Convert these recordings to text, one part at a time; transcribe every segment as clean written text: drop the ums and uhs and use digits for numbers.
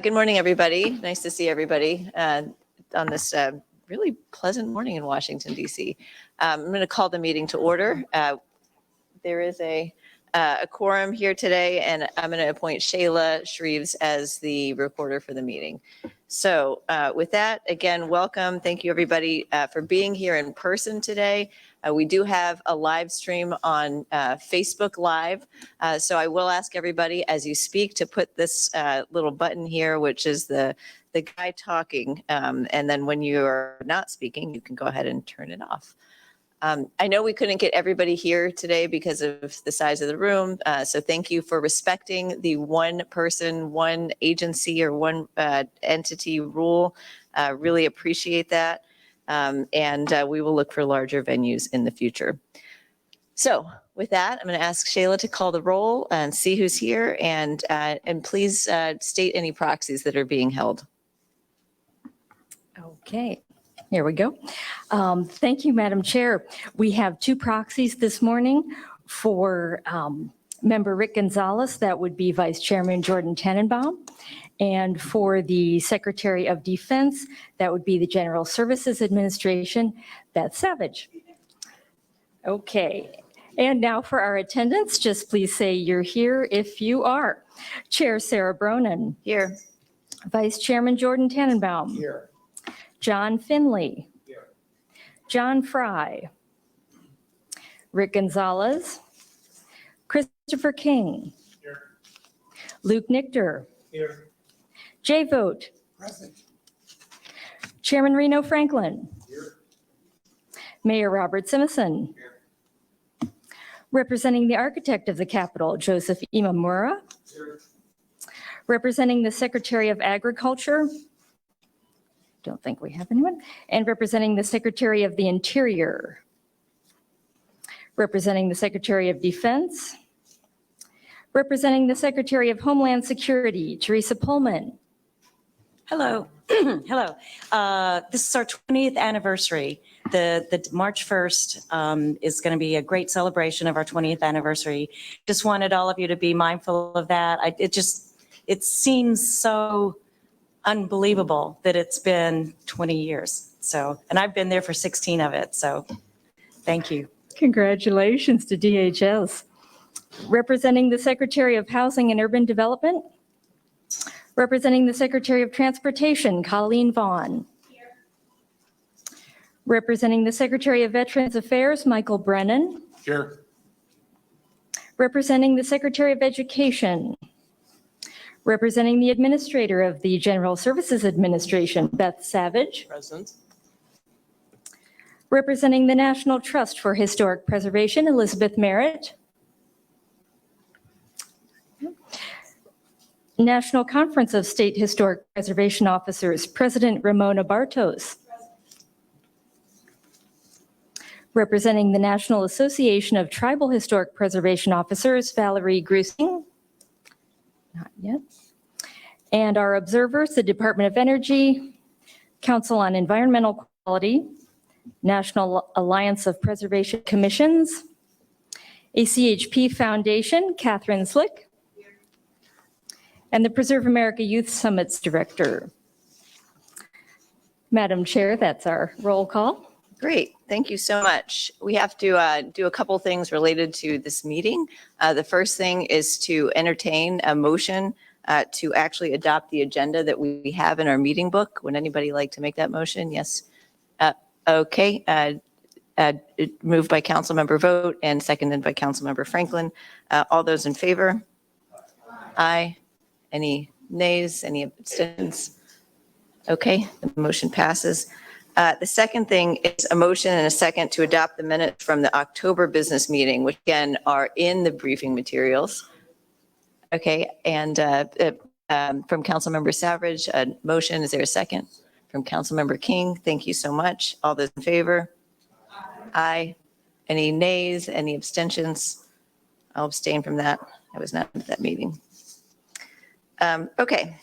Good morning, everybody. Nice to see everybody on this really pleasant morning in Washington, D.C. I'm going to call the meeting to order. There is a quorum here today, and I'm going to appoint Shayla Shreves as the recorder for the meeting. So with that, again, welcome. Thank you, everybody, for being here in person today. We do have a live stream on Facebook Live. So I will ask everybody as you speak to put this little button here, which is the guy talking. And then when you're not speaking, you can go ahead and turn it off. I know we couldn't get everybody here today because of the size of the room. So thank you for respecting the one person, one agency or one entity rule. Really appreciate that. And we will look for larger venues in the future. So with that, I'm going to ask Shayla to call the roll and see who's here, and please state any proxies that are being held. Okay, here we go. Thank you, Madam Chair. We have two proxies this morning for Member Rick Gonzalez, that would be Vice Chairman Jordan Tannenbaum. And for the Secretary of Defense, that would be the General Services Administration, Beth Savage. Okay, and now for our attendance, just please say you're here if you are. Chair Sara Bronin. Here. Vice Chairman Jordan Tannenbaum. Here. John Finley. Here. John Fry. Rick Gonzalez. Christopher King. Here. Luke Nichter. Here. Jay Vogt. Present. Chairman Reno Franklin. Here. Mayor Robert Simison. Here. Representing the architect of the Capitol, Joseph Imamura. Here. Representing the Secretary of Agriculture. Don't think we have anyone. And representing the Secretary of the Interior. Representing the Secretary of Defense. Representing the Secretary of Homeland Security, Teresa Pullman. Hello. Hello. This is our 20th anniversary. The March 1st is going to be a great celebration of our 20th anniversary. Just wanted all of you to be mindful of that. It seems so unbelievable that it's been 20 years. So, and I've been there for 16 of it. So thank you. Congratulations to DHS. Representing the Secretary of Housing and Urban Development. Representing the Secretary of Transportation, Colleen Vaughn. Here. Representing the Secretary of Veterans Affairs, Michael Brennan. Here. Representing the Secretary of Education. Representing the Administrator of the General Services Administration, Beth Savage. Present. Representing the National Trust for Historic Preservation, Elizabeth Merritt. National Conference of State Historic Preservation Officers, President Ramona Bartos. Representing the National Association of Tribal Historic Preservation Officers, Valerie Grusing. Not yet. And our observers, the Department of Energy, Council on Environmental Quality, National Alliance of Preservation Commissions, ACHP Foundation, Catherine Slick, and the Preserve America Youth Summit's director. Madam Chair, that's our roll call. Great. Thank you so much. We have to do a couple things related to this meeting. The first thing is to entertain a motion to actually adopt the agenda that we have in our meeting book. Would anybody like to make that motion? Yes. Okay. Moved by Councilmember Vogt and seconded by Councilmember Franklin. All those in favor? Aye. Any nays? Any abstentions? Okay, the motion passes. The second thing is a motion and a second to adopt the minutes from the October business meeting, which again are in the briefing materials. Okay, and from Councilmember Savage, a motion. Is there a second? From Councilmember King, thank you so much. All those in favor? Aye. Any nays? Any abstentions? I'll abstain from that. I was not at that meeting. Okay,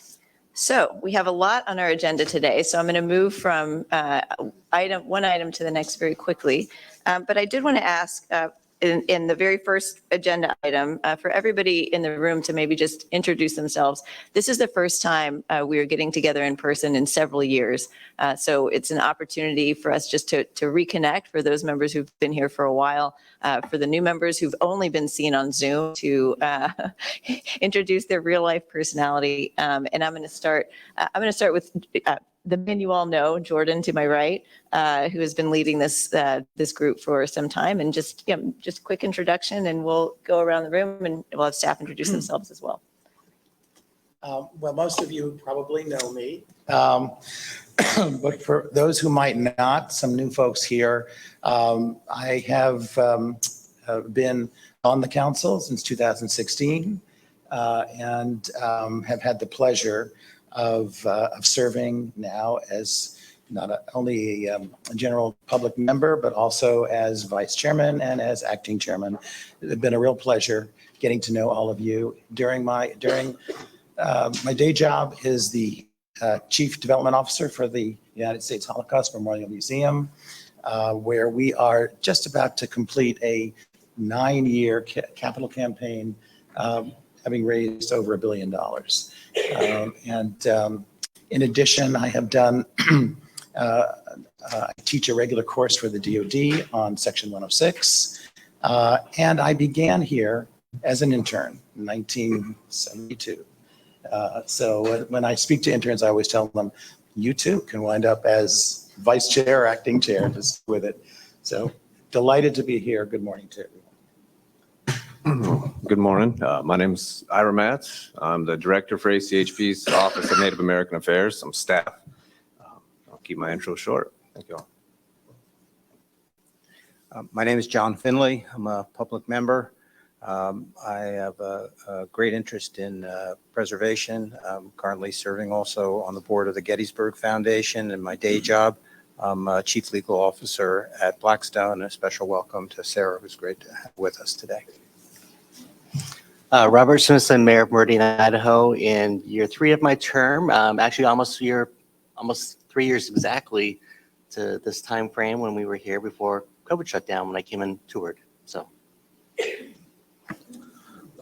so we have a lot on our agenda today, so I'm going to move from one item to the next very quickly. But I did want to ask, in the very first agenda item, for everybody in the room to maybe just introduce themselves. This is the first time we are getting together in person in several years. So it's an opportunity for us just to reconnect for those members who've been here for a while, for the new members who've only been seen on Zoom to introduce their real life personality. And I'm going to start with the man you all know, Jordan to my right, who has been leading this group for some time, and just a quick introduction, and we'll go around the room and we'll have staff introduce themselves as well. Well, most of you probably know me, but for those who might not, some new folks here, I have been on the council since 2016 and have had the pleasure of serving now as not only a general public member, but also as vice chairman and as acting chairman. It's been a real pleasure getting to know all of you. My day job is the chief development officer for the United States Holocaust Memorial Museum, where we are just about to complete a 9-year capital campaign, having raised over $1 billion. In addition, I have done, I teach a regular course for the DoD on Section 106. And I began here as an intern in 1972. So when I speak to interns, I always tell them, you too can wind up as vice chair or acting chair, just with it. So delighted to be here. Good morning to everyone. Good morning. My name's Ira Matz. I'm the director for ACHP's Office of Native American Affairs. I'm staff. I'll keep my intro short. Thank you all. My name is John Finley. I'm a public member. I have a great interest in preservation. I'm currently serving also on the board of the Gettysburg Foundation. In my day job, I'm a chief legal officer at Blackstone. A special welcome to Sarah, who's great to have with us today. Robert Smithson, Mayor of Meridian, Idaho, in year 3 of my term. Actually, almost 3 years exactly to this time frame when we were here before COVID shut down, when I came and toured. So,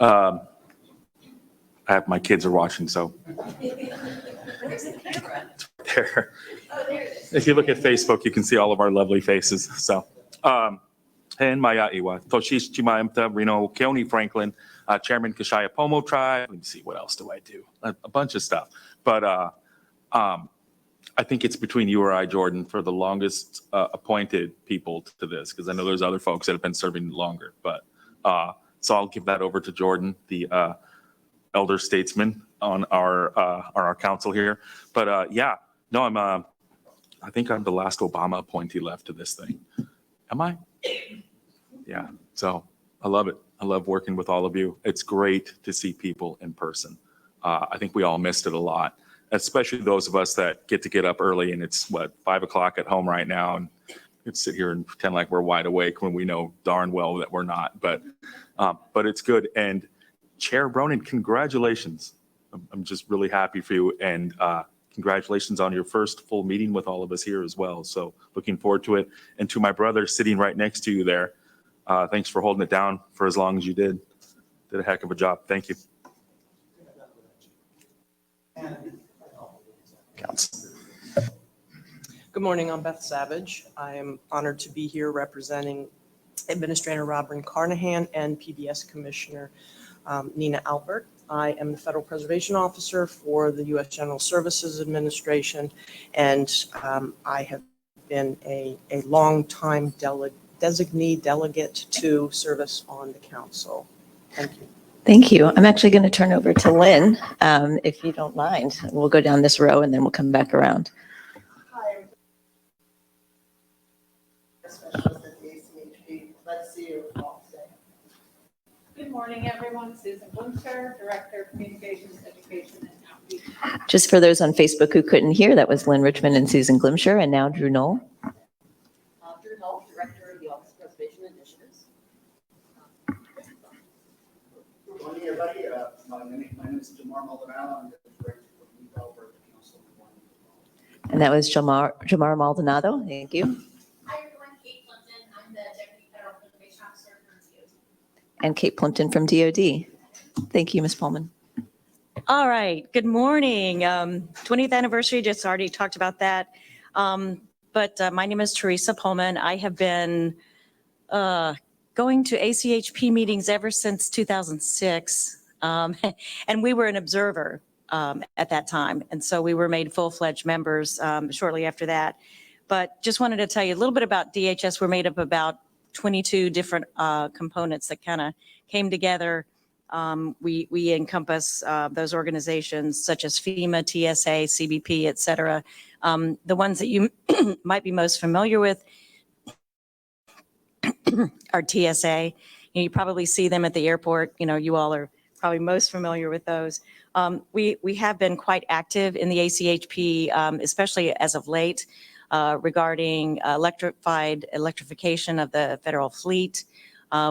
my kids are watching, so. Where's the camera? It's right there. Oh, there it is. If you look at Facebook, you can see all of our lovely faces. So, Hen Maya Iwa, Toshish Chimaimta, Reno County, Franklin, Chairman Kashaya Pomo Tribe. Let me see, what else do I do? A bunch of stuff. But I think it's between you or I, Jordan, for the longest appointed people to this, because I know there's other folks that have been serving longer. But so I'll give that over to Jordan, the elder statesman on our council here. But yeah, no, I think I'm the last Obama appointee left to this thing. Am I? Yeah. So I love it. I love working with all of you. It's great to see people in person. I think we all missed it a lot, especially those of us that get up early, and it's 5 o'clock at home right now, and we sit here and pretend like we're wide awake when we know darn well that we're not. But it's good. And Chair Bronin, congratulations. I'm just really happy for you, and congratulations on your first full meeting with all of us here as well. So looking forward to it. And to my brother sitting right next to you there, thanks for holding it down for as long as you did. Did a heck of a job. Thank you. Good morning, I'm Beth Savage. I am honored to be here representing Administrator Robin Carnahan and PBS Commissioner Nina Albert. I am the Federal Preservation Officer for the U.S. General Services Administration, and I have been a long-time designee delegate to service on the council. Thank you. Thank you. I'm actually going to turn over to Lynn, if you don't mind. We'll go down this row and then we'll come back around. Hi. Specialist at the ACHP. Let's see you all today. Good morning, everyone. Susan Glimcher, Director of Communications, Education, and Outreach. Just for those on Facebook who couldn't hear, that was Lynn Richmond and Susan Glimcher, and now Drew Knoll. Drew Knoll, Director of the Office of Preservation Initiatives. Good morning, everybody. My name is Jamar Maldonado. I'm the Director of Youth Developer at the Council. And that was Jamar Maldonado. Thank you. Hi, everyone. Kate Clinton. I'm the Deputy Federal Preservation Officer for and Kate Plimpton from DOD. Thank you, Ms. Pullman. All right, good morning. 20th anniversary, just already talked about that. But my name is Teresa Pullman. I have been going to ACHP meetings ever since 2006. And we were an observer at that time. And so we were made full-fledged members shortly after that. But just wanted to tell you a little bit about DHS. We're made up of about 22 different components that kind of came together. We encompass those organizations such as FEMA, TSA, CBP, et cetera. The ones that you might be most familiar with are TSA. You probably see them at the airport. You all are probably most familiar with those. We have been quite active in the ACHP, especially as of late, regarding electrification of the federal fleet.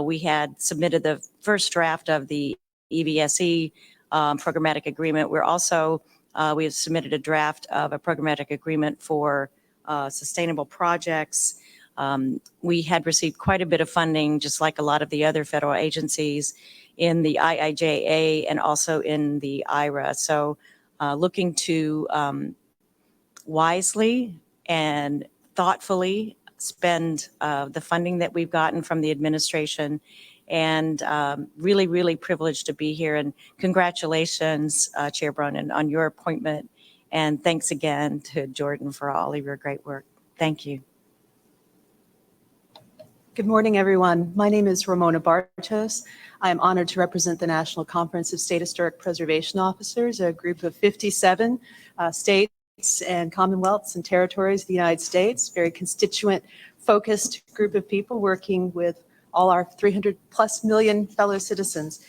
We had submitted the first draft of the EVSE programmatic agreement. We have submitted a draft of a programmatic agreement for sustainable projects. We had received quite a bit of funding, just like a lot of the other federal agencies, in the IIJA and also in the IRA. So looking to wisely and thoughtfully spend the funding that we've gotten from the administration, and really, really privileged to be here. And congratulations, Chair Bronin, on your appointment. And thanks again to Jordan for all of your great work. Thank you. Good morning, everyone. My name is Ramona Bartos. I am honored to represent the National Conference of State Historic Preservation Officers, a group of 57 states and commonwealths and territories of the United States, very constituent, focused group of people working with all our 300+ million fellow citizens.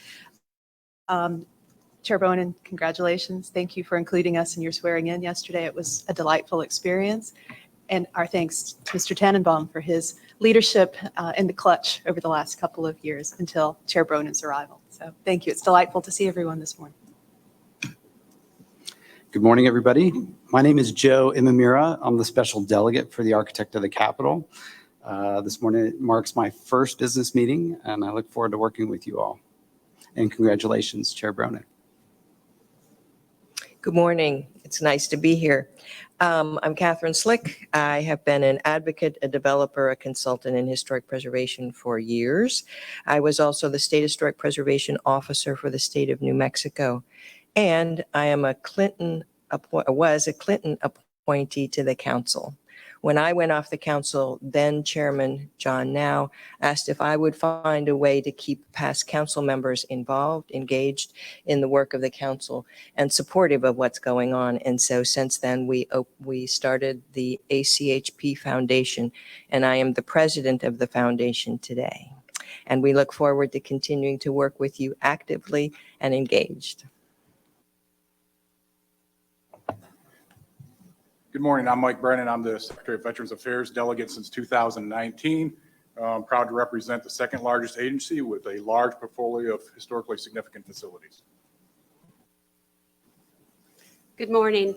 Chair Bronin, congratulations. Thank you for including us in your swearing in yesterday. It was a delightful experience. And our thanks to Mr. Tannenbaum for his leadership in the clutch over the last couple of years until Chair Bronin's arrival. So thank you. It's delightful to see everyone this morning. Good morning, everybody. My name is Joe Imamura. I'm the special delegate for the Architect of the Capitol. This morning marks my first business meeting, and I look forward to working with you all. And congratulations, Chair Bronin. Good morning. It's nice to be here. I'm Catherine Slick. I have been an advocate, a developer, a consultant in historic preservation for years. I was also the State Historic Preservation Officer for the state of New Mexico. And I am was a Clinton appointee to the council. When I went off the council, then Chairman John Now asked if I would find a way to keep past council members involved, engaged in the work of the council, and supportive of what's going on. And so since then, we started the ACHP Foundation, and I am the president of the foundation today. And we look forward to continuing to work with you actively and engaged. Good morning. I'm Mike Brennan. I'm the Secretary of Veterans Affairs delegate since 2019. I'm proud to represent the second largest agency with a large portfolio of historically significant facilities. Good morning.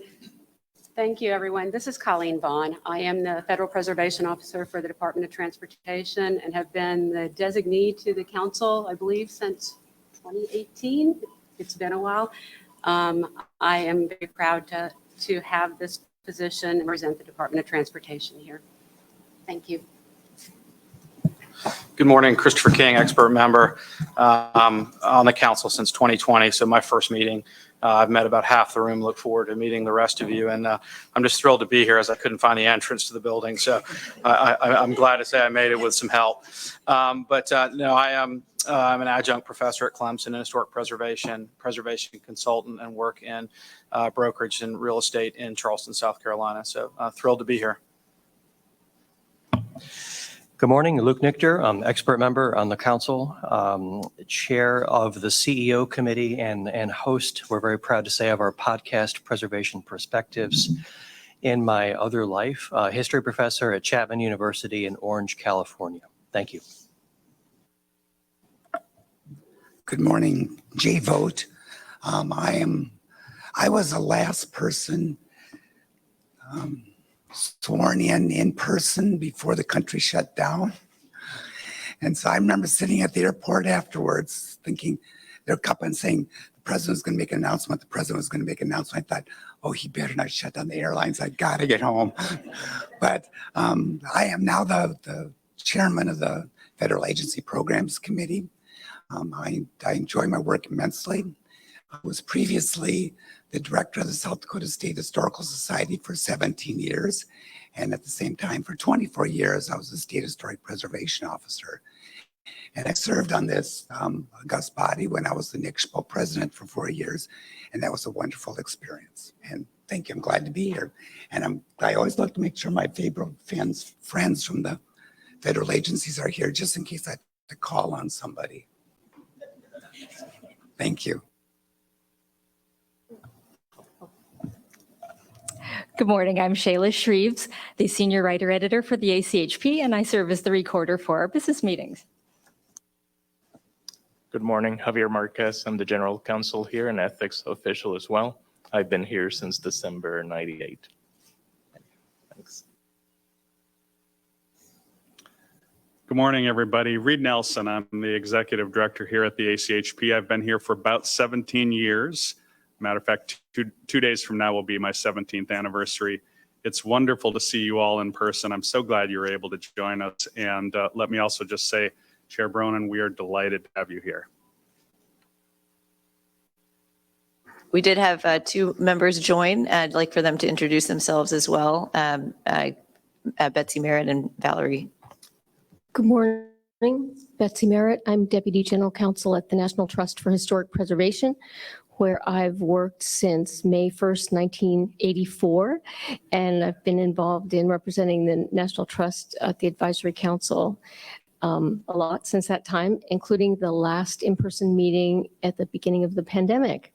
Thank you, everyone. This is Colleen Vaughn. I am the Federal Preservation Officer for the Department of Transportation and have been the designee to the council, I believe, since 2018. It's been a while. I am very proud to have this position and represent the Department of Transportation here. Thank you. Good morning, Christopher King, expert member. On the council since 2020, so my first meeting. I've met about half the room, look forward to meeting the rest of you, and I'm just thrilled to be here as I couldn't find the entrance to the building, so I'm glad to say I made it with some help. No, I'm an adjunct professor at Clemson in historic preservation consultant, and work in brokerage and real estate in Charleston, South Carolina, so thrilled to be here. Good morning, Luke Nichter. I'm expert member on the council, chair of the CEO committee, and host, we're very proud to say, of our podcast, Preservation Perspectives. In my other life, history professor at Chapman University in Orange, California. Thank you. Good morning, Jay Vogt. I was the last person sworn in person before the country shut down. And so I remember sitting at the airport afterwards thinking, they're up and saying, the president was going to make an announcement. The president was going to make an announcement. I thought, oh, he better not shut down the airlines. I got to get home. But I am now the chairman of the Federal Agency Programs Committee. I enjoy my work immensely. I was previously the director of the South Dakota State Historical Society for 17 years. And at the same time, for 24 years, I was the State Historic Preservation Officer. And I served on this august body when I was the ACHP president for 4 years. And that was a wonderful experience. And thank you. I'm glad to be here. And I always look to make sure my favorite friends from the federal agencies are here, just in case I have to call on somebody. Thank you. Good morning. I'm Shayla Shreves, the senior writer editor for the ACHP, and I serve as the recorder for our business meetings. Good morning. Javier Marquez. I'm the general counsel here and ethics official as well. I've been here since December 98. Thanks. Good morning, everybody. Reed Nelson. I'm the executive director here at the ACHP. I've been here for about 17 years. Matter of fact, two days from now will be my 17th anniversary. It's wonderful to see you all in person. I'm so glad you were able to join us. And let me also just say, Chair Bronin, we are delighted to have you here. We did have two members join. I'd like for them to introduce themselves as well. Betsy Merritt and Valerie. Good morning, Betsy Merritt. I'm Deputy General Counsel at the National Trust for Historic Preservation, where I've worked since May 1st, 1984. And I've been involved in representing the National Trust at the Advisory Council a lot since that time, including the last in-person meeting at the beginning of the pandemic.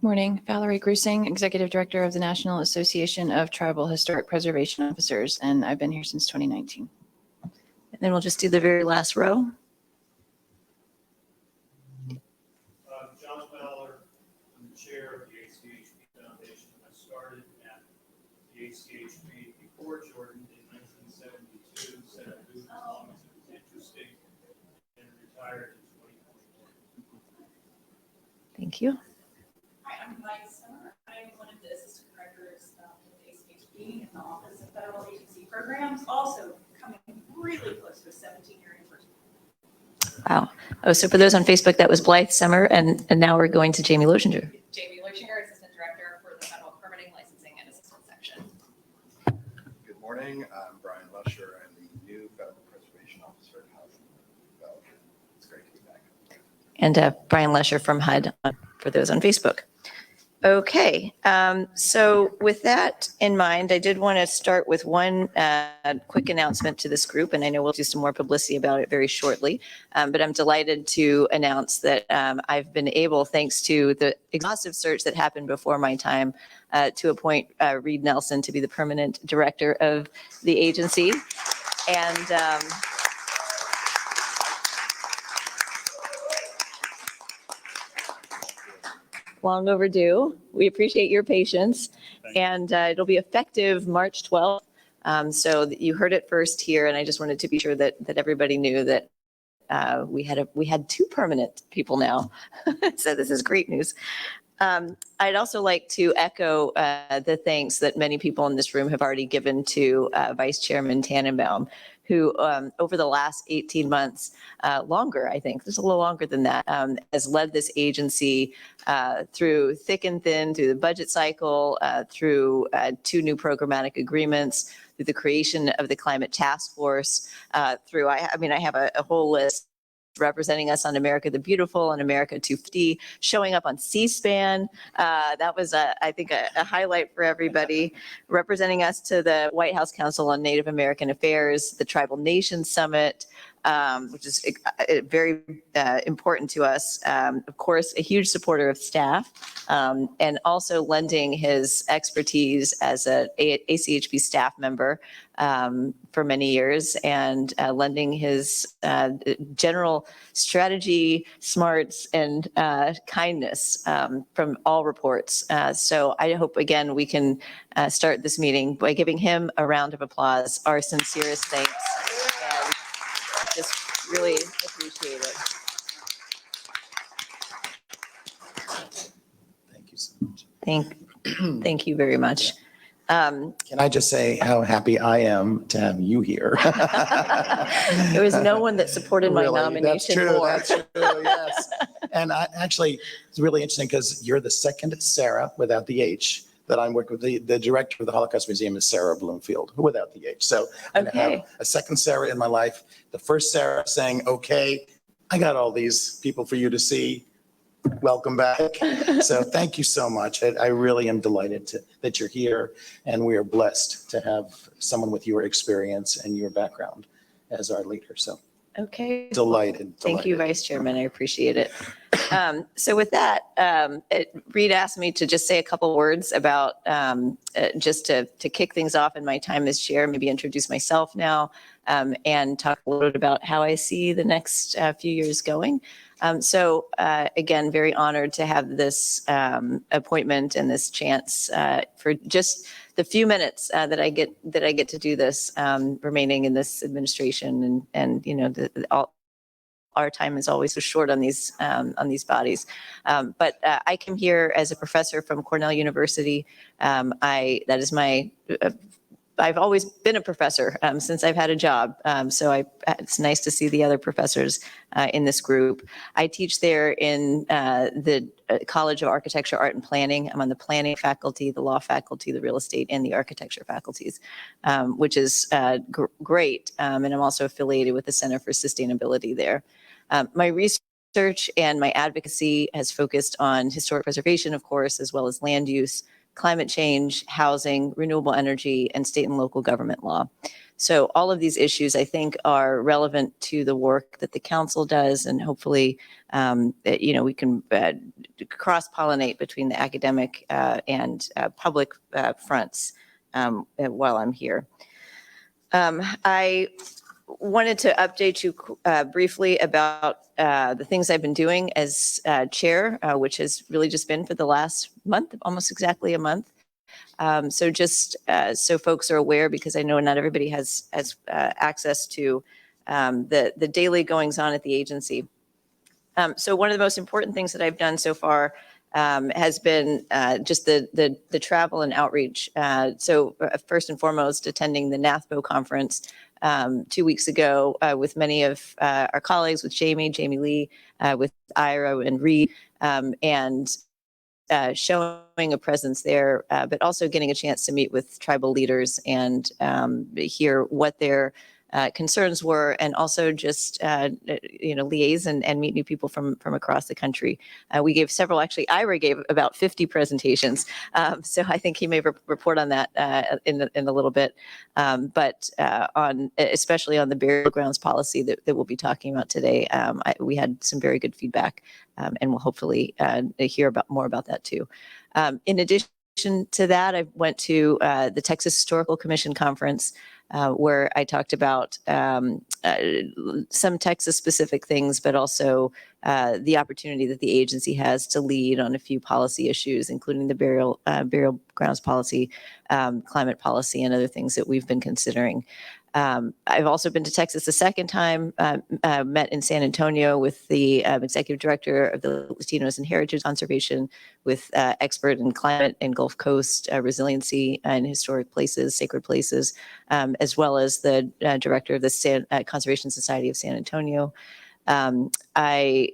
Morning, Valerie Grusing, Executive Director of the National Association of Tribal Historic Preservation Officers, and I've been here since 2019. And then we'll just do the very last row. John Fowler, I'm the chair of the ACHP Foundation. I started at the ACHP before Jordan in 1972, set up booth as long as it was interesting, and retired in 2021. Thank you. Hi, I'm Mike Summer. I'm one of the assistant directors of the ACHP in the Office of Federal Agency Programs, also coming really close to a 17-year anniversary. Wow. Oh, so for those on Facebook, that was Blythe Summer, and now we're going to Jamie Loshinger. Jamie Loshinger, Assistant Director for the Federal Permitting, Licensing, and Assistance Section. Good morning. I'm Brian Lusher. I'm the new Federal Preservation Officer at HUD. It's great to be back. And Brian Lesher from HUD for those on Facebook. Okay, so with that in mind, I did want to start with one quick announcement to this group, and I know we'll do some more publicity about it very shortly, but I'm delighted to announce that I've been able, thanks to the exhaustive search that happened before my time, to appoint Reed Nelson to be the permanent director of the agency. And long overdue. We appreciate your patience. And it'll be effective March 12th. So you heard it first here, and I just wanted to be sure that everybody knew that we had two permanent people now. So this is great news. I'd also like to echo the thanks that many people in this room have already given to Vice Chairman Tannenbaum, who over the last 18 months, longer, I think, just a little longer than that, has led this agency through thick and thin, through the budget cycle, through two new programmatic agreements, through the creation of the Climate Task Force, through, I have a whole list, representing us on America the Beautiful and America 250, showing up on C-SPAN. That was, I think, a highlight for everybody. Representing us to the White House Council on Native American Affairs, the Tribal Nations Summit, which is very important to us. Of course, a huge supporter of staff, and also lending his expertise as a ACHP staff member for many years, and lending his general strategy, smarts, and kindness from all reports. So I hope, again, we can start this meeting by giving him a round of applause, our sincerest thanks. And just really appreciate it. Thank you so much. Thank you very much. Can I just say how happy I am to have you here? There was no one that supported my Really, nomination more. That's true, yes. And actually, it's really interesting because you're the second Sarah without the H that I'm working with. The director of the Holocaust Museum is Sarah Bloomfield, without the H. So I'm going to have a second Sarah in my life. The first Sarah saying, okay, I got all these people for you to see. Welcome back. So thank you so much. I really am delighted that you're here, and we are blessed to have someone with your experience and your background as our leader. So okay. Delighted. Thank you, Vice Chairman. I appreciate it. So with that, Reed asked me to just say a couple words about just to kick things off in my time as chair, maybe introduce myself now, and talk a little bit about how I see the next few years going. So again, very honored to have this appointment and this chance for just the few minutes that I get to do this, remaining in this administration, and you know, our time is always so short on these bodies. But I came here as a professor from Cornell University. That is my I've always been a professor since I've had a job. So it's nice to see the other professors in this group. I teach there in the College of Architecture, Art, and Planning. I'm on the planning faculty, the law faculty, the real estate, and the architecture faculties, which is great. And I'm also affiliated with the Center for Sustainability there. My research and my advocacy has focused on historic preservation, of course, as well as land use, climate change, housing, renewable energy, and state and local government law. So all of these issues, I think, are relevant to the work that the council does, and hopefully, you know, we can cross-pollinate between the academic and public fronts while I'm here. I wanted to update you briefly about the things I've been doing as chair, which has really just been for the last month, almost exactly a month. So just so folks are aware, because I know not everybody has access to the daily goings on at the agency. So one of the most important things that I've done so far has been just the travel and outreach. So first and foremost, attending the NAFBO conference 2 weeks ago with many of our colleagues, with Jamie Lee, with Ira and Reed, and showing a presence there, but also getting a chance to meet with tribal leaders and hear what their concerns were, and also just you know, liaise and meet new people from across the country. We gave several, actually Ira gave about 50 presentations, so I think he may report on that in a little bit, but on especially on the burial grounds policy that we'll be talking about today. We had some very good feedback, and we'll hopefully hear more about that too. In addition to that, I went to the Texas Historical Commission conference, where I talked about some Texas-specific things, but also the opportunity that the agency has to lead on a few policy issues, including the burial grounds policy, climate policy, and other things that we've been considering. I've also been to Texas a second time, met in San Antonio with the executive director of the Latinos and Heritage Conservation, with expert in climate and Gulf Coast resiliency and historic places, sacred places, as well as the director of the Conservation Society of San Antonio. I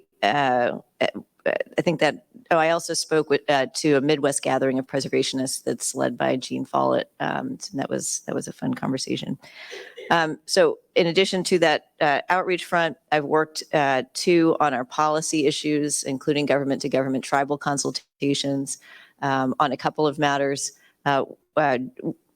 think that, I also spoke to a Midwest gathering of preservationists that's led by Jean Follett. And that was a fun conversation. So in addition to that outreach front, I've worked too on our policy issues, including government to government tribal consultations on a couple of matters.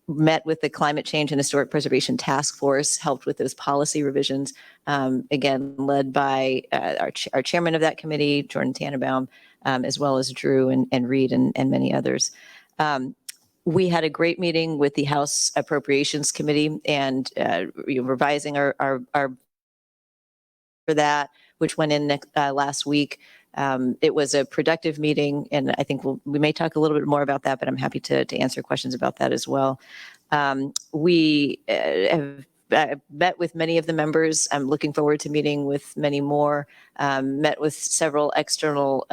met with the Climate Change and Historic Preservation Task Force, helped with those policy revisions, again, led by our chairman of that committee, Jordan Tannenbaum, as well as Drew and Reed and many others. We had a great meeting with the House Appropriations Committee and revising our for that, which went in last week. It was a productive meeting, and I think we may talk a little bit more about that, but I'm happy to answer questions about that as well. We have met with many of the members. I'm looking forward to meeting with many more. Met with several external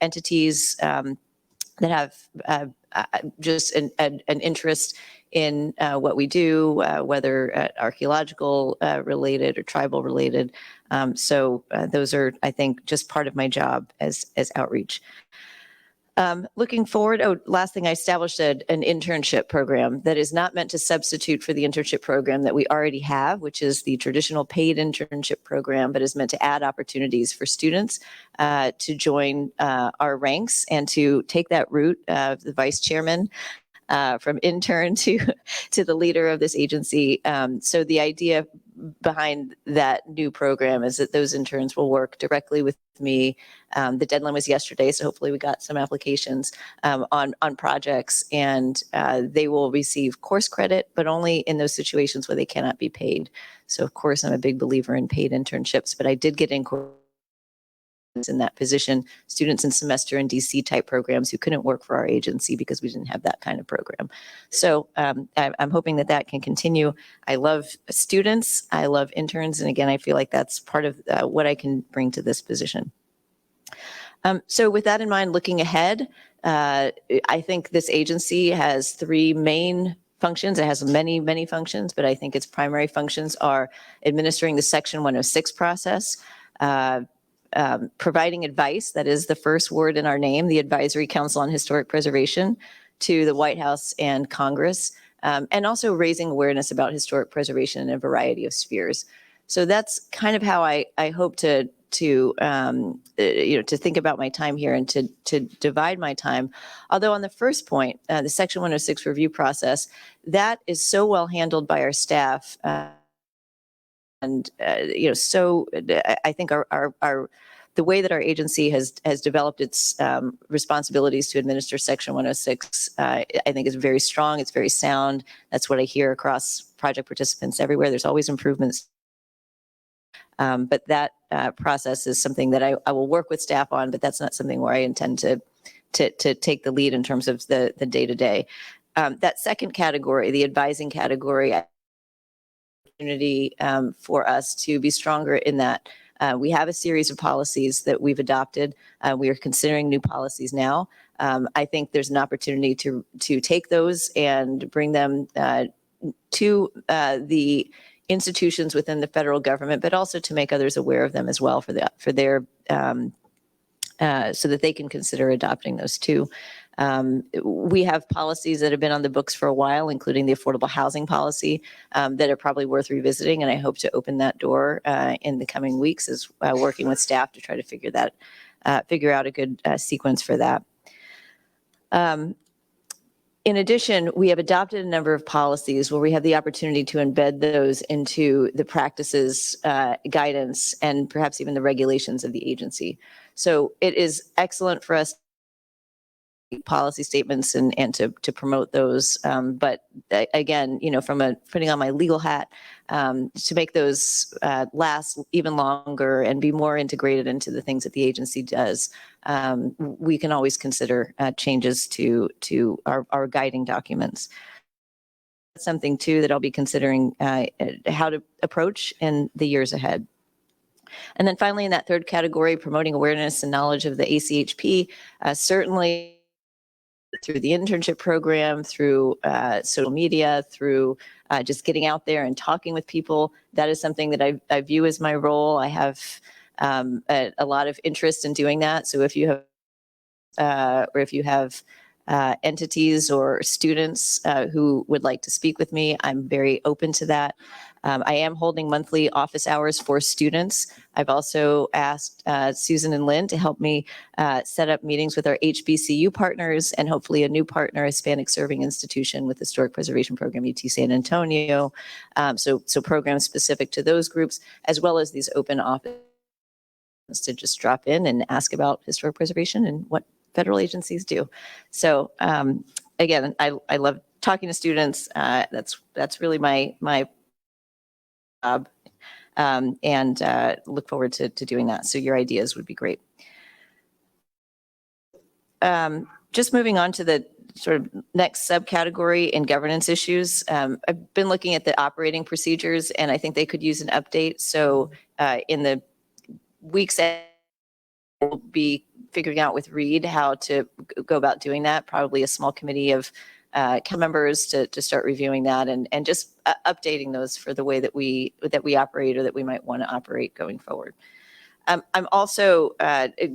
entities that have just an interest in what we do, whether archaeological related or tribal related. So those are, I think, just part of my job as outreach. Looking forward, last thing, I established an internship program that is not meant to substitute for the internship program that we already have, which is the traditional paid internship program, but is meant to add opportunities for students to join our ranks and to take that route of the vice chairman from intern to the leader of this agency. So the idea behind that new program is that those interns will work directly with me. The deadline was yesterday, so hopefully we got some applications on projects, and they will receive course credit, but only in those situations where they cannot be paid. So of course, I'm a big believer in paid internships, but I did get inquiries in that position, students in semester and DC type programs who couldn't work for our agency because we didn't have that kind of program. So I'm hoping that that can continue. I love students, I love interns, and again, I feel like that's part of what I can bring to this position. So with that in mind, looking ahead, I think this agency has three main functions. It has many, many functions, but I think its primary functions are administering the Section 106 process, providing advice, that is the first word in our name, the Advisory Council on Historic Preservation, to the White House and Congress, and also raising awareness about historic preservation in a variety of spheres. So that's kind of how I hope to think about my time here and to divide my time. Although on the first point, the Section 106 review process, that is so well handled by our staff. So I think the way that our agency has developed its responsibilities to administer Section 106, I think is very strong. It's very sound. That's what I hear across project participants everywhere. There's always improvements. But that process is something that I will work with staff on, but that's not something where I intend to take the lead in terms of the day-to-day. That second category, the advising category, opportunity for us to be stronger in that. We have a series of policies that we've adopted. We are considering new policies now. I think there's an opportunity to take those and bring them to the institutions within the federal government, but also to make others aware of them as well so that they can consider adopting those too. We have policies that have been on the books for a while, including the affordable housing policy, that are probably worth revisiting. And I hope to open that door in the coming weeks as working with staff to try to figure out a good sequence for that. In addition, we have adopted a number of policies where we have the opportunity to embed those into the practices, guidance, and perhaps even the regulations of the agency. So it is excellent for us policy statements and to promote those. But again, from putting on my legal hat, to make those last even longer and be more integrated into the things that the agency does, we can always consider changes to our guiding documents. That's something too that I'll be considering how to approach in the years ahead. And then finally, in that third category, promoting awareness and knowledge of the ACHP, certainly through the internship program, through social media, through just getting out there and talking with people. That is something that I view as my role. I have a lot of interest in doing that. So if you have entities or students who would like to speak with me, I'm very open to that. I am holding monthly office hours for students. I've also asked Susan and Lynn to help me set up meetings with our HBCU partners and hopefully a new partner, Hispanic Serving Institution with Historic Preservation Program, UT San Antonio. So programs specific to those groups, as well as these open offices to just drop in and ask about historic preservation and what federal agencies do. So again, I love talking to students. That's really my job, and look forward to doing that. So your ideas would be great. Just moving on to the sort of next subcategory in governance issues. I've been looking at the operating procedures, and I think they could use an update. So in the weeks ahead, we'll be figuring out with Reed how to go about doing that. Probably a small committee of council members to start reviewing that and just updating those for the way that we operate or that we might want to operate going forward. I'm also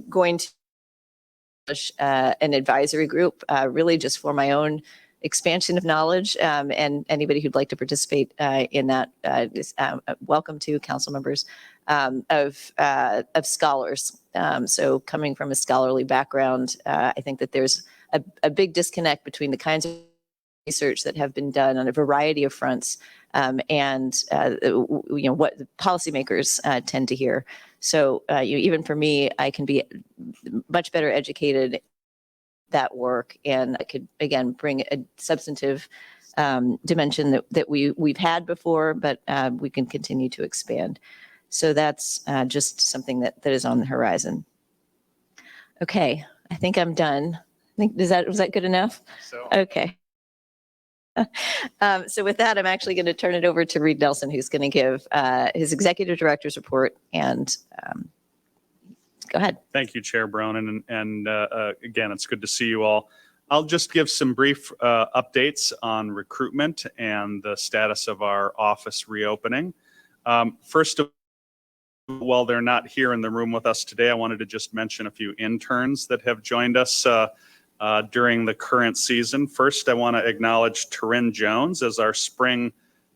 going to establish an advisory group, really just for my own expansion of knowledge, and anybody who'd like to participate in that is welcome to, council members, of scholars. So coming from a scholarly background, I think that there's a big disconnect between the kinds of research that have been done on a variety of fronts and what the policymakers tend to hear. So even for me, I can be much better educated that work, and I could again bring a substantive dimension that we've had before, but we can continue to expand. So that's just something that is on the horizon. Okay, I think I'm done. I think was that good enough? So. Okay. So with that, I'm actually going to turn it over to Reed Nelson, who's going to give his executive director's report. And go ahead. Thank you, Chair Bronin. And again, it's good to see you all. I'll just give some brief updates on recruitment and the status of our office reopening. First of all, while they're not here in the room with us today, I wanted to just mention a few interns that have joined us during the current season. First, I want to acknowledge Taryn Jones as our spring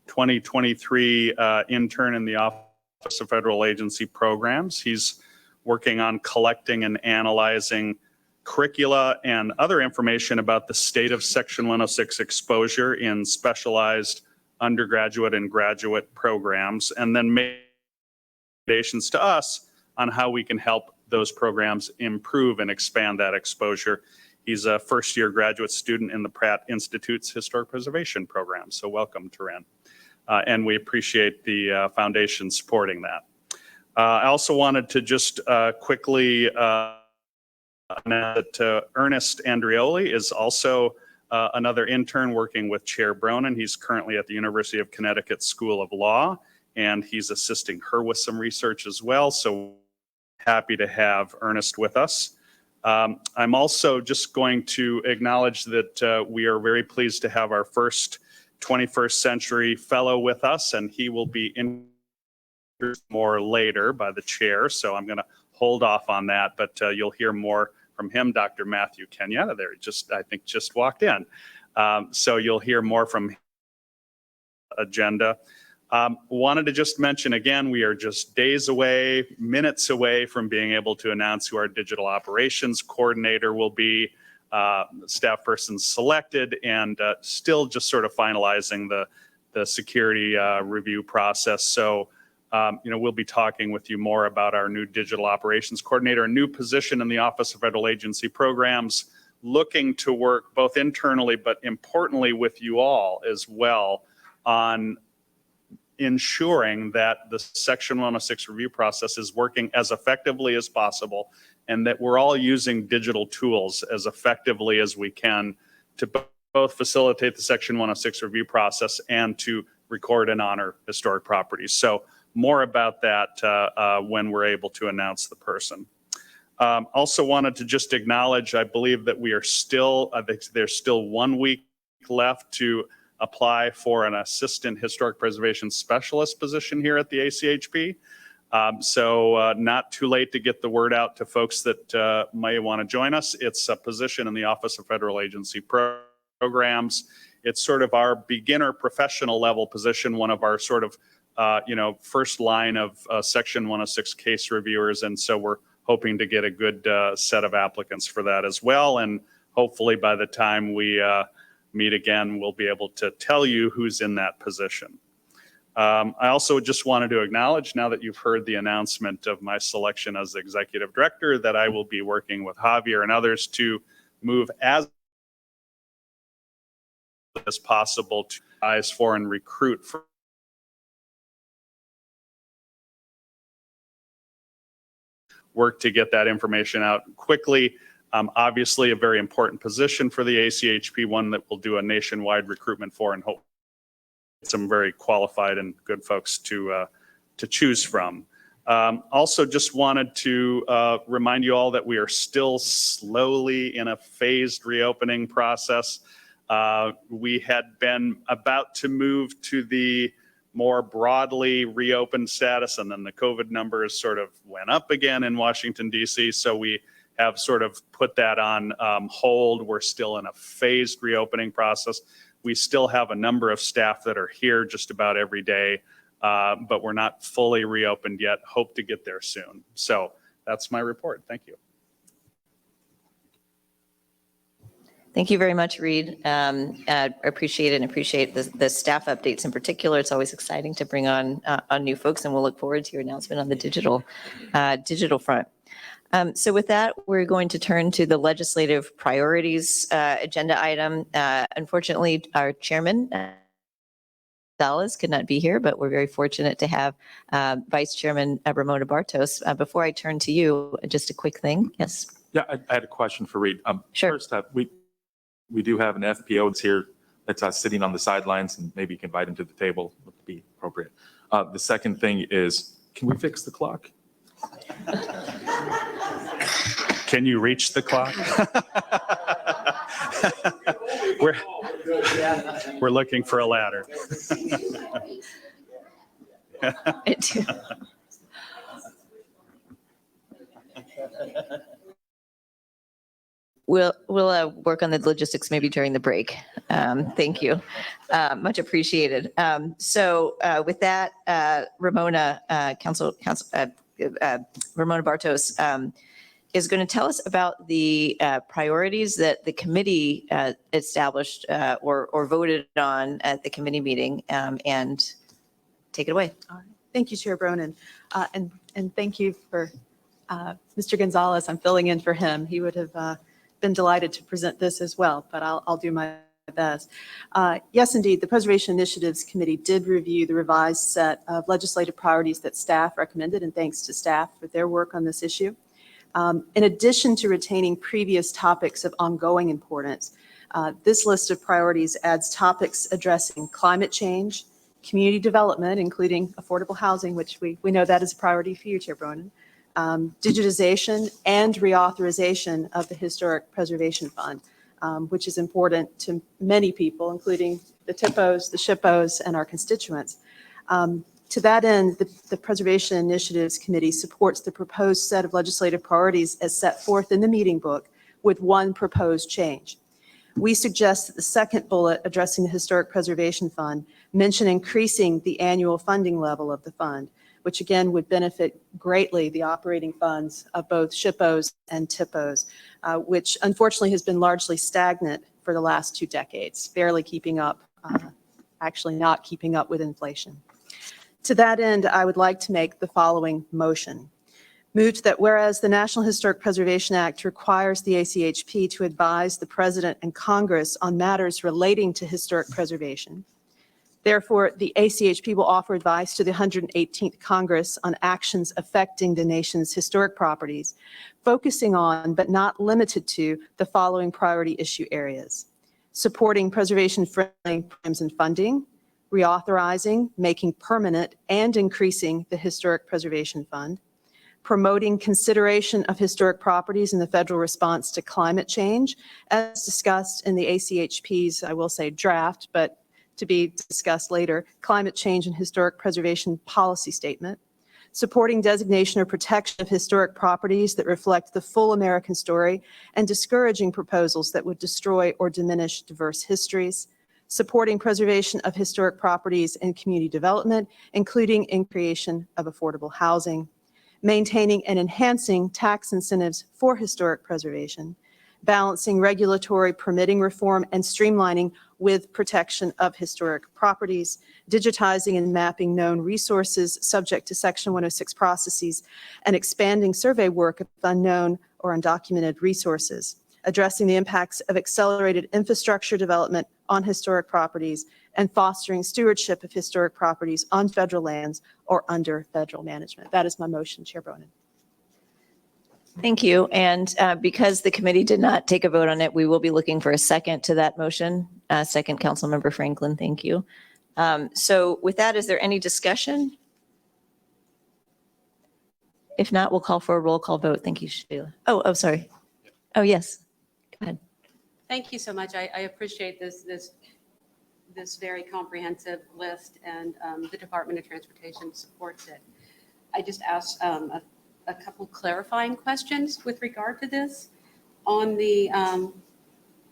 2023 intern in the Office of Federal Agency Programs. He's working on collecting and analyzing curricula and other information about the state of Section 106 exposure in specialized undergraduate and graduate programs, and then make recommendations to us on how we can help those programs improve and expand that exposure. He's a first-year graduate student in the Pratt Institute's Historic Preservation Program. So welcome, Taryn. And we appreciate the foundation supporting that. I also wanted to just quickly announce that Ernest Andrioli is also another intern working with Chair Bronin. He's currently at the University of Connecticut School of Law, and he's assisting her with some research as well. So happy to have Ernest with us. I'm also just going to acknowledge that we are very pleased to have our first 21st Century Fellow with us, and he will be introduced more later by the chair. So I'm going to hold off on that, but you'll hear more from him, Dr. Matthew Kenyatta there. I think just walked in. So you'll hear more from agenda. Wanted to just mention again, we are just days away, minutes away from being able to announce who our digital operations coordinator will be, staff person selected, and still just sort of finalizing the security review process. So, we'll be talking with you more about our new digital operations coordinator, a new position in the Office of Federal Agency Programs, looking to work both internally, but importantly with you all as well on ensuring that the Section 106 review process is working as effectively as possible, and that we're all using digital tools as effectively as we can to both facilitate the Section 106 review process and to record and honor historic properties. So more about that when we're able to announce the person. Also wanted to just acknowledge, I believe that we are still, there's still 1 week left to apply for an assistant historic preservation specialist position here at the ACHP. So not too late to get the word out to folks that may want to join us. It's a position in the Office of Federal Agency Programs. It's sort of our beginner professional level position, one of our sort of, first line of Section 106 case reviewers. And so we're hoping to get a good set of applicants for that as well. And hopefully by the time we meet again, we'll be able to tell you who's in that position. I also just wanted to acknowledge, now that you've heard the announcement of my selection as the executive director, that I will be working with Javier and others to move as possible to advise for and recruit for work to get that information out quickly. Obviously, a very important position for the ACHP, one that will do a nationwide recruitment for, and hope some very qualified and good folks to choose from. Also, just wanted to remind you all that we are still slowly in a phased reopening process. We had been about to move to the more broadly reopened status, and then the COVID numbers sort of went up again in Washington, D.C. So we have sort of put that on hold. We're still in a phased reopening process. We still have a number of staff that are here just about every day, but we're not fully reopened yet. Hope to get there soon. So that's my report. Thank you. Thank you very much, Reed. I appreciate it and appreciate the staff updates in particular. It's always exciting to bring on new folks, and we'll look forward to your announcement on the digital front. So with that, we're going to turn to the legislative priorities agenda item. Unfortunately, our chairman, Gonzalez, could not be here, but we're very fortunate to have Vice Chairman Ramona Bartos. Before I turn to you, just a quick thing. Yes. Yeah, I had a question for Reed. Sure. First up, we do have an FPO that's here that's sitting on the sidelines, and maybe you can invite him to the table. Would be appropriate. The second thing is, can we fix the clock? Can you reach the clock? We're looking for a ladder. We'll work on the logistics maybe during the break. Thank you. Much appreciated. So with that, Ramona, Ramona Bartos is going to tell us about the priorities that the committee established or voted on at the committee meeting, and take it away. All right. Thank you, Chair Bronin. And thank you for Mr. Gonzalez. I'm filling in for him. He would have been delighted to present this as well, but I'll do my best. Yes, indeed, the Preservation Initiatives Committee did review the revised set of legislative priorities that staff recommended, and thanks to staff for their work on this issue. In addition to retaining previous topics of ongoing importance, this list of priorities adds topics addressing climate change, community development, including affordable housing, which we know that is a priority for you, Chair Bronin, digitization, and reauthorization of the Historic Preservation Fund, which is important to many people, including the TIPOs, the SHPOs, and our constituents. To that end, the Preservation Initiatives Committee supports the proposed set of legislative priorities as set forth in the meeting book, with one proposed change. We suggest that the second bullet addressing the Historic Preservation Fund mention increasing the annual funding level of the fund, which again would benefit greatly the operating funds of both SHPOs and TIPOs, which unfortunately has been largely stagnant for the last 2 decades, barely keeping up, actually not keeping up with inflation. To that end, I would like to make the following motion. Moved that whereas the National Historic Preservation Act requires the ACHP to advise the President and Congress on matters relating to historic preservation, therefore, the ACHP will offer advice to the 118th Congress on actions affecting the nation's historic properties, focusing on, but not limited to, the following priority issue areas: supporting preservation-friendly programs and funding, reauthorizing, making permanent, and increasing the Historic Preservation Fund, promoting consideration of historic properties in the federal response to climate change, as discussed in the ACHP's, I will say, draft, but to be discussed later, Climate Change and Historic Preservation Policy Statement, supporting designation or protection of historic properties that reflect the full American story, and discouraging proposals that would destroy or diminish diverse histories, supporting preservation of historic properties and community development, including in creation of affordable housing, maintaining and enhancing tax incentives for historic preservation, balancing regulatory permitting reform and streamlining with protection of historic properties, digitizing and mapping known resources subject to Section 106 processes, and expanding survey work of unknown or undocumented resources, addressing the impacts of accelerated infrastructure development on historic properties, and fostering stewardship of historic properties on federal lands or under federal management. That is my motion, Chair Bronin. Thank you. And because the committee did not take a vote on it, we will be looking for a second to that motion. Second, Councilmember Franklin, thank you. So with that, is there any discussion? If not, we'll call for a roll call vote. Thank you, Sheila. Oh, sorry. Oh, yes. Go ahead. Thank you so much. I appreciate this very comprehensive list, and the Department of Transportation supports it. I just asked a couple clarifying questions with regard to this. On the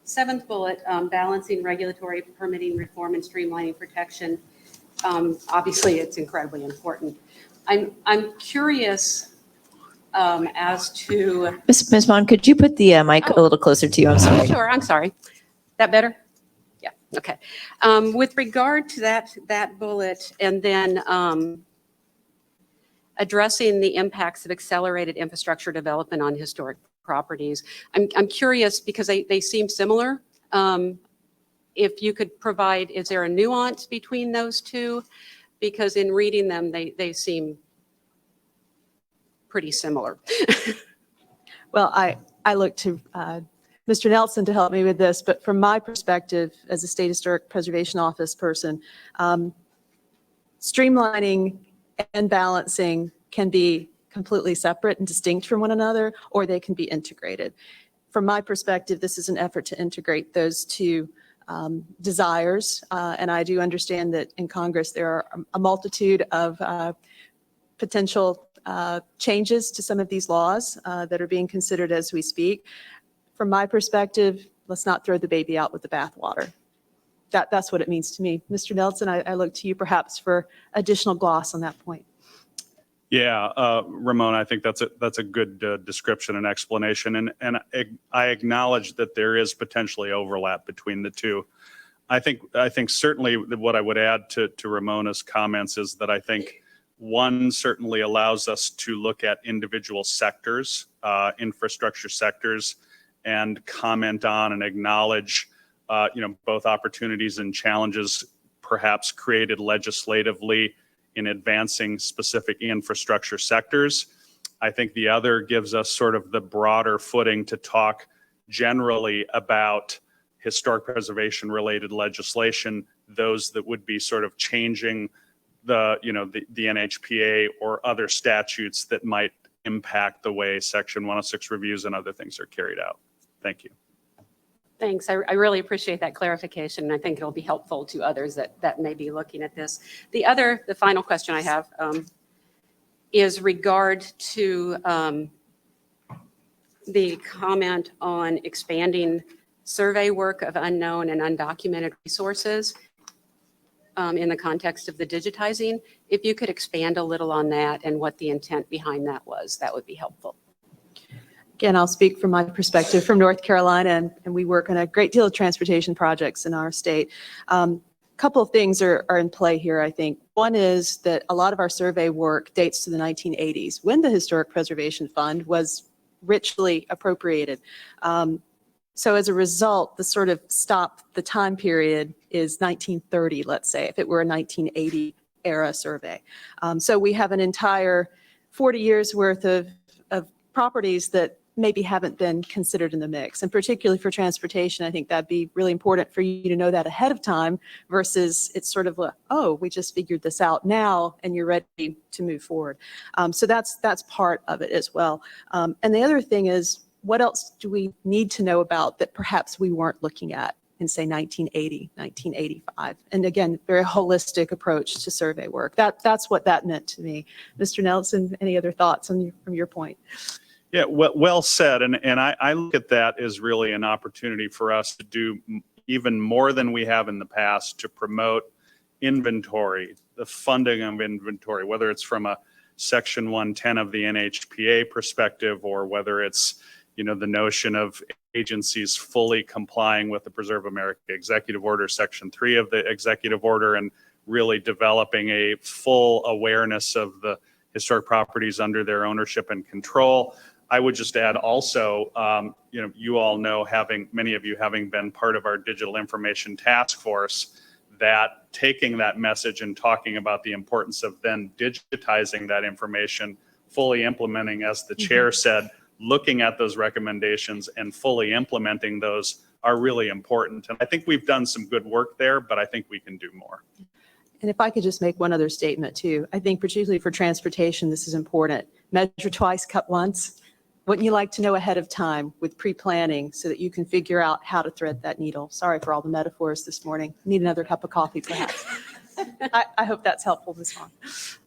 seventh bullet, balancing regulatory permitting reform and streamlining protection, obviously it's incredibly important. I'm curious as to... Ms. Vaughn, could you put the mic a little closer to you? I'm sorry. Sure, I'm sorry. That better? Yeah, okay. With regard to that bullet, and then addressing the impacts of accelerated infrastructure development on historic properties, I'm curious because they seem similar. If you could provide, is there a nuance between those two? Because in reading them, they seem pretty similar. Well, I look to Mr. Nelson to help me with this, but from my perspective as a State Historic Preservation Office person, streamlining and balancing can be completely separate and distinct from one another, or they can be integrated. From my perspective, this is an effort to integrate those two desires, and I do understand that in Congress there are a multitude of potential changes to some of these laws that are being considered as we speak. From my perspective, let's not throw the baby out with the bathwater. That's what it means to me. Mr. Nelson, I look to you perhaps for additional gloss on that point. Yeah, Ramona, I think that's a good description and explanation, and I acknowledge that there is potentially overlap between the two. I think certainly what I would add to Ramona's comments is that I think one certainly allows us to look at individual sectors, infrastructure sectors, and comment on and acknowledge both opportunities and challenges perhaps created legislatively in advancing specific infrastructure sectors. I think the other gives us sort of the broader footing to talk generally about historic preservation related legislation, those that would be sort of changing the NHPA or other statutes that might impact the way Section 106 reviews and other things are carried out. Thank you. Thanks. I really appreciate that clarification, and I think it'll be helpful to others that may be looking at this. The final question I have is regard to the comment on expanding survey work of unknown and undocumented resources in the context of the digitizing. If you could expand a little on that and what the intent behind that was, that would be helpful. Again, I'll speak from my perspective from North Carolina, and we work on a great deal of transportation projects in our state. A couple of things are in play here, I think. One is that a lot of our survey work dates to the 1980s, when the Historic Preservation Fund was richly appropriated. So as a result, the sort of the time period is 1930, let's say, if it were a 1980 era survey. So we have an entire 40 years worth of properties that maybe haven't been considered in the mix. And particularly for transportation, I think that'd be really important for you to know that ahead of time versus it's sort of oh, we just figured this out now and you're ready to move forward. So that's part of it as well. And the other thing is, what else do we need to know about that perhaps we weren't looking at in say 1980, 1985. And again, very holistic approach to survey work. That's what that meant to me. Mr. Nelson, any other thoughts from your point? Yeah, well said. And I look at that as really an opportunity for us to do even more than we have in the past to promote inventory, the funding of inventory, whether it's from a Section 110 of the NHPA perspective, or whether it's, the notion of agencies fully complying with the Preserve America Executive Order, Section 3 of the Executive Order, and really developing a full awareness of the historic properties under their ownership and control. I would just add also, you all know, many of you having been part of our digital information task force, that taking that message and talking about the importance of then digitizing that information, fully implementing, as the chair said, looking at those recommendations and fully implementing those are really important. And I think we've done some good work there, but I think we can do more. And if I could just make one other statement too, I think particularly for transportation, this is important. Measure twice, cut once. Wouldn't you like to know ahead of time with pre-planning so that you can figure out how to thread that needle? Sorry for all the metaphors this morning. Need another cup of coffee, perhaps. I hope that's helpful, Ms. Vaughn.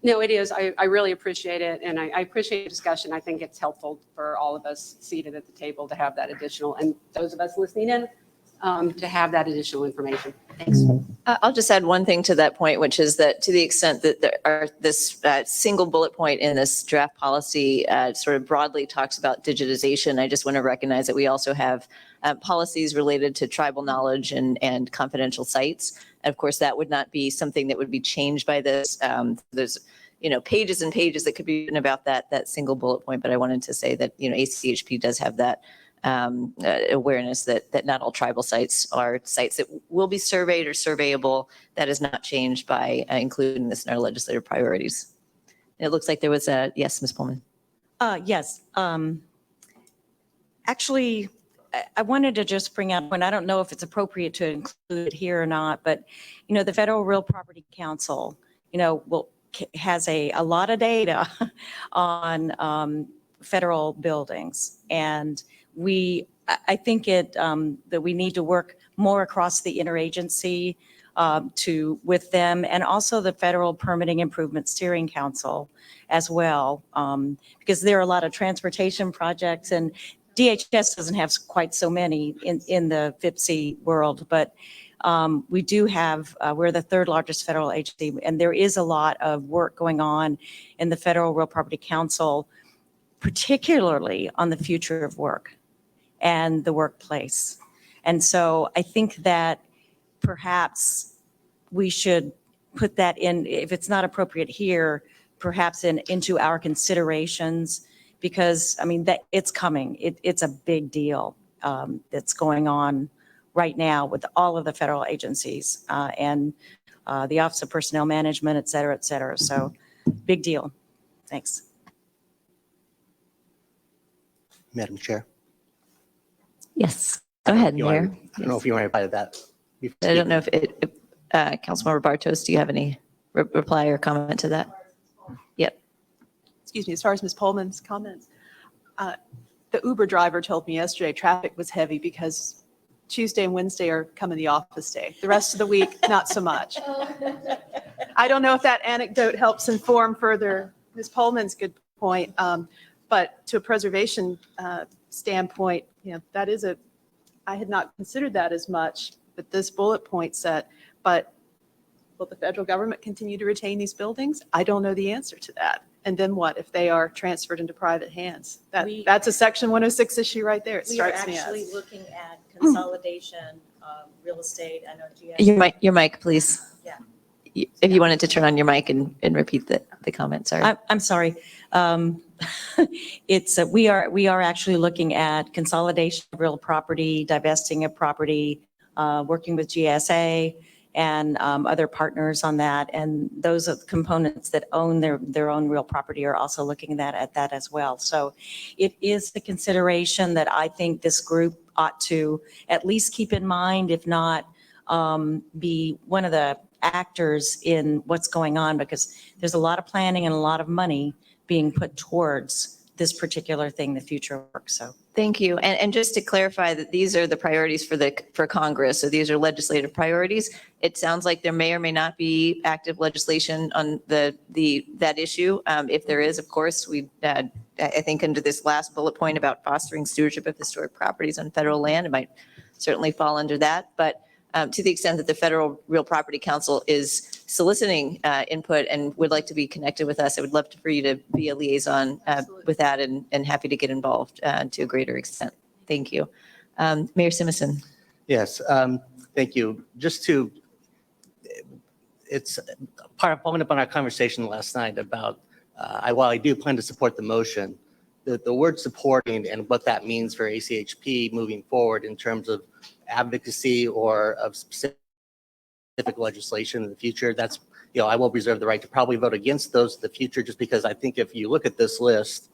No, it is. I really appreciate it. And I appreciate the discussion. I think it's helpful for all of us seated at the table to have that additional, and those of us listening in, to have that additional information. Thanks. I'll just add one thing to that point, which is that to the extent that this single bullet point in this draft policy sort of broadly talks about digitization, I just want to recognize that we also have policies related to tribal knowledge and confidential sites. And of course, that would not be something that would be changed by this. There's pages and pages that could be written about that single bullet point. But I wanted to say that ACHP does have that awareness that not all tribal sites are sites that will be surveyed or surveyable. That is not changed by including this in our legislative priorities. And it looks like there was yes, Ms. Pullman. Yes. Actually, I wanted to just bring up, and I don't know if it's appropriate to include it here or not, but, the Federal Real Property Council, has a lot of data on federal buildings. And I think that we need to work more across the interagency with them, and also the Federal Permitting Improvement Steering Council as well, because there are a lot of transportation projects, and DHS doesn't have quite so many in the FIPC world, but we do have, we're the third largest federal agency, and there is a lot of work going on in the Federal Real Property Council, particularly on the future of work and the workplace. And so I think that perhaps we should put that in, if it's not appropriate here, perhaps into our considerations, because that it's coming. It's a big deal that's going on right now with all of the federal agencies and the Office of Personnel Management, et cetera, et cetera. So big deal. Thanks. Madam Chair. Yes, go ahead, Mayor. I don't know if you want to reply to that. I don't know if Councilmember Bartos, do you have any reply or comment to that? Yep. Excuse me, as far as Ms. Pullman's comments, the Uber driver told me yesterday traffic was heavy because Tuesday and Wednesday are coming the office day. The rest of the week, not so much. I don't know if that anecdote helps inform further Ms. Pullman's good point, but to a preservation standpoint, that is I had not considered that as much, but this bullet point set, but will the federal government continue to retain these buildings? I don't know the answer to that. And then what if they are transferred into private hands? That's a Section 106 issue right there. It strikes me as. We are actually looking at consolidation of real estate. I know Your mic, please. Yeah. If you wanted to turn on your mic and repeat the comment, sorry. I'm sorry. We are actually looking at consolidation of real property, divesting of property, working with GSA and other partners on that. And those are the components that own their own real property are also looking at that as well. So it is the consideration that I think this group ought to at least keep in mind, if not be one of the actors in what's going on, because there's a lot of planning and a lot of money being put towards this particular thing, the future work. So Thank you. And just to clarify that these are the priorities for Congress. So these are legislative priorities. It sounds like there may or may not be active legislation on that issue. If there is, of course, I think under this last bullet point about fostering stewardship of historic properties on federal land, it might certainly fall under that. But to the extent that the Federal Real Property Council is soliciting input and would like to be connected with us, I would love for you to be a liaison with that and happy to get involved to a greater extent. Thank you. Mayor Simison. Yes, thank you. It's following up on our conversation last night about, while I do plan to support the motion, the word supporting and what that means for ACHP moving forward in terms of advocacy or of specific legislation in the future, that's, I will reserve the right to probably vote against those in the future, just because I think if you look at this list,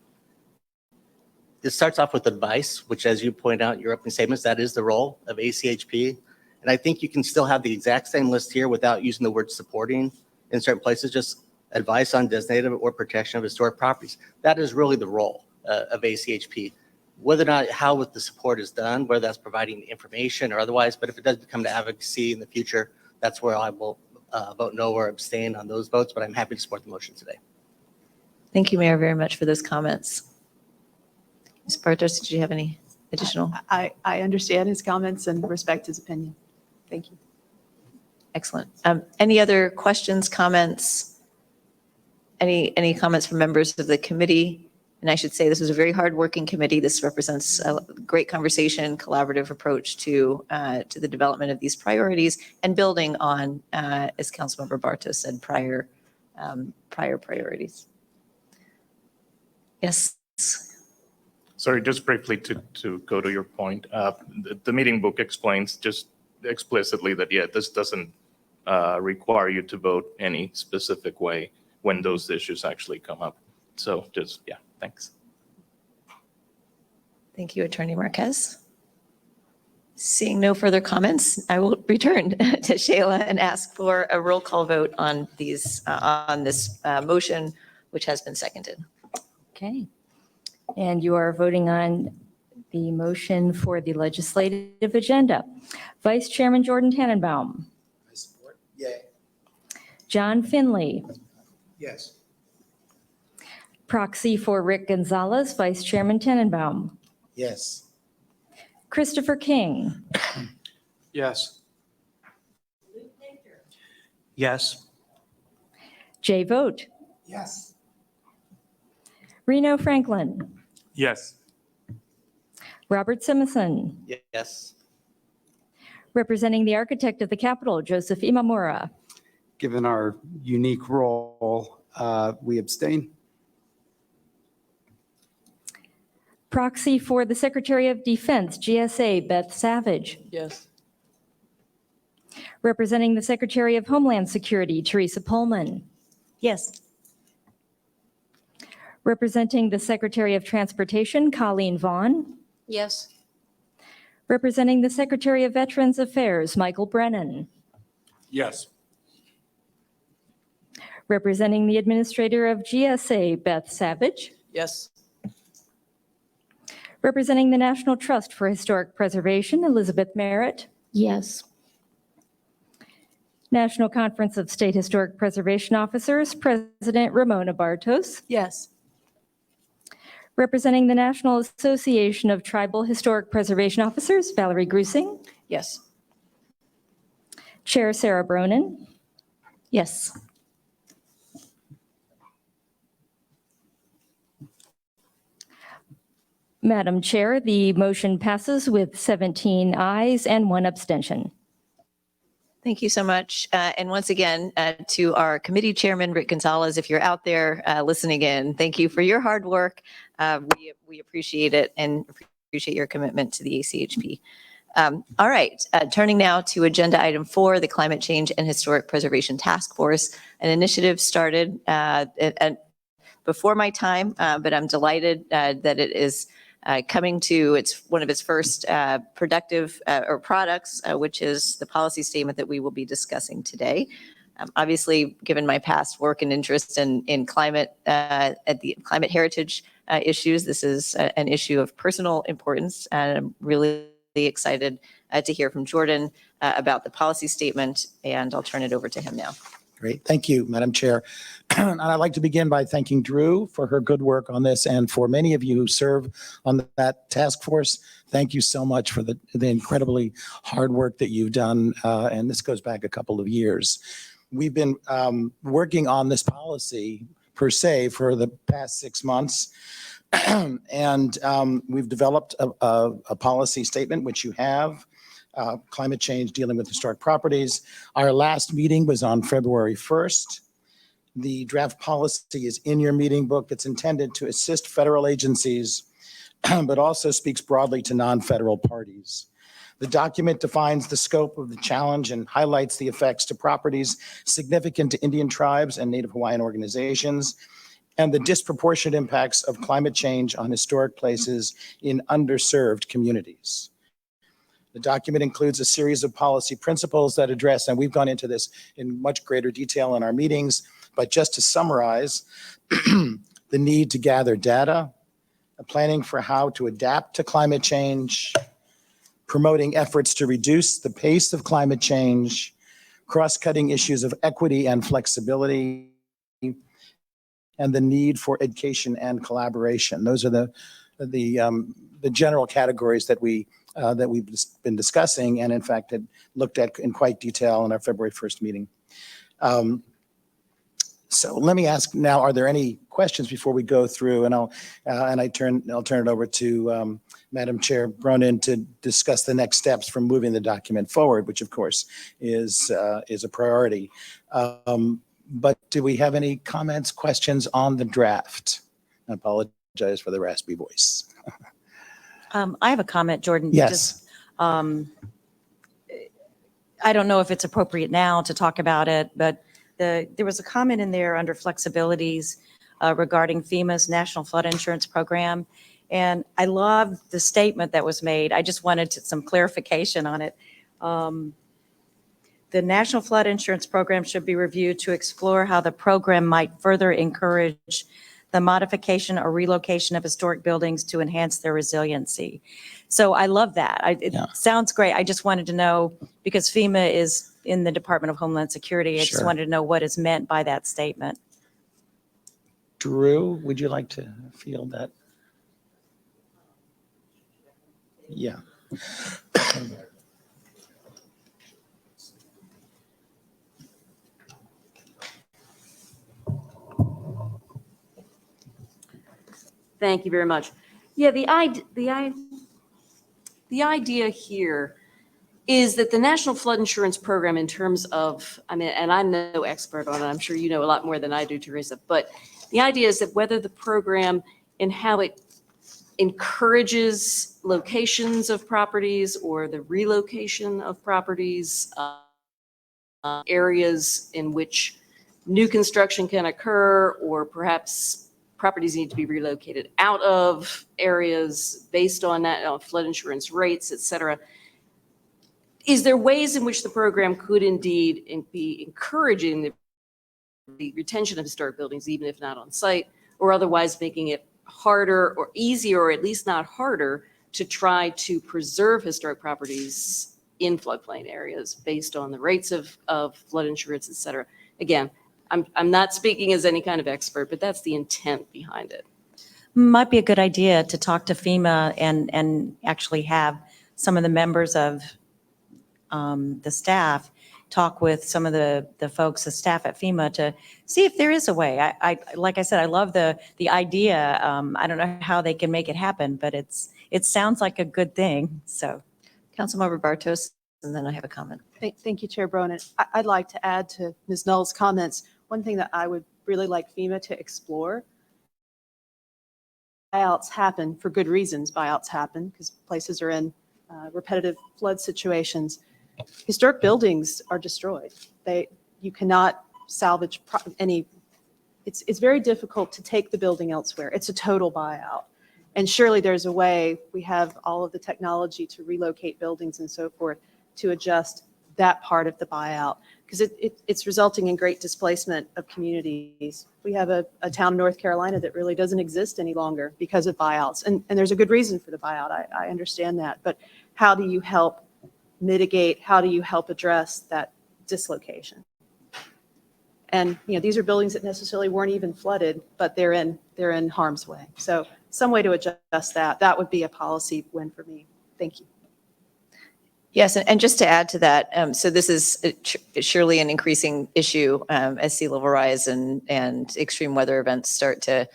it starts off with advice, which, as you point out in your opening statements, that is the role of ACHP. And I think you can still have the exact same list here without using the word supporting in certain places, just advice on designated or protection of historic properties. That is really the role of ACHP. Whether or not how the support is done, whether that's providing information or otherwise, but if it does become to advocacy in the future, that's where I will vote no or abstain on those votes, but I'm happy to support the motion today. Thank you, Mayor, very much for those comments. Ms. Bartos, did you have any additional? I understand his comments and respect his opinion. Thank you. Excellent. Any other questions, comments? Any comments from members of the committee? And I should say this was a very hardworking committee. This represents a great conversation, collaborative approach to the development of these priorities and building on, as Councilmember Bartos said, prior priorities. Yes. Sorry, just briefly to go to your point. The meeting book explains just explicitly that, this doesn't require you to vote any specific way when those issues actually come up. So just, thanks. Thank you, Attorney Marquez. Seeing no further comments, I will return to Shayla and ask for a roll call vote on this motion, which has been seconded. Okay. And you are voting on the motion for the legislative agenda. Vice Chairman Jordan Tannenbaum. I support. Yay. John Finley. Yes. Proxy for Rick Gonzalez, Vice Chairman Tannenbaum. Yes. Christopher King. Yes. Yes. Jay Vogt. Yes. Reno Franklin. Yes. Robert Simison. Yes. Representing the architect of the Capitol, Joseph Imamura. Given our unique role, we abstain. Proxy for the Secretary of Defense, GSA, Beth Savage. Yes. Representing the Secretary of Homeland Security, Teresa Pullman. yes. Representing the Secretary of Transportation, Colleen Vaughn. Yes. Representing the Secretary of Veterans Affairs, Michael Brennan. Yes. Representing the Administrator of GSA, Beth Savage. Yes. Representing the National Trust for Historic Preservation, Elizabeth Merritt. Yes. National Conference of State Historic Preservation Officers, President Ramona Bartos. Yes. Representing the National Association of Tribal Historic Preservation Officers, Valerie Grusing. Yes. Chair Sara Bronin. Yes. Madam Chair, the motion passes with 17 ayes and 1 abstention. Thank you so much. And once again, to our committee chairman, Rick Gonzalez, if you're out there listening in, thank you for your hard work. We appreciate it and appreciate your commitment to the ACHP. All right, turning now to agenda item 4, the Climate Change and Historic Preservation Task Force, an initiative started before my time, but I'm delighted that it is coming to one of its first productive or products, which is the policy statement that we will be discussing today. Obviously, given my past work and interest in climate at the Climate Heritage issues. This is an issue of personal importance, and I'm really excited to hear from Jordan about the policy statement, and I'll turn it over to him now. Great. Thank you, Madam Chair. And I'd like to begin by thanking Drew for her good work on this, and for many of you who serve on that task force. Thank you so much for the incredibly hard work that you've done, and this goes back a couple of years. We've been working on this policy per se for the past 6 months, and we've developed a policy statement, which you have. Climate change, dealing with historic properties. Our last meeting was on February 1st. The draft policy is in your meeting book. It's intended to assist federal agencies, but also speaks broadly to non-federal parties. The document defines the scope of the challenge and highlights the effects to properties significant to Indian tribes and Native Hawaiian organizations, and the disproportionate impacts of climate change on historic places in underserved communities. The document includes a series of policy principles that address, and we've gone into this in much greater detail in our meetings, but just to summarize, the need to gather data, planning for how to adapt to climate change, promoting efforts to reduce the pace of climate change, cross-cutting issues of equity and flexibility, and the need for education and collaboration. Those are the general categories that we've been discussing, and in fact had looked at in quite detail in our February 1st meeting. So let me ask now, are there any questions before we go through? And I'll turn it over to Madam Chair Bronin to discuss the next steps from moving the document forward, which of course is a priority. But do we have any comments, questions on the draft? I apologize for the raspy voice. I have a comment, Jordan. Yes. Just, I don't know if it's appropriate now to talk about it, but there was a comment in there under flexibilities regarding FEMA's National Flood Insurance Program. And I love the statement that was made. I just wanted some clarification on it. The National Flood Insurance Program should be reviewed to explore how the program might further encourage the modification or relocation of historic buildings to enhance their resiliency. So I love that. It sounds great. I just wanted to know, because FEMA is in the Department of Homeland Security, I just wanted to know what is meant by that statement. Drew, would you like to field that? Yeah. Thank you very much. Yeah, the idea here is that the National Flood Insurance Program, in terms of, I mean, and I'm no expert on it, I'm sure you know a lot more than I do, Teresa, but the idea is that whether the program and how it encourages locations of properties or the relocation of properties, areas in which new construction can occur, or perhaps properties need to be relocated out of areas based on that, flood insurance rates, et cetera. Is there ways in which the program could indeed be encouraging the retention of historic buildings, even if not on site, or otherwise making it harder or easier, or at least not harder, to try to preserve historic properties in floodplain areas based on the rates of flood insurance, et cetera? Again, I'm not speaking as any kind of expert, but that's the intent behind it. Might be a good idea to talk to FEMA and actually have some of the members of the staff talk with some of the folks, the staff at FEMA, to see if there is a way. I like I said, I love the idea. I don't know how they can make it happen, but it sounds like a good thing. So, Councilmember Bartos, and then I have a comment. Thank you, Chair Bronin. I'd like to add to Ms. Null's comments. One thing that I would really like FEMA to explore, buyouts happen for good reasons. Buyouts happen because places are in repetitive flood situations. Historic buildings are destroyed. You cannot salvage any. It's very difficult to take the building elsewhere. It's a total buyout. And surely there's a way, we have all of the technology to relocate buildings and so forth, to adjust that part of the buyout. because it's resulting in great displacement of communities. We have a town, North Carolina, that really doesn't exist any longer because of buyouts. And there's a good reason for the buyout. I understand that. But how do you help mitigate? How do you help address that dislocation? And, these are buildings that necessarily weren't even flooded, but they're in harm's way. So some way to adjust that would be a policy win for me. Thank you. Yes, and just to add to that, so this is surely an increasing issue as sea level rise and extreme weather events start to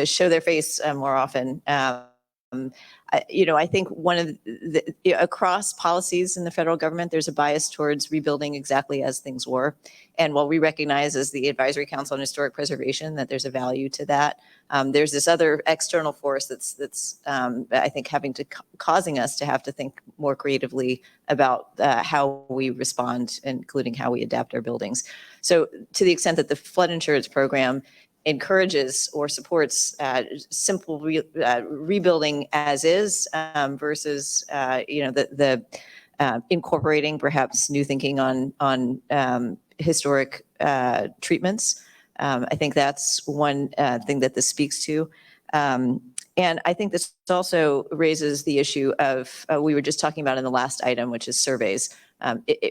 show their face more often. I think one of across policies in the federal government, there's a bias towards rebuilding exactly as things were. And while we recognize as the Advisory Council on Historic Preservation that there's a value to that, there's this other external force that's I think causing us to have to think more creatively about how we respond, including how we adapt our buildings. So to the extent that the flood insurance program encourages or supports simple rebuilding as is versus the incorporating perhaps new thinking on historic treatments. I think that's one thing that this speaks to. And I think this also raises the issue of we were just talking about in the last item, which is surveys.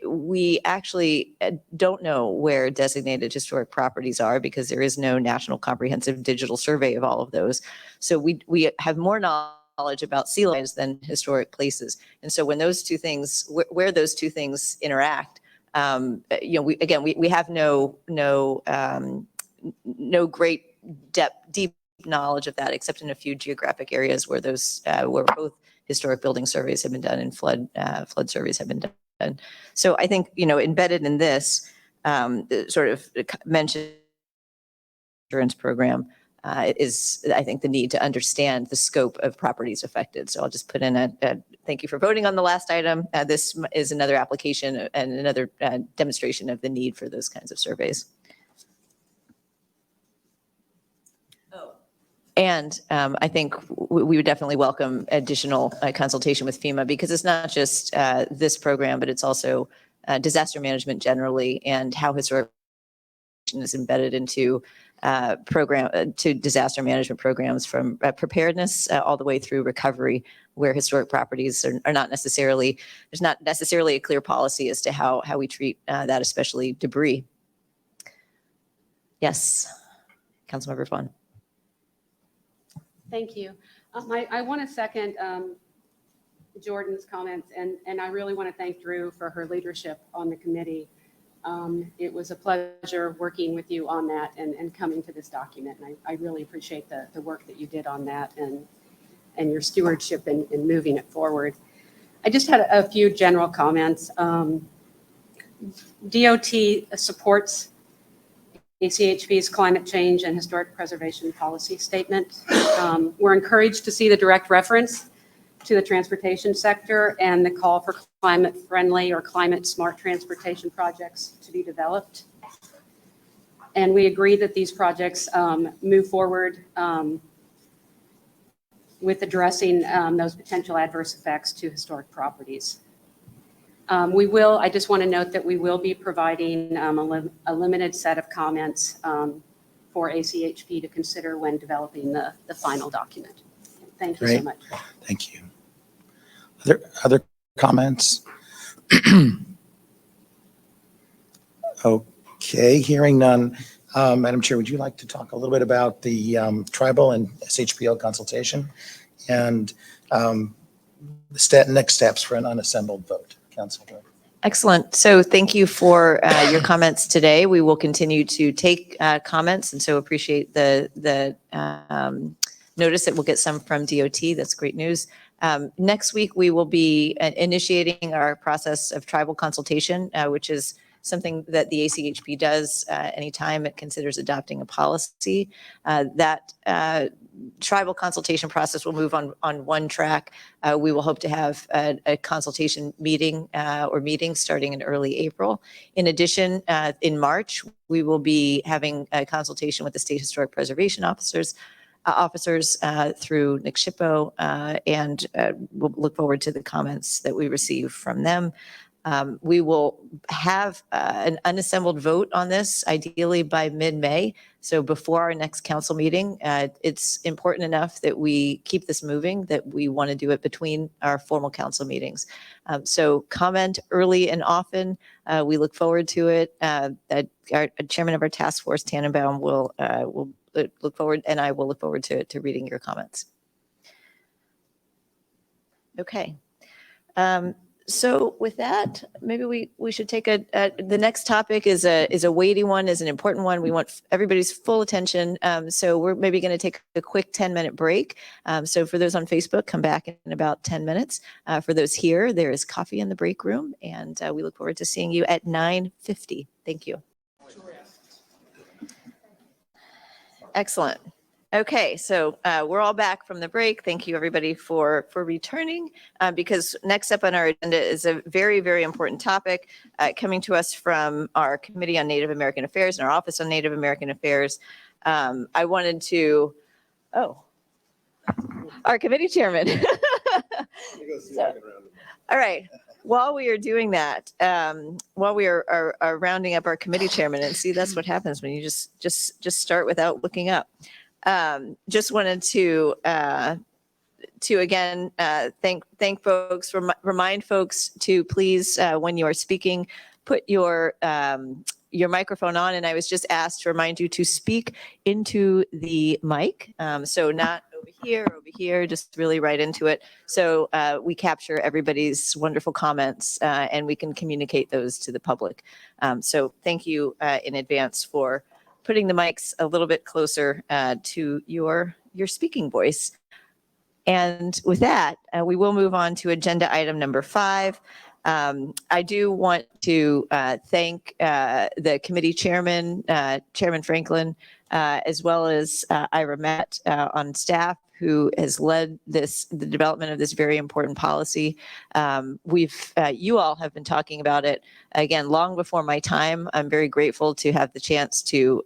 We actually don't know where designated historic properties are because there is no national comprehensive digital survey of all of those. So we have more knowledge about sea levels than historic places. And so when those two things, where those two things interact, we have no great deep knowledge of that, except in a few geographic areas where those where both historic building surveys have been done and flood surveys have been done. So I think, embedded in this sort of mentioned insurance program is, I think, the need to understand the scope of properties affected. So I'll just put in a thank you for voting on the last item. This is another application and another demonstration of the need for those kinds of surveys. And I think we would definitely welcome additional consultation with FEMA because it's not just this program, but it's also disaster management generally and how historic is embedded into disaster management programs from preparedness all the way through recovery, where historic properties are not necessarily, there's not necessarily a clear policy as to how we treat that, especially debris. Yes, Councilmember Vaughn. Thank you. I want to second Jordan's comments, and I really want to thank Drew for her leadership on the committee. It was a pleasure working with you on that and coming to this document. And I really appreciate the work that you did on that and your stewardship in moving it forward. I just had a few general comments. DOT supports ACHP's climate change and historic preservation policy statement. We're encouraged to see the direct reference to the transportation sector and the call for climate-friendly or climate-smart transportation projects to be developed. And we agree that these projects move forward with addressing those potential adverse effects to historic properties. I just want to note that we will be providing a limited set of comments for ACHP to consider when developing the final document. Thank you so much. Thank you. Other comments? Okay, hearing none. Madam Chair, would you like to talk a little bit about the tribal and SHPO consultation and the next steps for an unassembled vote? Councilor. Excellent. So thank you for your comments today. We will continue to take comments, and so appreciate the notice that we'll get some from DOT. That's great news. Next week, we will be initiating our process of tribal consultation, which is something that the ACHP does anytime it considers adopting a policy. That tribal consultation process will move on one track. We will hope to have a consultation meeting or meetings starting in early April. In addition, in March, we will be having a consultation with the state historic preservation officers through ACHP, and we'll look forward to the comments that we receive from them. We will have an unassembled vote on this ideally by mid-May. So before our next council meeting, it's important enough that we keep this moving, that we want to do it between our formal council meetings. So comment early and often. We look forward to it. Our chairman of our task force, Tannenbaum, will look forward, and I will look forward to reading your comments. Okay. So with that, maybe we should take the next topic is a weighty one, is an important one. We want everybody's full attention. So we're maybe going to take a quick 10-minute break. So for those on Facebook, come back in about 10 minutes. For those here, there is coffee in the break room, and we look forward to seeing you at 9:50. Thank you. Excellent. Okay, so we're all back from the break. Thank you, everybody, for returning, because next up on our agenda is a very, very important topic coming to us from our Committee on Native American Affairs and our Office on Native American Affairs. I wanted to, our committee chairman. All right. While we are doing that, while we are rounding up our committee chairman, and see, that's what happens when you just start without looking up. Just wanted to again thank folks, remind folks to please when you are speaking, put your microphone on. And I was just asked to remind you to speak into the mic, so not over here, just really right into it. So we capture everybody's wonderful comments and we can communicate those to the public. So thank you in advance for putting the mics a little bit closer to your speaking voice. And with that, we will move on to agenda item number 5. I do want to thank the committee chairman, Chairman Franklin, as well as Ira Matt on staff, who has led the development of this very important policy. You all have been talking about it, again, long before my time. I'm very grateful to have the chance to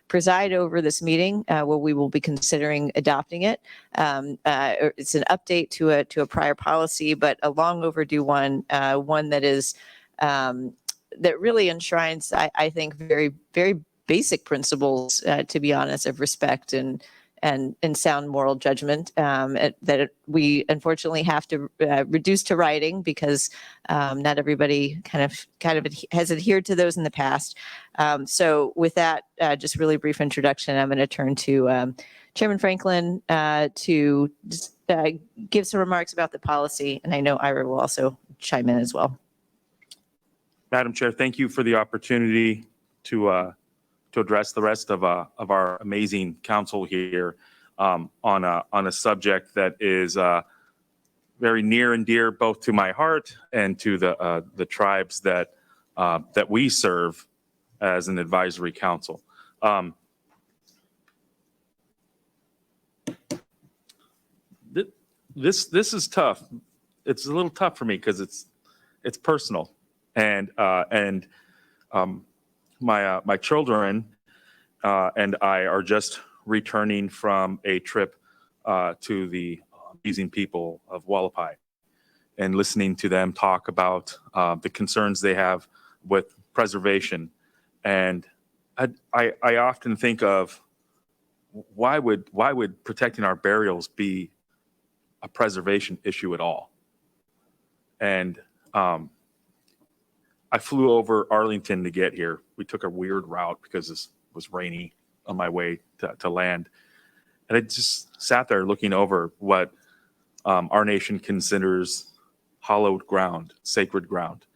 preside over this meeting where we will be considering adopting it. It's an update to a prior policy, but a long overdue one, one that is that really enshrines, I think, very, very basic principles, to be honest, of respect and sound moral judgment that we unfortunately have to reduce to writing, because not everybody kind of has adhered to those in the past. So with that, just really brief introduction, I'm going to turn to Chairman Franklin to just, give some remarks about the policy, and I know Ira will also chime in as well. Madam Chair, thank you for the opportunity to address the rest of our amazing council here on a subject that is very near and dear both to my heart and to the tribes that we serve as an advisory council. This is tough. It's a little tough for me because it's personal, and my children and I are just returning from a trip to the amazing people of Wallapai, and listening to them talk about the concerns they have with preservation. And I often think of why would protecting our burials be a preservation issue at all? And I flew over Arlington to get here. We took a weird route because it was rainy on my way to land. And I just sat there looking over what our nation considers hallowed ground, sacred ground,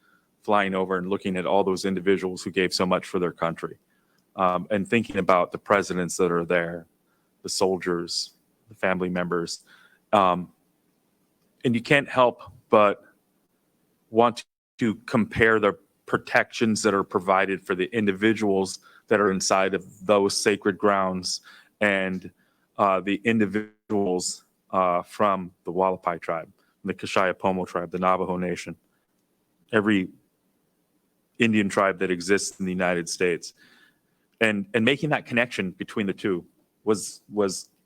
flying over and looking at all those individuals who gave so much for their country, and thinking about the presidents that are there, the soldiers, the family members. And you can't help but want to compare the protections that are provided for the individuals that are inside of those sacred grounds and the individuals from the Wallapai tribe, the Kashiapomo tribe, the Navajo Nation, every Indian tribe that exists in the United States. And making that connection between the two was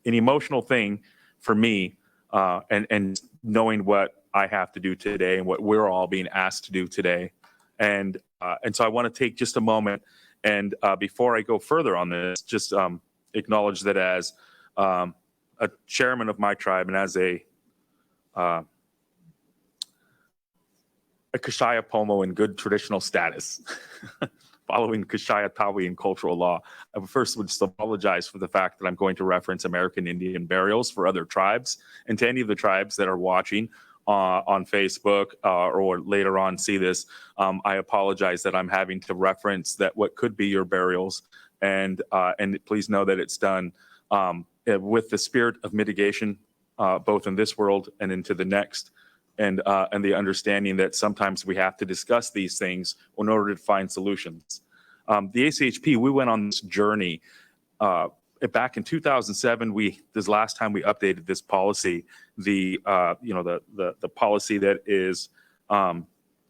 an emotional thing for me, and knowing what I have to do today and what we're all being asked to do today. And so I want to take just a moment and before I go further on this, just acknowledge that as a chairman of my tribe and as a Kashaya Pomo in good traditional status, following Kashaya Tawi and cultural law, I first would just apologize for the fact that I'm going to reference American Indian burials for other tribes. And to any of the tribes that are watching on Facebook or later on see this, I apologize that I'm having to reference that what could be your burials. And please know that it's done with the spirit of mitigation, both in this world and into the next. And the understanding that sometimes we have to discuss these things in order to find solutions. The ACHP, we went on this journey back in 2007. This last time we updated this policy, the policy that is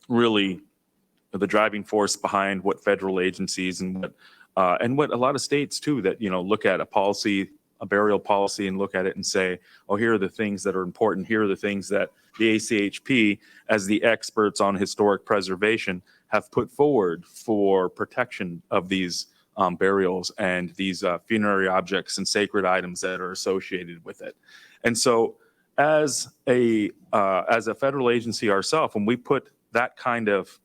really the driving force behind what federal agencies and what a lot of states too that look at a policy, a burial policy, and look at it and say, oh, here are the things that are important. Here are the things that the ACHP, as the experts on historic preservation, have put forward for protection of these burials and these funerary objects and sacred items that are associated with it. And so as a federal agency ourselves, when we put that kind of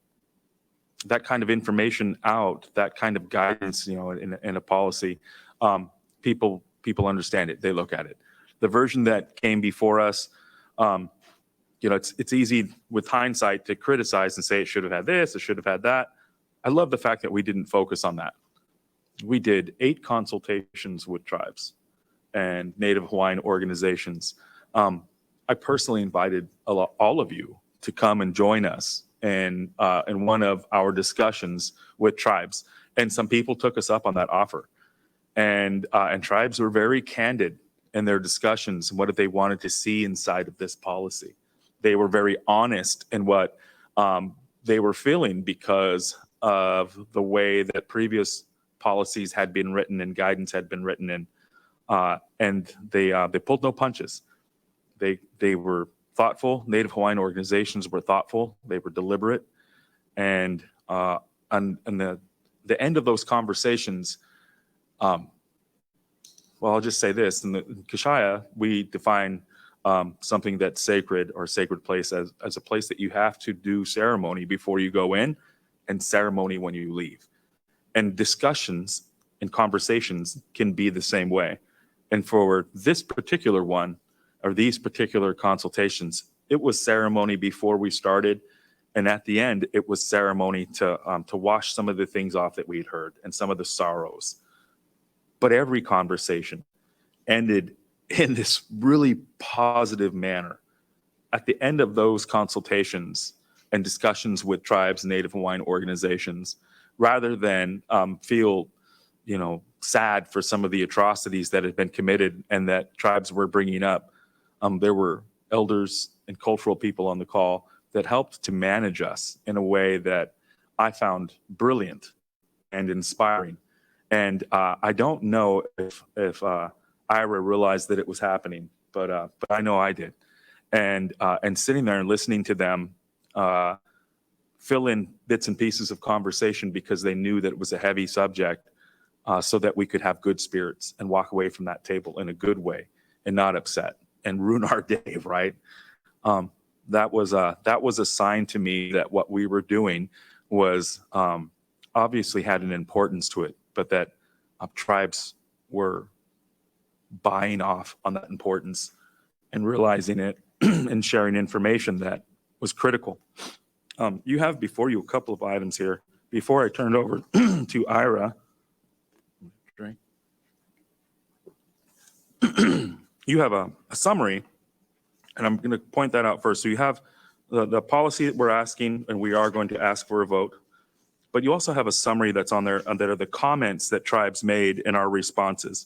information out, that kind of guidance, in a policy, people understand it. They look at it. The version that came before us, it's easy with hindsight to criticize and say it should have had this, it should have had that. I love the fact that we didn't focus on that. We did 8 consultations with tribes and Native Hawaiian organizations. I personally invited all of you to come and join us in one of our discussions with tribes. And some people took us up on that offer. And tribes were very candid in their discussions and what they wanted to see inside of this policy. They were very honest in what they were feeling because of the way that previous policies had been written and guidance had been written in. And they pulled no punches. They were thoughtful. Native Hawaiian organizations were thoughtful. They were deliberate. And the end of those conversations, well, I'll just say this. In the Kashaya, we define something that's sacred or sacred place as a place that you have to do ceremony before you go in and ceremony when you leave. And discussions and conversations can be the same way. And for this particular one, or these particular consultations, it was ceremony before we started. And at the end, it was ceremony to wash some of the things off that we'd heard and some of the sorrows. But every conversation ended in this really positive manner. At the end of those consultations and discussions with tribes, Native Hawaiian organizations, rather than feel, sad for some of the atrocities that had been committed and that tribes were bringing up, there were elders and cultural people on the call that helped to manage us in a way that I found brilliant and inspiring. And I don't know if Ira realized that it was happening, but I know I did. And sitting there and listening to them fill in bits and pieces of conversation because they knew that it was a heavy subject, so that we could have good spirits and walk away from that table in a good way and not upset and ruin our day, right? That was a sign to me that what we were doing was obviously had an importance to it, but that tribes were buying off on that importance and realizing it and sharing information that was critical. You have before you a couple of items here. Before I turn it over to Ira, you have a summary, and I'm going to point that out first. So you have the policy that we're asking, and we are going to ask for a vote. But you also have a summary that's on there that are the comments that tribes made in our responses.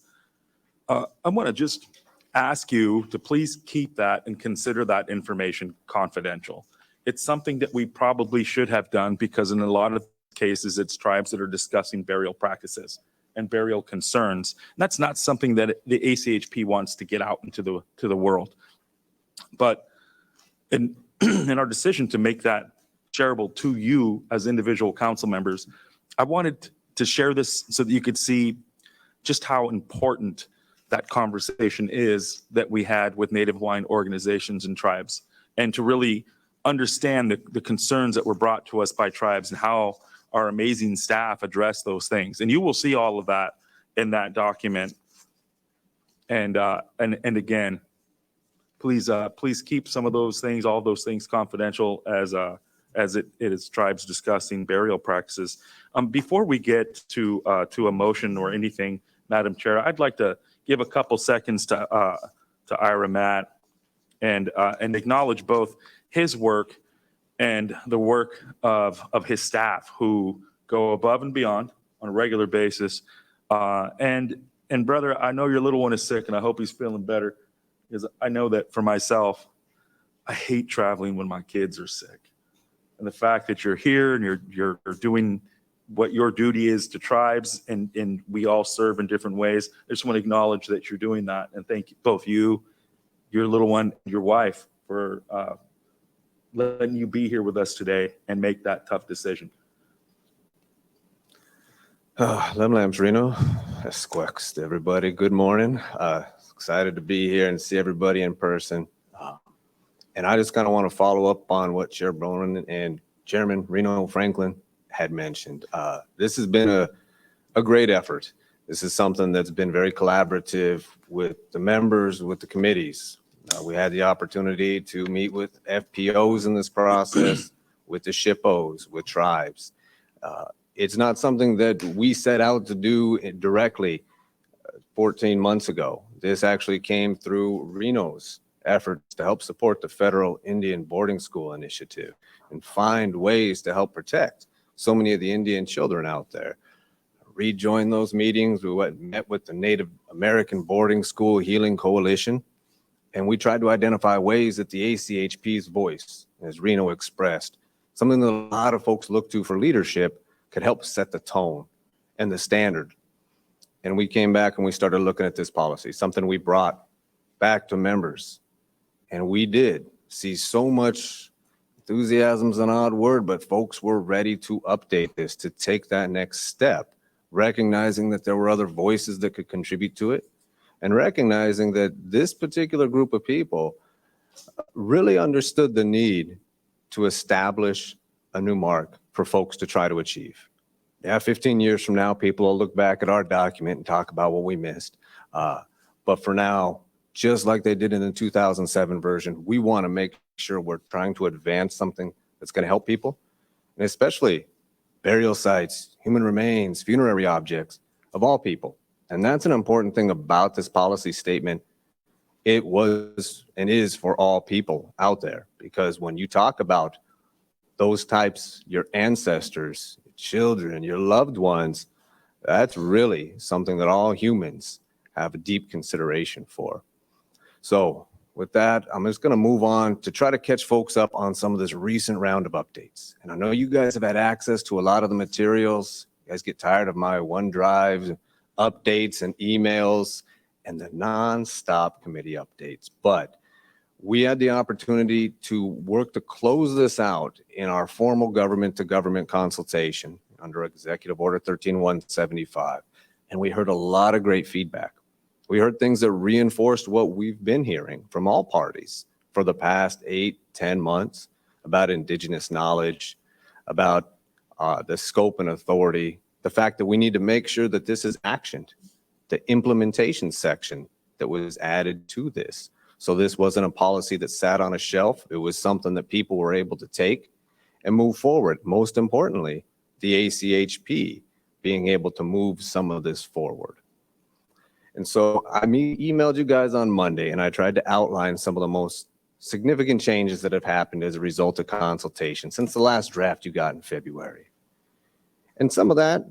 I want to just ask you to please keep that and consider that information confidential. It's something that we probably should have done because in a lot of cases, it's tribes that are discussing burial practices and burial concerns. And that's not something that the ACHP wants to get out into the world. But in and our decision to make that shareable to you as individual council members, I wanted to share this so that you could see just how important that conversation is that we had with Native Hawaiian organizations and tribes, and to really understand the concerns that were brought to us by tribes and how our amazing staff address those things. And you will see all of that in that document. And again, please keep some of those things, all those things confidential as it is tribes discussing burial practices. Before we get to a motion or anything, Madam Chair, I'd like to give a couple seconds to Ira Matt and acknowledge both his work and the work of his staff who go above and beyond on a regular basis. And brother, I know your little one is sick, and I hope he's feeling better, because I know that for myself, I hate traveling when my kids are sick. And the fact that you're here and you're doing what your duty is to tribes, and we all serve in different ways. I just want to acknowledge that you're doing that, and thank both you, your little one, and your wife for letting you be here with us today and make that tough decision. Lem Lams Reno, Esquex to everybody. Good morning. Excited to be here and see everybody in person. And I just kind of want to follow up on what Chair Bronin and Chairman Reno Franklin had mentioned. This has been a great effort. This is something that's been very collaborative with the members, with the committees. We had the opportunity to meet with FPOs in this process, with the SHPOs, with tribes. It's not something that we set out to do directly 14 months ago. This actually came through Reno's efforts to help support the Federal Indian Boarding School Initiative and find ways to help protect so many of the Indian children out there. Rejoined those meetings. We met with the Native American Boarding School Healing Coalition, and we tried to identify ways that the ACHP's voice, as Reno expressed, something that a lot of folks look to for leadership, could help set the tone and the standard. And we came back and we started looking at this policy, something we brought back to members. And we did see so much enthusiasm's an odd word, but folks were ready to update this, to take that next step, recognizing that there were other voices that could contribute to it, and recognizing that this particular group of people really understood the need to establish a new mark for folks to try to achieve. Yeah, 15 years from now, people will look back at our document and talk about what we missed. But for now, just like they did in the 2007 version, we want to make sure we're trying to advance something that's going to help people, and especially burial sites, human remains, funerary objects of all people. And that's an important thing about this policy statement. It was and is for all people out there, because when you talk about those types, your ancestors, your children, your loved ones, that's really something that all humans have a deep consideration for. So with that, I'm just going to move on to try to catch folks up on some of this recent round of updates. And I know you guys have had access to a lot of the materials. You guys get tired of my OneDrive updates and emails and the nonstop committee updates. But we had the opportunity to work to close this out in our formal government-to-government consultation under Executive Order 13175. And we heard a lot of great feedback. We heard things that reinforced what we've been hearing from all parties for the past 8-10 months about Indigenous knowledge, about the scope and authority, the fact that we need to make sure that this is actioned, the implementation section that was added to this. So this wasn't a policy that sat on a shelf. It was something that people were able to take and move forward. Most importantly, the ACHP being able to move some of this forward. And so I emailed you guys on Monday, and I tried to outline some of the most significant changes that have happened as a result of consultation since the last draft you got in February. And some of that,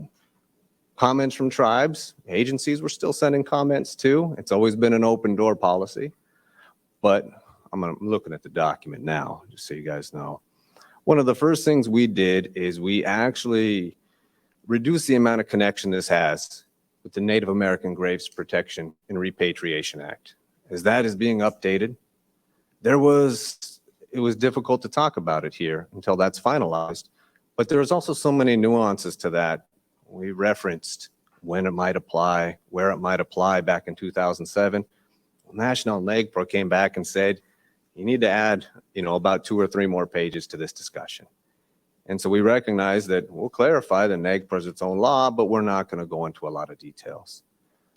comments from tribes, agencies were still sending comments too. It's always been an open door policy. But I'm looking at the document now, just so you guys know. One of the first things we did is we actually reduced the amount of connection this has with the Native American Graves Protection and Repatriation Act. As that is being updated, there was it was difficult to talk about it here until that's finalized. But there was also so many nuances to that. We referenced when it might apply, where it might apply back in 2007. National NAGPRA came back and said, you need to add, about 2 or 3 more pages to this discussion. And so we recognize that we'll clarify that NAGPRA is its own law, but we're not going to go into a lot of details.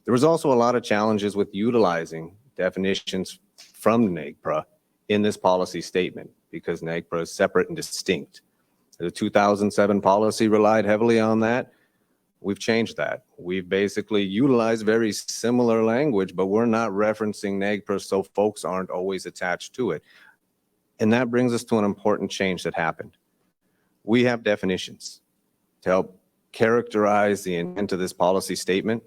There was also a lot of challenges with utilizing definitions from NAGPRA in this policy statement because NAGPRA is separate and distinct. The 2007 policy relied heavily on that. We've changed that. We've basically utilized very similar language, but we're not referencing NAGPRA so folks aren't always attached to it. And that brings us to an important change that happened. We have definitions to help characterize the intent of this policy statement.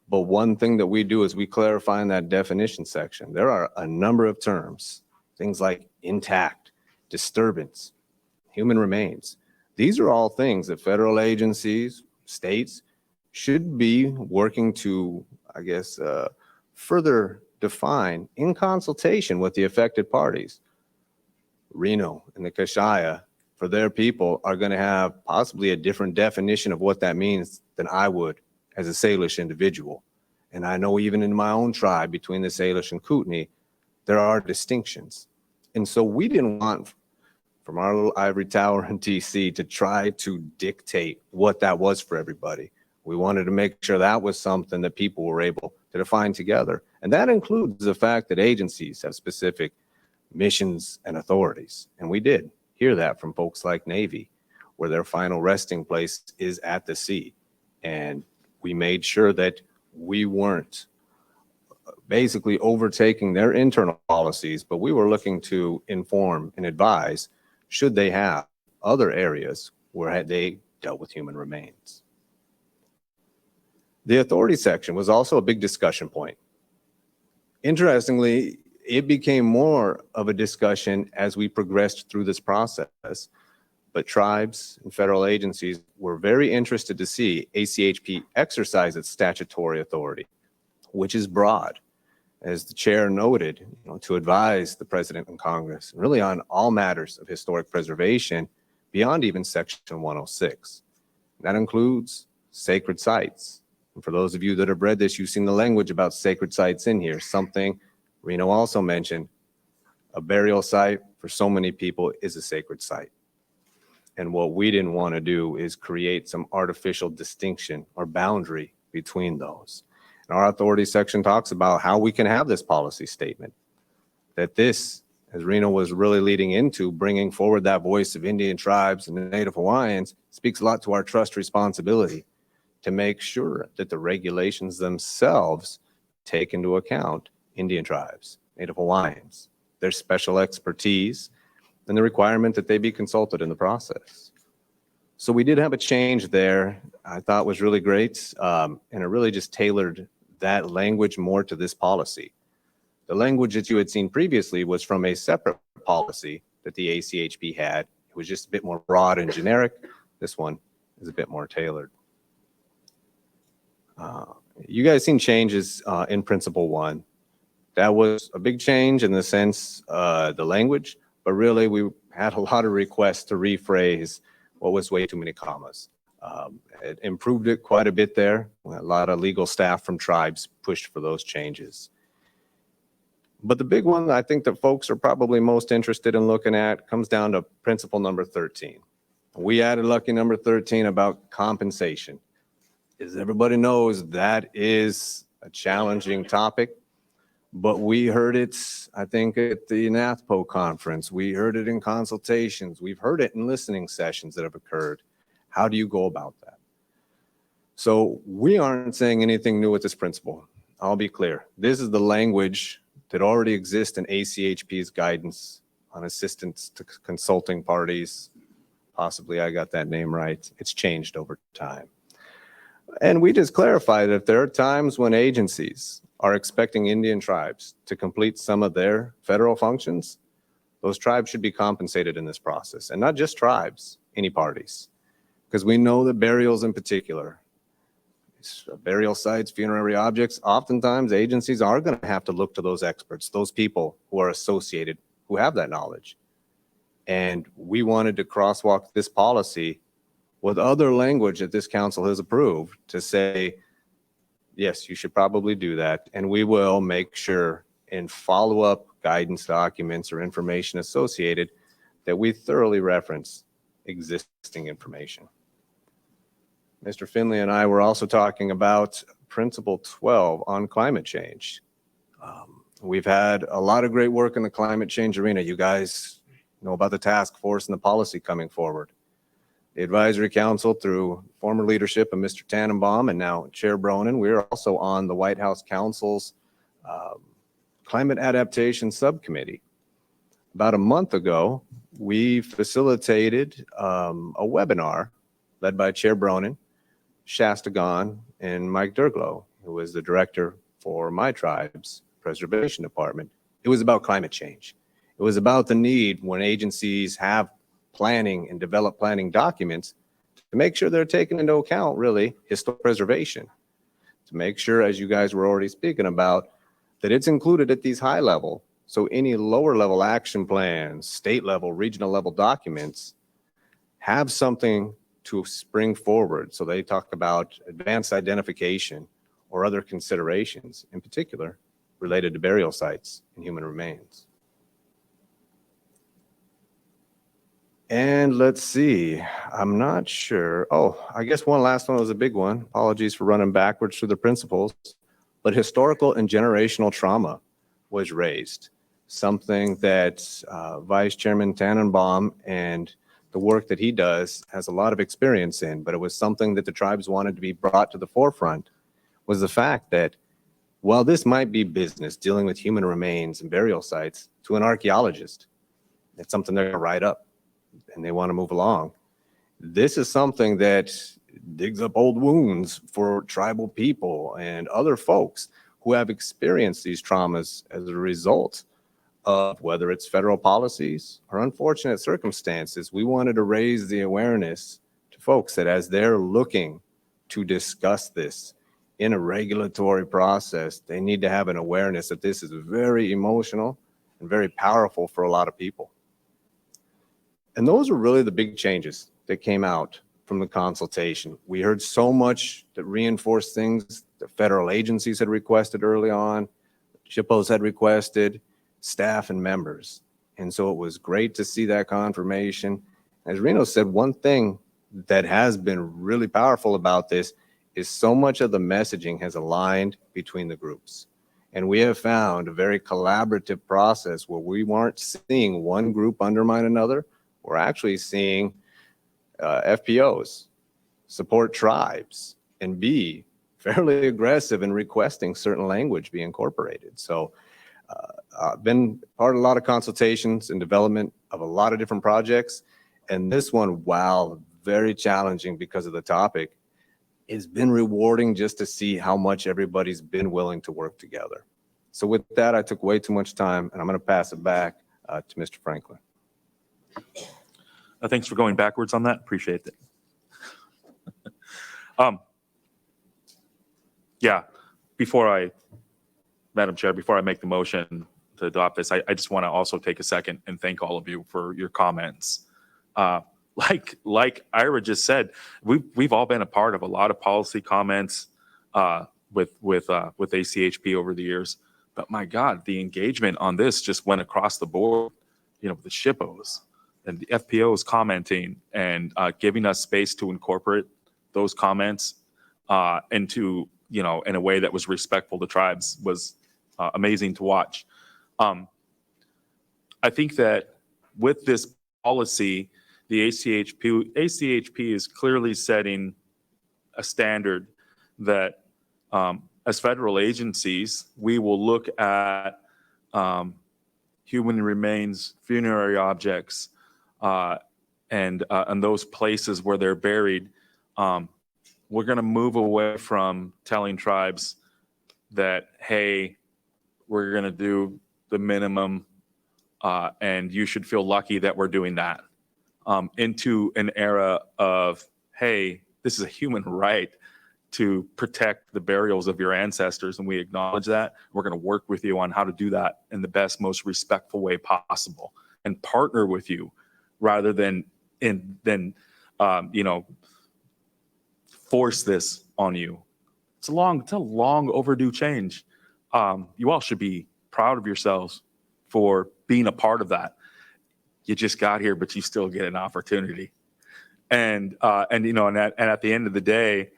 But one thing that we do is we clarify in that definition section. There are a number of terms, things like intact, disturbance, human remains. These are all things that federal agencies, states should be working to, further define in consultation with the affected parties. Reno and the Kashaya, for their people, are going to have possibly a different definition of what that means than I would as a Salish individual. And I know even in my own tribe between the Salish and Kootenai, there are distinctions. And so we didn't want, from our little ivory tower in DC, to try to dictate what that was for everybody. We wanted to make sure that was something that people were able to define together. And that includes the fact that agencies have specific missions and authorities. And we did hear that from folks like Navy, where their final resting place is at the sea. And we made sure that we weren't basically overtaking their internal policies, but we were looking to inform and advise should they have other areas where they dealt with human remains. The authority section was also a big discussion point. Interestingly, it became more of a discussion as we progressed through this process, but tribes and federal agencies were very interested to see ACHP exercise its statutory authority, which is broad, as the chair noted, to advise the president and Congress, really on all matters of historic preservation beyond even Section 106. That includes sacred sites. And for those of you that have read this, you've seen the language about sacred sites in here, something Reno also mentioned. A burial site for so many people is a sacred site. And what we didn't want to do is create some artificial distinction or boundary between those. And our authority section talks about how we can have this policy statement. That this, as Reno was really leading into, bringing forward that voice of Indian tribes and the Native Hawaiians, speaks a lot to our trust responsibility to make sure that the regulations themselves take into account Indian tribes, Native Hawaiians, their special expertise, and the requirement that they be consulted in the process. So we did have a change there I thought was really great, and it really just tailored that language more to this policy. The language that you had seen previously was from a separate policy that the ACHP had. It was just a bit more broad and generic. This one is a bit more tailored. You guys seen changes in Principle 1. That was a big change in the sense, the language, but really we had a lot of requests to rephrase what was way too many commas. It improved it quite a bit there. A lot of legal staff from tribes pushed for those changes. But the big one I think that folks are probably most interested in looking at comes down to principle number 13. We added lucky number 13 about compensation. As everybody knows, that is a challenging topic, but we heard it, I think, at the NATHPO conference. We heard it in consultations. We've heard it in listening sessions that have occurred. How do you go about that? So we aren't saying anything new with this principle. I'll be clear. This is the language that already exists in ACHP's guidance on assistance to consulting parties. Possibly I got that name right. It's changed over time. And we just clarify that if there are times when agencies are expecting Indian tribes to complete some of their federal functions, those tribes should be compensated in this process. And not just tribes, any parties. Because we know that burials in particular, burial sites, funerary objects, oftentimes agencies are going to have to look to those experts, those people who are associated who have that knowledge. And we wanted to crosswalk this policy with other language that this council has approved to say, yes, you should probably do that. And we will make sure in follow-up guidance documents or information associated that we thoroughly reference existing information. Mr. Finley and I were also talking about Principle 12 on climate change. We've had a lot of great work in the climate change arena. You guys know about the task force and the policy coming forward. The advisory council, through former leadership of Mr. Tannenbaum and now Chair Bronin, we're also on the White House Council's Climate Adaptation Subcommittee. About a month ago, we facilitated a webinar led by Chair Bronin, Shasta Gon, and Mike Derglow, who is the director for my tribe's preservation department. It was about climate change. It was about the need when agencies have planning and develop planning documents to make sure they're taking into account really historic preservation, to make sure, as you guys were already speaking about, that it's included at these high level. So any lower level action plans, state level, regional level documents have something to spring forward. So they talk about advanced identification or other considerations, in particular related to burial sites and human remains. And let's see, I'm not sure. Oh, I guess one last one was a big one. Apologies for running backwards through the principles, but historical and generational trauma was raised. Something that Vice Chairman Tannenbaum and the work that he does has a lot of experience in, but it was something that the tribes wanted to be brought to the forefront, was the fact that while this might be business dealing with human remains and burial sites, to an archaeologist, it's something they're gonna write up and they want to move along. This is something that digs up old wounds for tribal people and other folks who have experienced these traumas as a result of whether it's federal policies or unfortunate circumstances. We wanted to raise the awareness to folks that as they're looking to discuss this in a regulatory process, they need to have an awareness that this is very emotional and very powerful for a lot of people. And those are really the big changes that came out from the consultation. We heard so much that reinforced things that federal agencies had requested early on, SHPOs had requested, staff and members. And so it was great to see that confirmation. As Reno said, one thing that has been really powerful about this is so much of the messaging has aligned between the groups. And we have found a very collaborative process where we weren't seeing one group undermine another. We're actually seeing FPOs support tribes and be fairly aggressive in requesting certain language be incorporated. So I've been part of a lot of consultations and development of a lot of different projects. And this one, while very challenging because of the topic, it's been rewarding just to see how much everybody's been willing to work together. So with that, I took way too much time and I'm going to pass it back to Mr. Franklin. Thanks for going backwards on that. Appreciate it. Yeah, Madam Chair, before I make the motion to adopt this, I just want to also take a second and thank all of you for your comments. Like Ira just said, we've all been a part of a lot of policy comments with ACHP over the years. But my God, the engagement on this just went across the board. You know, the SHPOs and the FPOs commenting and giving us space to incorporate those comments into, you know, in a way that was respectful to tribes was amazing to watch. I think that with this policy, the ACHP is clearly setting a standard that as federal agencies, we will look at human remains, funerary objects, and those places where they're buried. We're going to move away from telling tribes that, hey, we're going to do the minimum and you should feel lucky that we're doing that, into an era of, hey, this is a human right to protect the burials of your ancestors, and we acknowledge that. We're going to work with you on how to do that in the best, most respectful way possible, and partner with you rather than force this on you. It's a long overdue change. You all should be proud of yourselves for being a part of that. You just got here, but you still get an opportunity. And at the end of the day,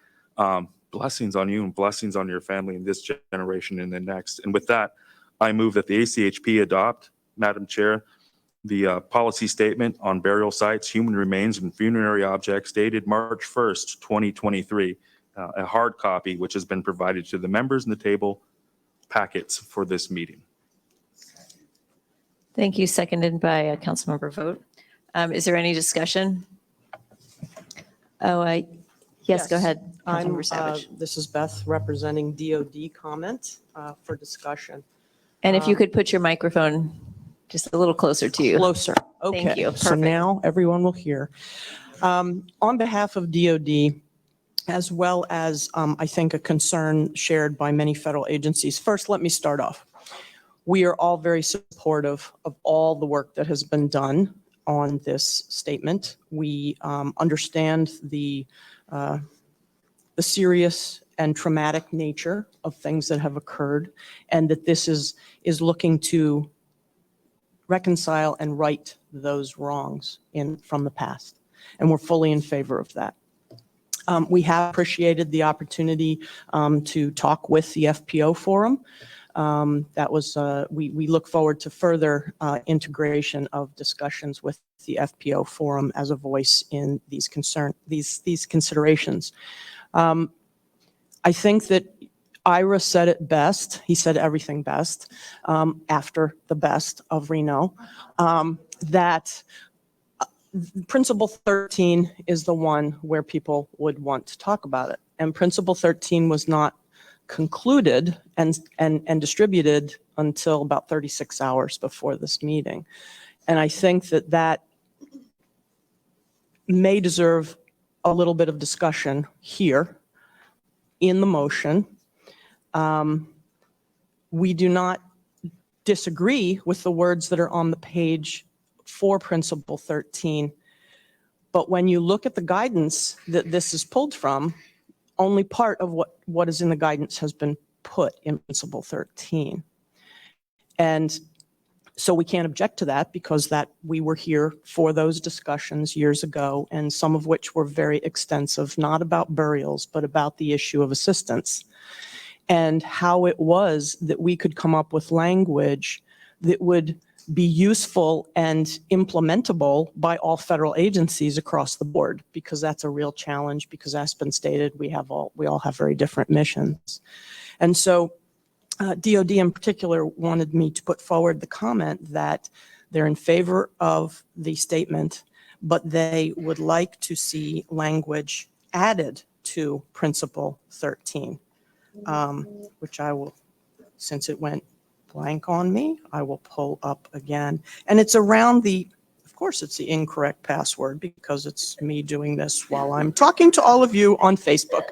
blessings on you and blessings on your family in this generation and the next. And with that, I move that the ACHP adopt, Madam Chair, the policy statement on burial sites, human remains, and funerary objects dated March 1st, 2023, a hard copy which has been provided to the members in the table packets for this meeting. Thank you. Seconded by Councilmember Vogt. Is there any discussion? Yes, go ahead, Councilmember Savage. This is Beth representing DOD comment for discussion. And if you could put your microphone just a little closer to you. Closer. Okay. Thank you. So Perfect. now everyone will hear. On behalf of DOD, as well as I think a concern shared by many federal agencies. First, let me start off. We are all very supportive of all the work that has been done on this statement. We understand the serious and traumatic nature of things that have occurred, and that this is looking to reconcile and right those wrongs from the past. And we're fully in favor of that. We have appreciated the opportunity to talk with the FPO Forum. We look forward to further integration of discussions with the FPO Forum as a voice in these considerations. I think that Ira said it best. He said everything best after the best of Reno, that Principle 13 is the one where people would want to talk about it. And Principle 13 was not concluded and distributed until about 36 hours before this meeting. And I think that may deserve a little bit of discussion here in the motion. We do not disagree with the words that are on the page for Principle 13. But when you look at the guidance that this is pulled from, only part of what is in the guidance has been put in Principle 13. And so we can't object to that because we were here for those discussions years ago, and some of which were very extensive, not about burials, but about the issue of assistance and how it was that we could come up with language that would be useful and implementable by all federal agencies across the board, because that's a real challenge, because as been stated, we all have very different missions. And so DOD in particular wanted me to put forward the comment that they're in favor of the statement, but they would like to see language added to Principle 13, which I will, since it went blank on me, I will pull up again. And it's around of course, it's the incorrect password because it's me doing this while I'm talking to all of you on Facebook.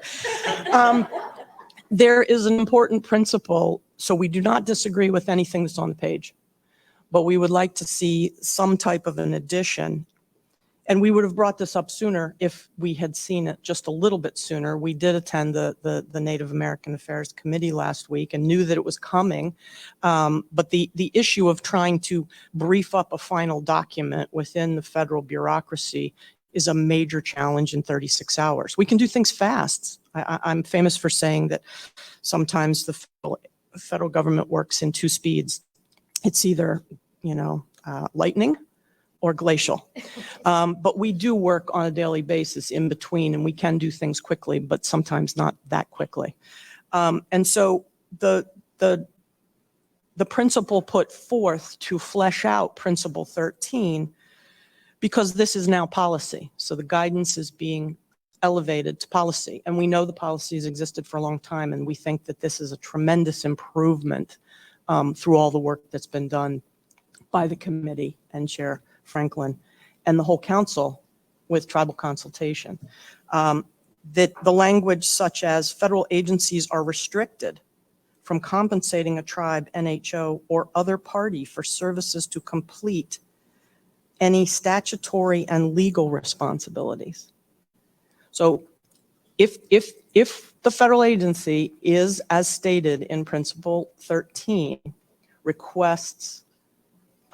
There is an important principle, so we do not disagree with anything that's on the page, but we would like to see some type of an addition. And we would have brought this up sooner if we had seen it just a little bit sooner. We did attend the Native American Affairs Committee last week and knew that it was coming. But the issue of trying to brief up a final document within the federal bureaucracy is a major challenge in 36 hours. We can do things fast. I'm famous for saying that sometimes the federal government works in two speeds. It's either, lightning or glacial. But we do work on a daily basis in between, and we can do things quickly, but sometimes not that quickly. And so the principle put forth to flesh out Principle 13, because this is now policy. So the guidance is being elevated to policy. And we know the policy has existed for a long time, and we think that this is a tremendous improvement through all the work that's been done by the committee and Chair Franklin and the whole council with tribal consultation. that the language such as federal agencies are restricted from compensating a tribe, NHO, or other party for services to complete any statutory and legal responsibilities. So if the federal agency is, as stated in Principle 13, requests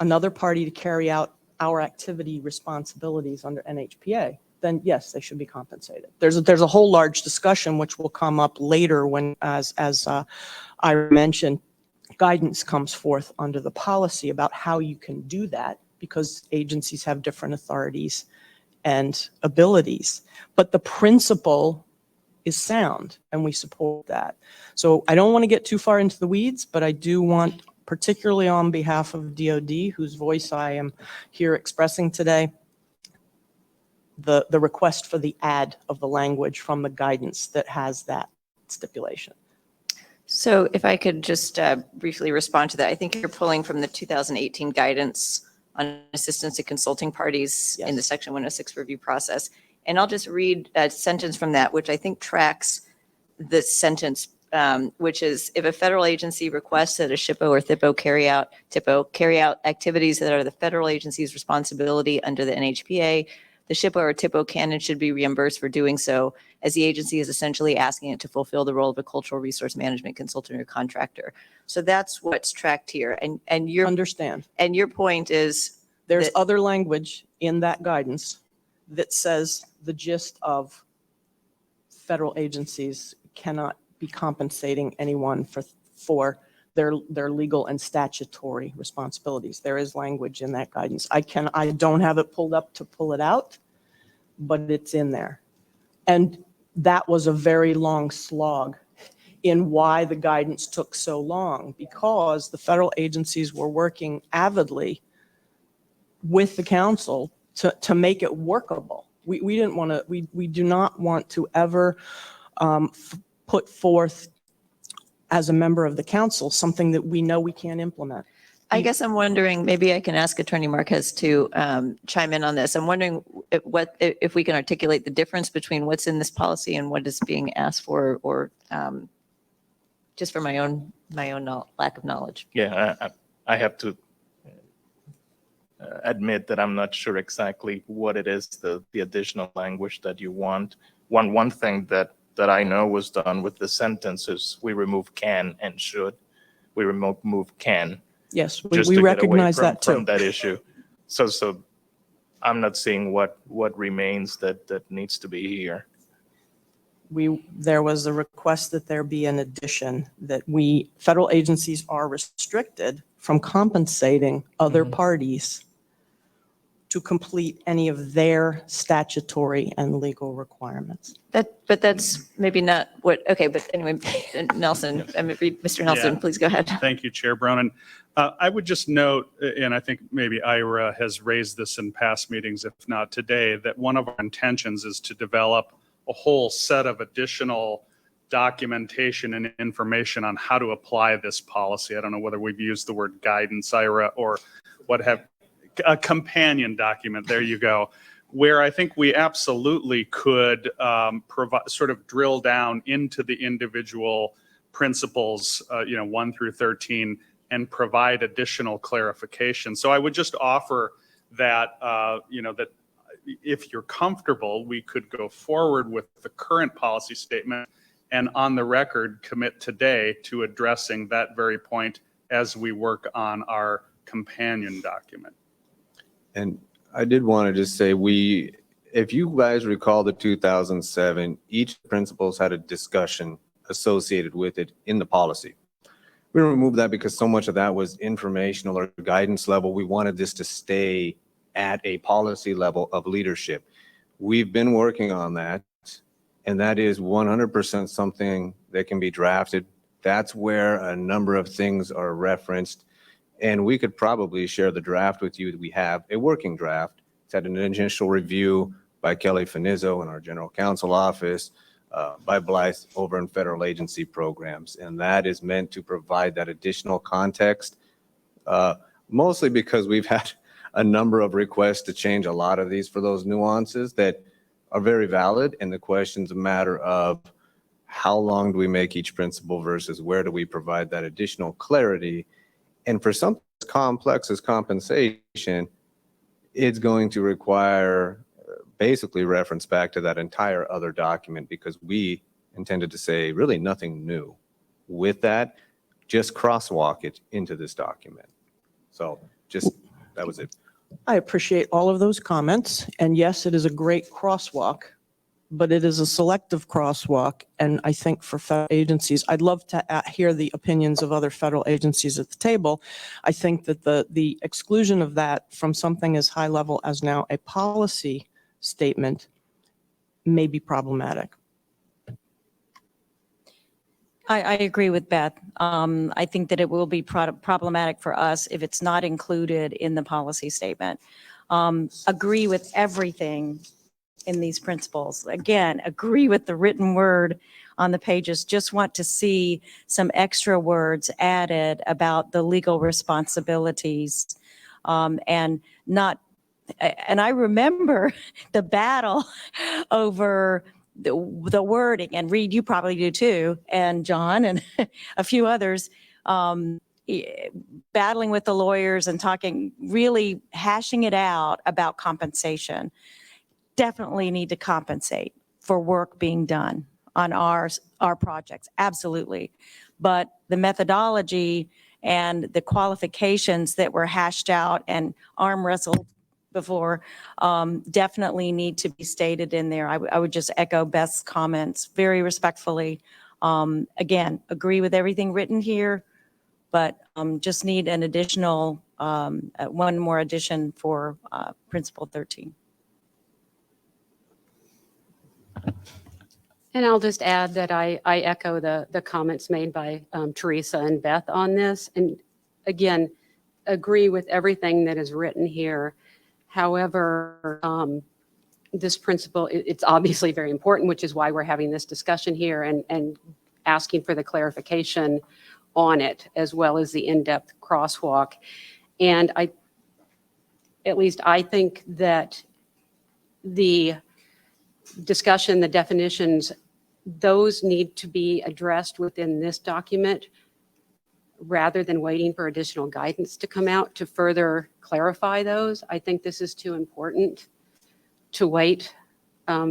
another party to carry out our activity responsibilities under NHPA, then yes, they should be compensated. There's a whole large discussion which will come up later when, as I mentioned, guidance comes forth under the policy about how you can do that, because agencies have different authorities and abilities. But the principle is sound, and we support that. So I don't want to get too far into the weeds, but I do want, particularly on behalf of DOD, whose voice I am here expressing today, the request for the add of the language from the guidance that has that stipulation. So if I could just briefly respond to that, I think you're pulling from the 2018 guidance on assistance to consulting parties in the Section 106 review process. And I'll just read a sentence from that, which I think tracks the sentence, which is, if a federal agency requests that a SHPO or THPO carry out activities that are the federal agency's responsibility under the NHPA, the SHPO or THPO can and should be reimbursed for doing so, as the agency is essentially asking it to fulfill the role of a cultural resource management consultant or contractor. So that's what's tracked here. And your understand. And your point is there's other language in that guidance that says the gist of federal agencies cannot be compensating anyone for their legal and statutory responsibilities. There is language in that guidance. I don't have it pulled up to pull it out, but it's in there. And that was a very long slog in why the guidance took so long, because the federal agencies were working avidly with the council to make it workable. We didn't want to, we do not want to ever put forth as a member of the council something that we know we can't implement. I guess I'm wondering, maybe I can ask Attorney Marquez to chime in on this. I'm wondering if we can articulate the difference between what's in this policy and what is being asked for, or just for my own lack of knowledge. Yeah, I have to admit that I'm not sure exactly what it is, the additional language that you want. One thing that I know was done with the sentences, we remove can and should. We remove can. Yes, just we to get away recognize from, that too. from that issue. So I'm not seeing what remains that needs to be here. There was a request that there be an addition that federal agencies are restricted from compensating other parties to complete any of their statutory and legal requirements. But that's maybe not what, okay, but anyway, Nelson, Mr. Nelson, Yeah. please go ahead. Thank you, Chair Bronin. I would just note, and I think maybe Ira has raised this in past meetings, if not today, that one of our intentions is to develop a whole set of additional documentation and information on how to apply this policy. I don't know whether we've used the word guidance, Ira, or what have, a companion document, there you go, where I think we absolutely could provide, sort of drill down into the individual principles, 1 through 13, and provide additional clarification. So I would just offer that, that if you're comfortable, we could go forward with the current policy statement and on the record commit today to addressing that very point as we work on our companion document. And I did want to just say, if you guys recall the 2007, each principals had a discussion associated with it in the policy. We removed that because so much of that was informational or guidance level. We wanted this to stay at a policy level of leadership. We've been working on that, and that is 100% something that can be drafted. That's where a number of things are referenced. And we could probably share the draft with you. We have a working draft. It's had an initial review by Kelly Finizzo in our general counsel office, by Blythe over in federal agency programs. And that is meant to provide that additional context, mostly because we've had a number of requests to change a lot of these for those nuances that are very valid. And the question's a matter of how long do we make each principle versus where do we provide that additional clarity? And for something as complex as compensation, it's going to require basically reference back to that entire other document, because we intended to say really nothing new. With that, just crosswalk it into this document. So that was it. I appreciate all of those comments. And yes, it is a great crosswalk, but it is a selective crosswalk. And I think for federal agencies, I'd love to hear the opinions of other federal agencies at the table. I think that the exclusion of that from something as high level as now a policy statement may be problematic. I agree with Beth. I think that it will be problematic for us if it's not included in the policy statement. Agree with everything in these principles. Again, agree with the written word on the pages. Just want to see some extra words added about the legal responsibilities and not. And I remember the battle over the wording, and Reed, you probably do too, and John and a few others, battling with the lawyers and talking, really hashing it out about compensation. Definitely need to compensate for work being done on our projects, absolutely. But the methodology and the qualifications that were hashed out and arm wrestled before definitely need to be stated in there. I would just echo Beth's comments very respectfully. Again, agree with everything written here, but just need an additional, one more addition for Principle 13. And I'll just add that I echo the comments made by Teresa and Beth on this. And again, agree with everything that is written here. However, this principle, it's obviously very important, which is why we're having this discussion here and asking for the clarification on it, as well as the in-depth crosswalk. And at least I think that the discussion, the definitions, those need to be addressed within this document rather than waiting for additional guidance to come out to further clarify those. I think this is too important to wait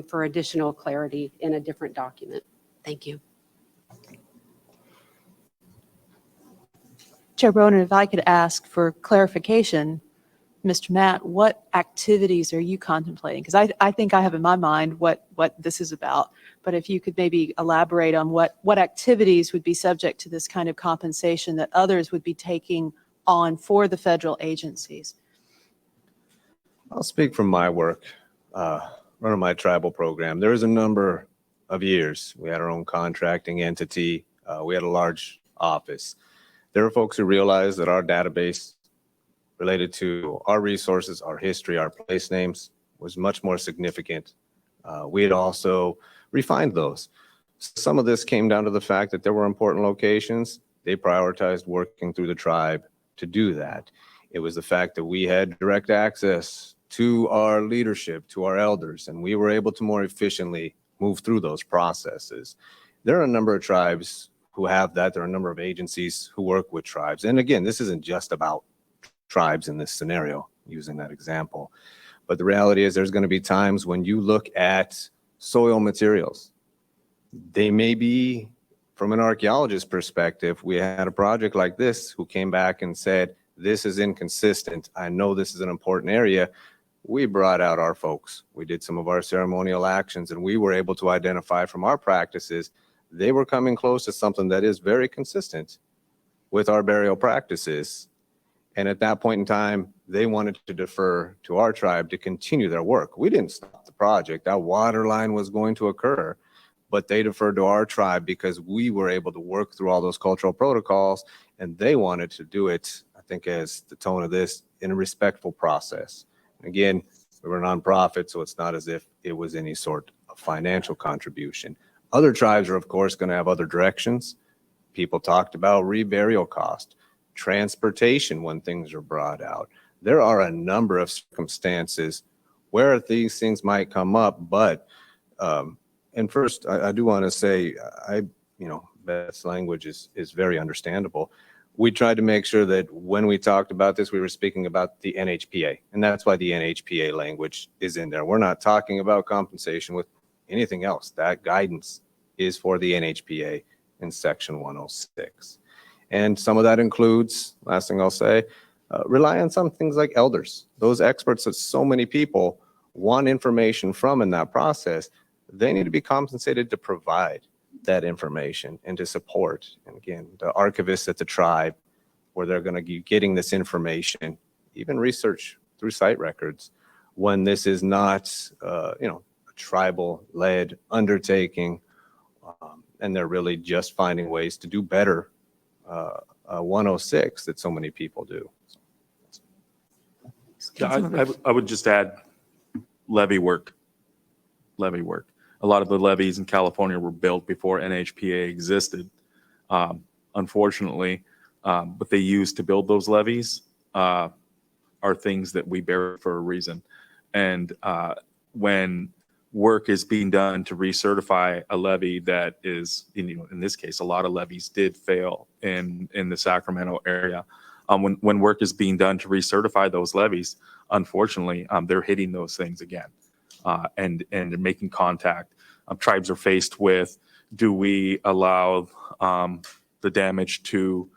for additional clarity in a different document. Thank you. Chair Bronin, if I could ask for clarification, Mr. Matt, what activities are you contemplating? Because I think I have in my mind what this is about, but if you could maybe elaborate on what activities would be subject to this kind of compensation that others would be taking on for the federal agencies. I'll speak from my work, running my tribal program. There was a number of years. We had our own contracting entity. We had a large office. There were folks who realized that our database related to our resources, our history, our place names was much more significant. We had also refined those. Some of this came down to the fact that there were important locations. They prioritized working through the tribe to do that. It was the fact that we had direct access to our leadership, to our elders, and we were able to more efficiently move through those processes. There are a number of tribes who have that. There are a number of agencies who work with tribes. And again, this isn't just about tribes in this scenario, using that example. But the reality is there's going to be times when you look at soil materials. They may be, from an archaeologist's perspective, we had a project like this who came back and said, this is inconsistent. I know this is an important area. We brought out our folks. We did some of our ceremonial actions, and we were able to identify from our practices, they were coming close to something that is very consistent with our burial practices. And at that point in time, they wanted to defer to our tribe to continue their work. We didn't stop the project. That water line was going to occur, but they deferred to our tribe because we were able to work through all those cultural protocols, and they wanted to do it, I think, as the tone of this, in a respectful process. Again, we were a nonprofit, so it's not as if it was any sort of financial contribution. Other tribes are, of course, going to have other directions. People talked about reburial cost, transportation when things are brought out. There are a number of circumstances where these things might come up. But, and first, I do want to say, Beth's language is very understandable. We tried to make sure that when we talked about this, we were speaking about the NHPA, and that's why the NHPA language is in there. We're not talking about compensation with anything else. That guidance is for the NHPA in section 106. And some of that includes, last thing I'll say, rely on some things like elders, those experts that so many people want information from in that process. They need to be compensated to provide that information and to support. And again, the archivists at the tribe, where they're going to be getting this information, even research through site records, when this is not, a tribal-led undertaking, and they're really just finding ways to do better 106 that so many people do. I would just add levy work. A lot of the levees in California were built before NHPA existed. Unfortunately, what they use to build those levees are things that we bury for a reason. And when work is being done to recertify a levee that is, in this case, a lot of levees did fail in the Sacramento area. When work is being done to recertify those levees, unfortunately, they're hitting those things again. And they're making contact. Tribes are faced with, do we allow the damage to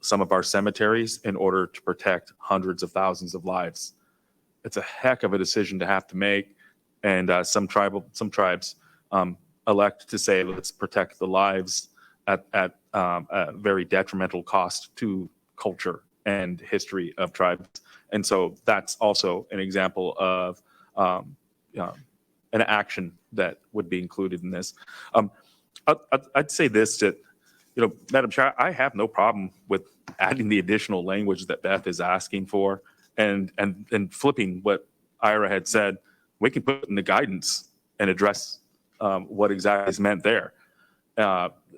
some of our cemeteries in order to protect hundreds of thousands of lives? It's a heck of a decision to have to make. And some tribes elect to say, let's protect the lives at a very detrimental cost to culture and history of tribes. And so that's also an example of an action that would be included in this. I'd say this, that, Madam Chair, I have no problem with adding the additional language that Beth is asking for and flipping what Ira had said. We can put in the guidance and address what exactly is meant there.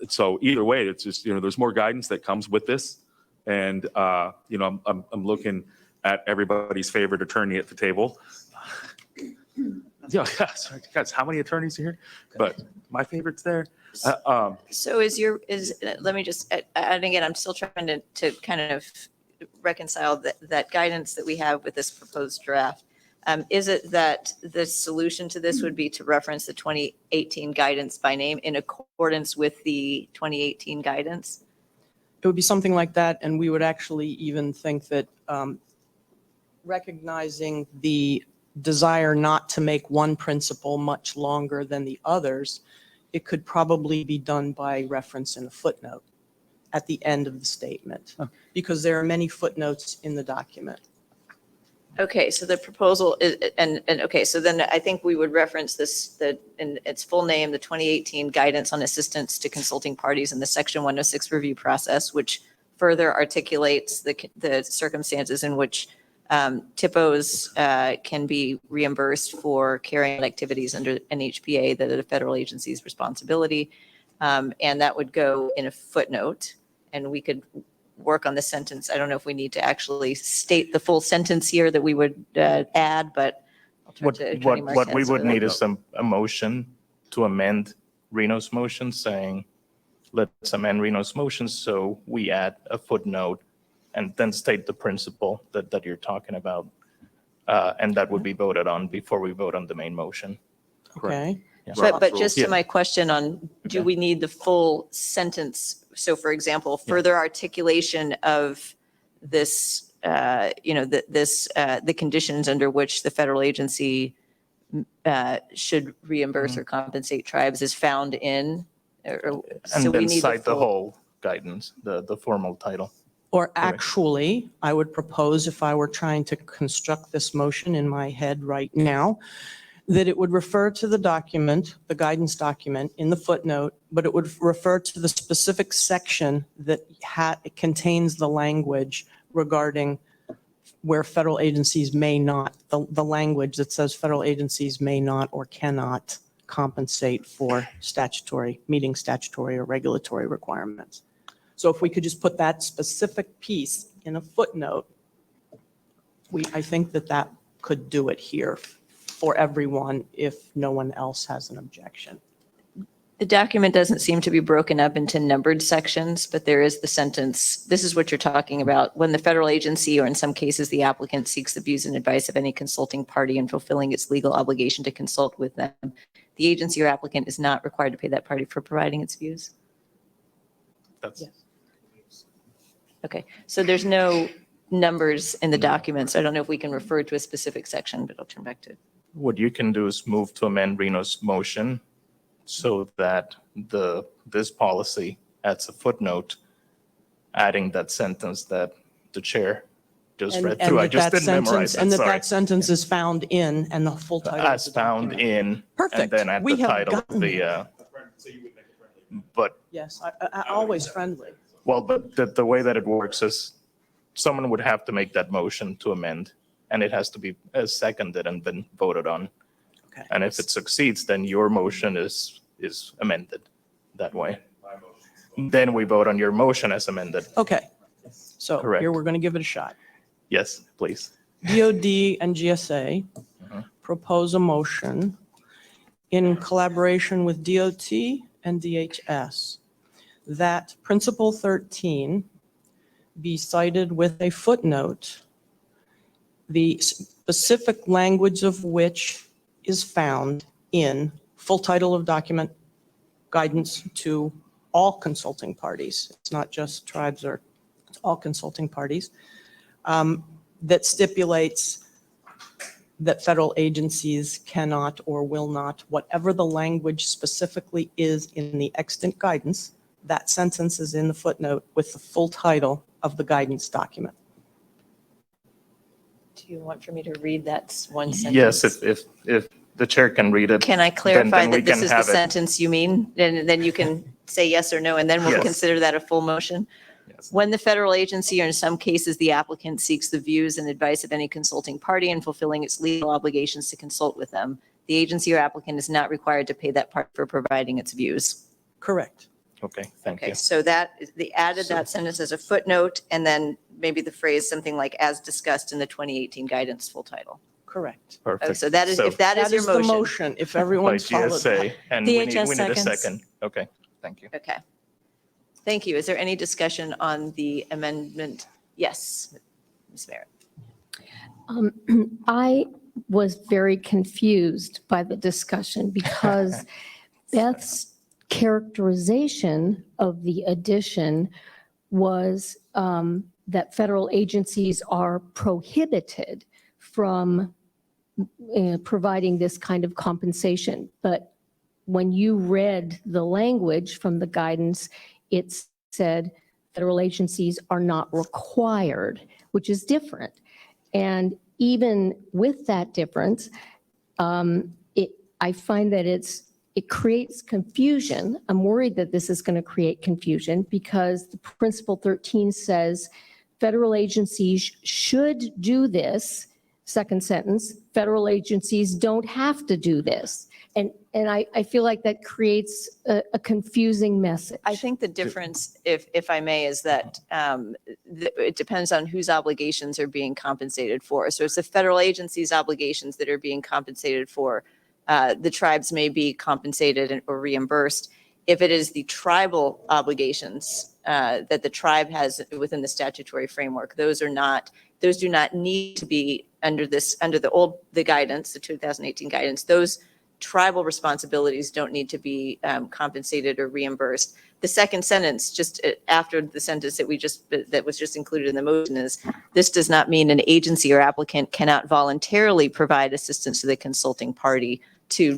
So either way, it's just, there's more guidance that comes with this. And, I'm looking at everybody's favorite attorney at the table. Yeah, sorry, guys, how many attorneys are here? But my favorite's there. So let me just, and again, I'm still trying to kind of reconcile that guidance that we have with this proposed draft. Is it that the solution to this would be to reference the 2018 guidance by name in accordance with the 2018 guidance? It would be something like that, and we would actually even think that recognizing the desire not to make one principle much longer than the others, it could probably be done by reference in a footnote at the end of the statement, because there are many footnotes in the document. Okay, so the proposal is, and okay, so then I think we would reference this, in its full name, the 2018 Guidance on Assistance to Consulting Parties in the Section 106 review process, which further articulates the circumstances in which TIPOs can be reimbursed for carrying out activities under NHPA that are the federal agency's responsibility. And that would go in a footnote, and we could work on the sentence. I don't know if we need to actually state the full sentence here that we would add, but I'll turn to Attorney What Marquez we for would that. need is a motion to amend Reno's motion, saying, let's amend Reno's motion so we add a footnote and then state the principle that you're talking about. And that would be voted on before we vote on the main motion. Okay. Yeah. But just to my question on, do we need the full sentence? So for example, further articulation of this, the conditions under which the federal agency should reimburse or compensate tribes is found in, so And we then need cite the full. whole guidance, the formal title. Or actually, I would propose, if I were trying to construct this motion in my head right now, that it would refer to the document, the guidance document in the footnote, but it would refer to the specific section that it contains the language regarding where federal agencies may not, the language that says federal agencies may not or cannot compensate for meeting statutory or regulatory requirements. So if we could just put that specific piece in a footnote, I think that could do it here for everyone if no one else has an objection. The document doesn't seem to be broken up into numbered sections, but there is the sentence, this is what you're talking about. When the federal agency, or in some cases, the applicant seeks the views and advice of any consulting party in fulfilling its legal obligation to consult with them, the agency or applicant is not required to pay that party for providing its views. That's, Okay, so there's no numbers in the document, so I don't know if we can refer to a specific section, but I'll turn back to. what you can do is move to amend Reno's motion so that this policy adds a footnote, adding that sentence that the chair just read through. I just didn't memorize it, And sorry. that is found in, and the full title. As found in. Perfect. And then at We the have title of gotten the, but, Yes, I always friendly. well, but the way that it works is someone would have to make that motion to amend, and it has to be seconded and then voted on. Okay. And if it succeeds, then your motion is amended that way. Then we vote on your motion as amended. Okay, so Correct. here we're going to give it a shot. Yes, please. DOD and GSA Mhm. propose a motion in collaboration with DOT and DHS that Principle 13 be cited with a footnote, the specific language of which is found in full title of document guidance to all consulting parties. It's not just tribes, or it's all consulting parties, that stipulates that federal agencies cannot or will not, whatever the language specifically is in the extant guidance, that sentence is in the footnote with the full title of the guidance document. Do you want for me to read that one sentence? Yes, if the chair can read it. Can I clarify then we that this can is the have it. sentence you mean? And then you can say yes or no, and then we'll Yes. consider that a full motion? Yes. When the federal agency, or in some cases, the applicant seeks the views and advice of any consulting party in fulfilling its legal obligations to consult with them, the agency or applicant is not required to pay that party for providing its views. Correct. Okay, thank Okay, you. so they added that sentence as a footnote, and then maybe the phrase something like "as discussed in the 2018 guidance" full title. Correct. Oh, Perfect. so that is, if that is your the motion. motion, if By everyone's followed that. GSA, and we need DHS a seconds. second. Okay, thank you. Okay. Thank you. Is there any discussion on the amendment? Yes, Ms. Merritt. I was very confused by the discussion because Beth's characterization of the addition was that federal agencies are prohibited from providing this kind of compensation. But when you read the language from the guidance, it said federal agencies are not required, which is different. And even with that difference, I find that it creates confusion. I'm worried that this is going to create confusion because the Principle 13 says federal agencies should do this. Second sentence, federal agencies don't have to do this. And I feel like that creates a confusing message. I think the difference, if I may, is that it depends on whose obligations are being compensated for. So it's the federal agency's obligations that are being compensated for. The tribes may be compensated or reimbursed. If it is the tribal obligations that the tribe has within the statutory framework, those do not need to be under the guidance, the 2018 guidance. Those tribal responsibilities don't need to be compensated or reimbursed. The second sentence, just after the sentence that was just included in the motion, is this does not mean an agency or applicant cannot voluntarily provide assistance to the consulting party to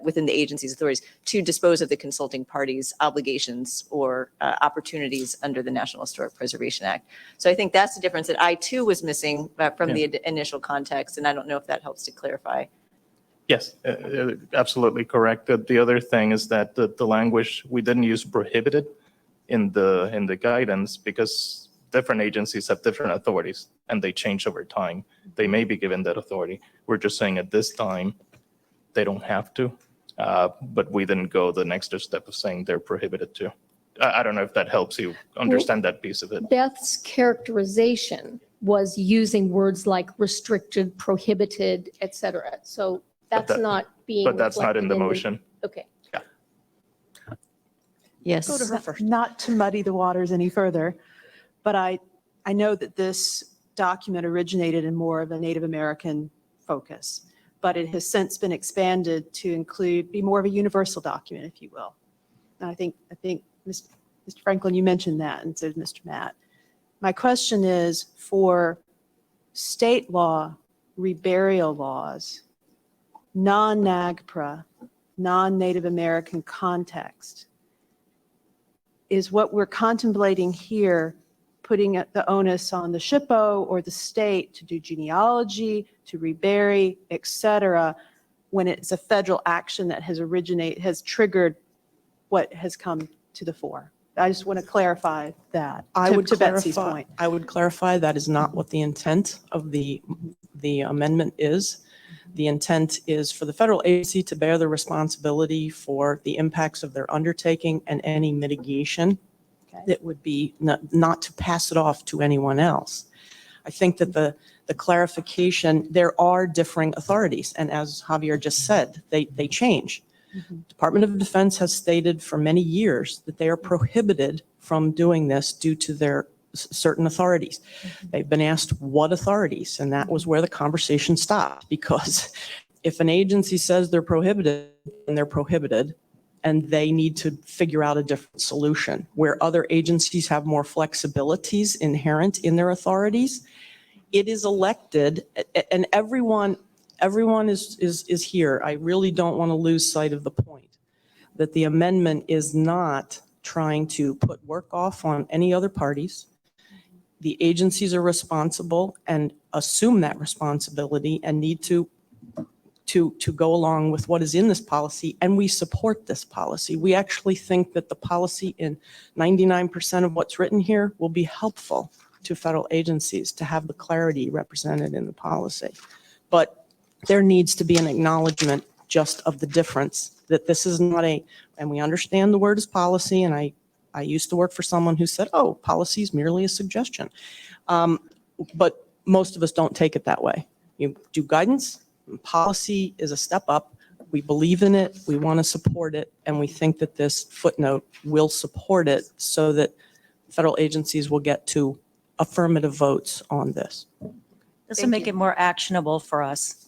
within the agency's authorities to dispose of the consulting party's obligations or opportunities under the National Historic Preservation Act. So I think that's the difference that I too was missing from the initial context, and I don't know if that helps to clarify. Yes, absolutely correct. The other thing is that the language, we didn't use prohibited in the guidance because different agencies have different authorities and they change over time. They may be given that authority. We're just saying at this time, they don't have to, but we didn't go the next step of saying they're prohibited to. I don't know if that helps you understand that piece of it. Beth's characterization was using words like restricted, prohibited, et cetera. So that's that- not being But that's not in the reflected motion. Okay. Yes. Go to her first. Not to muddy the waters any further, but I know that this document originated in more of a Native American focus, but it has since been expanded to be more of a universal document, if you will. And I think Mr. Franklin, you mentioned that, and so did Mr. Matt. My question is, for state law, reburial laws, non-NAGPRA, non-Native American context, is what we're contemplating here putting the onus on the SHPO or the state to do genealogy, to rebury, et cetera, when it's a federal action that has triggered what has come to the fore? I just want to clarify that to Betsy's point. I would clarify that is not what the intent of the amendment is. The intent is for the federal agency to bear the responsibility for the impacts of their undertaking and any mitigation that would be not to pass it off to anyone else. I think that the clarification, there are differing authorities, and as Javier just said, they change. Department of Defense has stated for many years that they are prohibited from doing this due to their certain authorities. They've been asked what authorities, and that was where the conversation stopped, because if an agency says they're prohibited, then they're prohibited, and they need to figure out a different solution. Where other agencies have more flexibilities inherent in their authorities, it is elected, and everyone is here. I really don't want to lose sight of the point that the amendment is not trying to put work off on any other parties. The agencies are responsible and assume that responsibility and need to go along with what is in this policy, and we support this policy. We actually think that the policy in 99% of what's written here will be helpful to federal agencies to have the clarity represented in the policy. But there needs to be an acknowledgement just of the difference, that this is not and we understand the word is policy, and I used to work for someone who said, oh, policy is merely a suggestion. But most of us don't take it that way. You do guidance, and policy is a step up. We believe in it, we want to support it, and we think that this footnote will support it so that federal agencies will get to affirmative votes on this. This will make it more actionable for us.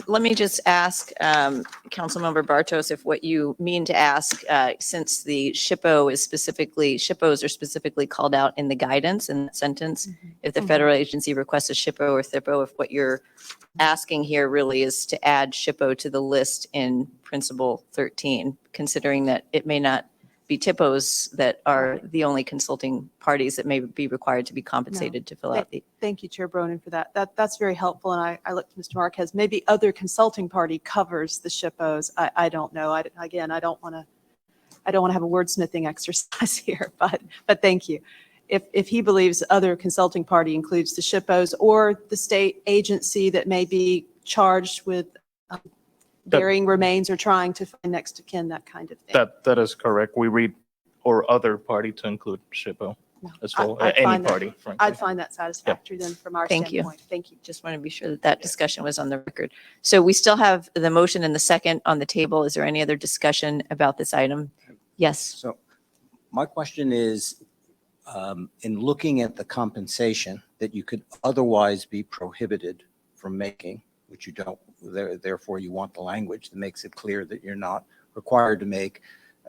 Let me just ask Councilmember Bartos if what you mean to ask, since the SHPOs are specifically called out in the guidance in that sentence, if the federal agency requests a SHPO or THPO, if what you're asking here really is to add SHPO to the list in Principle 13, considering that it may not be THPOs that are the only consulting parties that may be required to be compensated to fill out the. Thank you, Chair Bronin, for that. That's very helpful, and I looked to Mr. Marquez. Maybe other consulting party covers the SHPOs. I don't know. Again, I don't want to have a wordsmithing exercise here, but thank you. If he believes other consulting party includes the SHPOs or the state agency that may be charged with burying remains or trying to find next of kin, that kind of thing. That is correct. We read or other party to include SHPO as well, I'd any find that- party, frankly. I'd find that satisfactory then from our Thank you. standpoint. Thank you. Just want to be sure that that discussion was on the record. So we still have the motion and the second on the table. Is there any other discussion about this item? Yes. So my question is, in looking at the compensation that you could otherwise be prohibited from making, which you don't, therefore you want the language that makes it clear that you're not required to make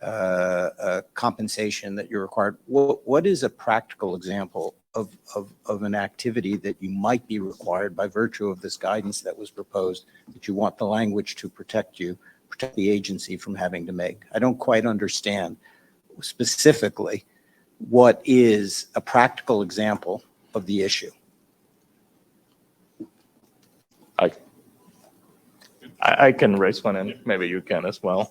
a compensation that you're required. What is a practical example of an activity that you might be required by virtue of this guidance that was proposed, that you want the language to protect the agency from having to make? I don't quite understand specifically what is a practical example of the issue. I can raise one, and maybe you can as well.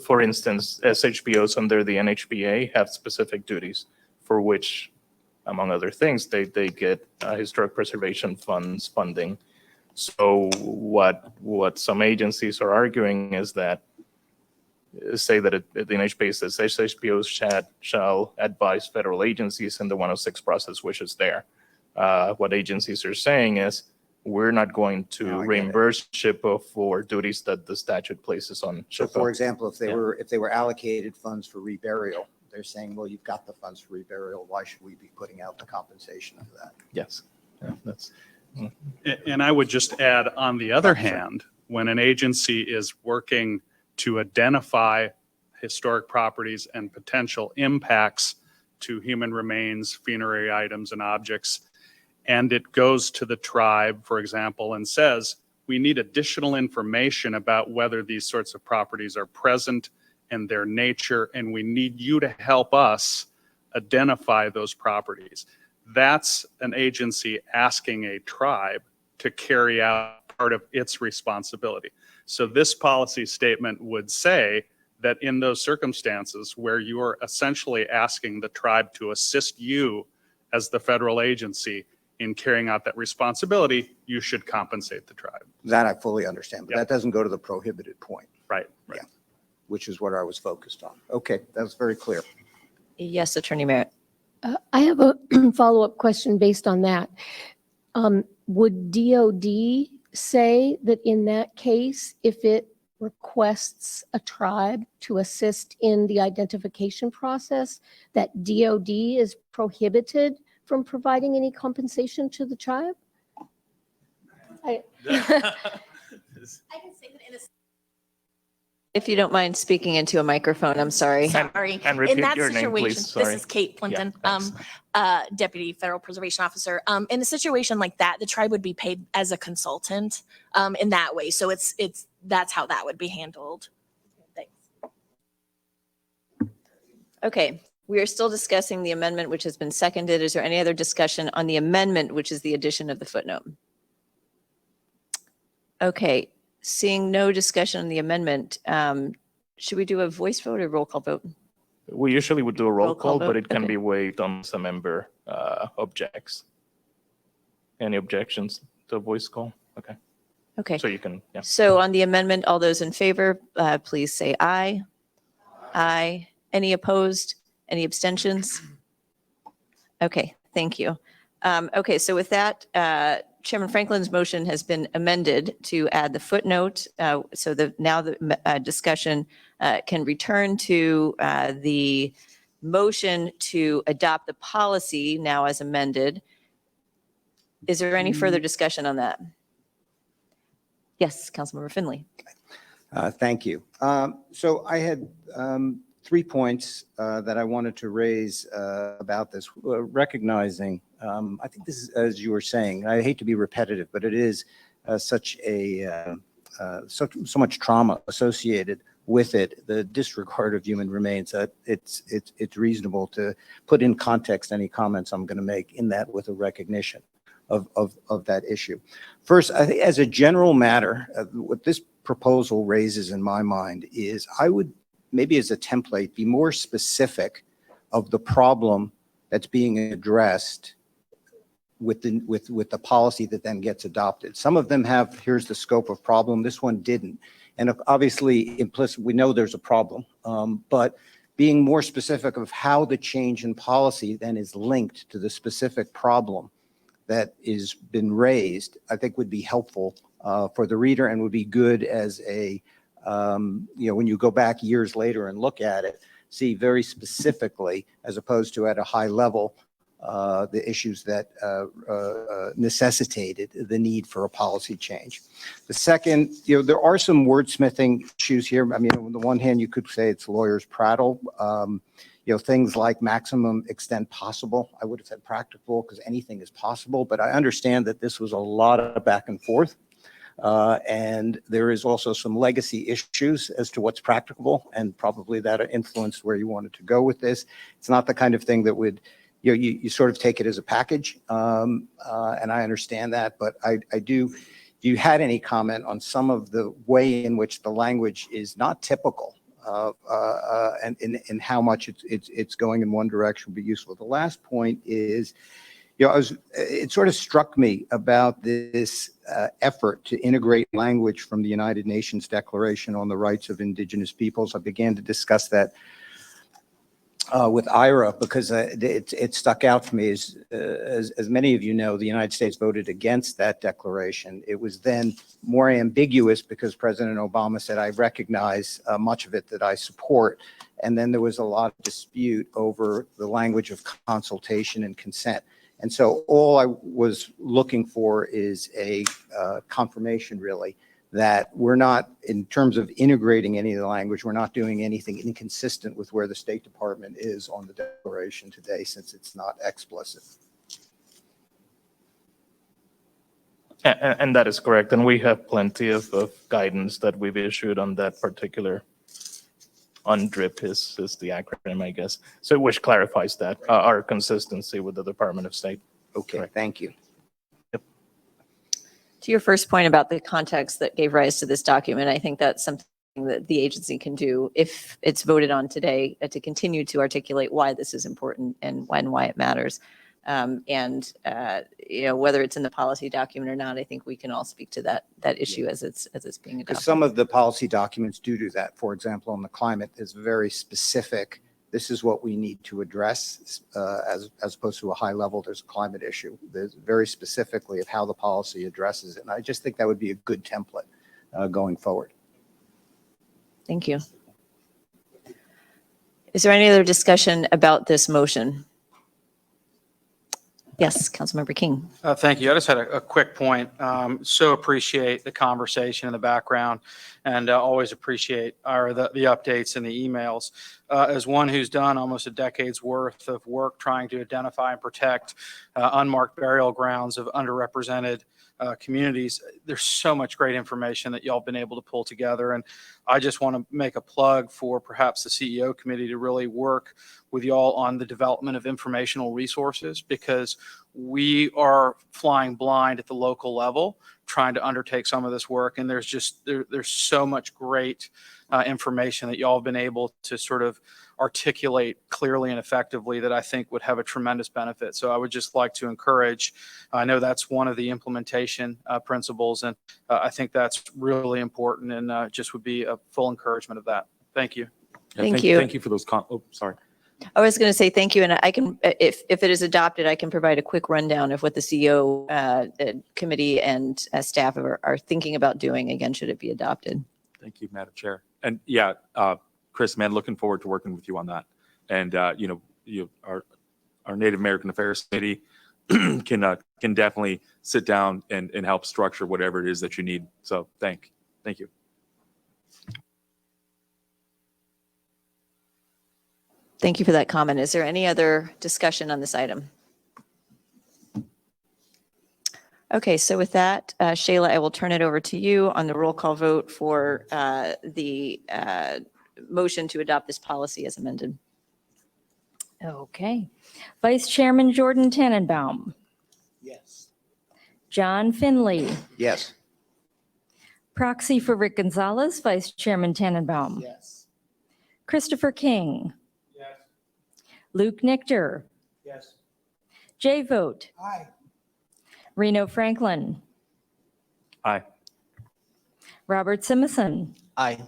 For instance, SHPOs under the NHPA have specific duties for which, among other things, they get historic preservation funds funding. So what some agencies are arguing is that, say that the NHPA says SHPOs shall advise federal agencies in the 106 process, which is there. what agencies are saying is, we're not going to No, I get it. reimburse SHPO for duties that the statute places on So SHPO. for example, if they Yeah. were allocated funds for reburial, they're saying, well, you've got the funds for reburial. Why should we be putting out the compensation for that? Yes. Yeah, that's. And I would just add, on the other hand, when an agency is working to identify historic properties and potential impacts to human remains, funerary items, and objects, and it goes to the tribe, for example, and says, we need additional information about whether these sorts of properties are present and their nature, and we need you to help us identify those properties. That's an agency asking a tribe to carry out part of its responsibility. So this policy statement would say that in those circumstances where you are essentially asking the tribe to assist you as the federal agency in carrying out that responsibility, you should compensate the tribe. That I fully understand, but Yep. that doesn't go to the prohibited point, Right. Yeah. which is what I was focused on. Okay, that's very clear. Yes, Attorney Merritt. I have a follow-up question based on that. Would DOD say that in that case, if it requests a tribe to assist in the identification process, that DOD is prohibited from providing any compensation to the tribe? I can say that in a If you don't mind speaking into a microphone, I'm sorry. Sorry. And In repeat that your name, situation, please. Sorry. this is Kate Plimpton, thanks. Deputy Federal Preservation Officer. In a situation like that, the tribe would be paid as a consultant in that way. So that's how that would be handled. Thanks. Okay, we are still discussing the amendment which has been seconded. Is there any other discussion on the amendment, which is the addition of the footnote? Okay, seeing no discussion on the amendment, should we do a voice vote or roll call vote? We usually would do a roll Roll call call, but vote? it can Okay. be waived unless a member objects. Any objections to a voice call? Okay. Okay, So you can, yeah. so on the amendment, all those in favor, please say aye. Aye. Any opposed? Any abstentions? Okay, thank you. Okay, so with that, Chairman Franklin's motion has been amended to add the footnote. So now the discussion can return to the motion to adopt the policy now as amended. Is there any further discussion on that? Yes, Councilmember Finley. Thank you. So I had 3 points that I wanted to raise about this, recognizing, I think this is, as you were saying, I hate to be repetitive, but it is such so much trauma associated with it, the disregard of human remains, that it's reasonable to put in context any comments I'm going to make in that with a recognition of that issue. First, I think as a general matter, what this proposal raises in my mind is I would, maybe as a template, be more specific of the problem that's being addressed with the policy that then gets adopted. Some of them have, here's the scope of problem, this one didn't. And obviously implicit, we know there's a problem, but being more specific of how the change in policy then is linked to the specific problem that is been raised, I think would be helpful for the reader and would be good as a, when you go back years later and look at it, see very specifically, as opposed to at a high level, the issues that necessitated the need for a policy change. The second, there are some wordsmithing issues here. I mean, on the one hand, you could say it's lawyer's prattle. Things like maximum extent possible. I would have said practical because anything is possible, but I understand that this was a lot of back and forth. And there is also some legacy issues as to what's practicable, and probably that influenced where you wanted to go with this. It's not the kind of thing that would, you sort of take it as a package, and I understand that, but I do, if you had any comment on some of the way in which the language is not typical, and in how much it's going in one direction would be useful. The last point is, it sort of struck me about this effort to integrate language from the United Nations Declaration on the Rights of Indigenous Peoples. I began to discuss that with IRA, because it stuck out to me. As many of you know, the United States voted against that declaration. It was then more ambiguous because President Obama said, I recognize much of it that I support. And then there was a lot of dispute over the language of consultation and consent. And so all I was looking for is a confirmation, really, that we're not, in terms of integrating any of the language, we're not doing anything inconsistent with where the State Department is on the declaration today, since it's not explicit. And that is correct. And we have plenty of guidance that we've issued on that particular. UNDRIP is the acronym, I guess. So which clarifies that, our consistency with the Department of State. Okay, Correct. thank you. To your first point about the context that gave rise to this document, I think that's something that the agency can do if it's voted on today, to continue to articulate why this is important and why it matters. Whether it's in the policy document or not, I think we can all speak to that issue as it's being adopted. Because some of the policy documents do that. For example, on the climate, is very specific. This is what we need to address, as opposed to a high level, there's a climate issue. There's very specifically of how the policy addresses it. And I just think that would be a good template going forward. Thank you. Is there any other discussion about this motion? Yes, Councilmember King. Thank you. I just had a quick point. So appreciate the conversation in the background, and always appreciate the updates and the emails. As one who's done almost a decade's worth of work trying to identify and protect unmarked burial grounds of underrepresented communities, there's so much great information that y'all been able to pull together. And I just want to make a plug for perhaps the CEO committee to really work with y'all on the development of informational resources, because we are flying blind at the local level trying to undertake some of this work. And there's so much great information that y'all have been able to sort of articulate clearly and effectively that I think would have a tremendous benefit. So I would just like to encourage, I know that's one of the implementation principles, and I think that's really important, and just would be a full encouragement of that. Thank you. Thank you. Thank you for those. Sorry. I was going to say thank you, and I can, if it is adopted, I can provide a quick rundown of what the CEO committee and staff are thinking about doing, again, should it be adopted. Thank you, Madam Chair. And yeah, Chris, man, looking forward to working with you on that. And our Native American Affairs Committee can definitely sit down and help structure whatever it is that you need. So thank you. Thank you for that comment. Is there any other discussion on this item? Okay, so with that, Shayla, I will turn it over to you on the roll call vote for the motion to adopt this policy as amended. Okay. Vice Chairman Jordan Tannenbaum. Yes. John Finley. Yes. Proxy for Rick Gonzalez, Vice Chairman Tannenbaum. Yes. Christopher King. Yes. Luke Nichter. Yes. Jay Vogt. Aye. Reno Franklin. Aye. Robert Simison. Aye.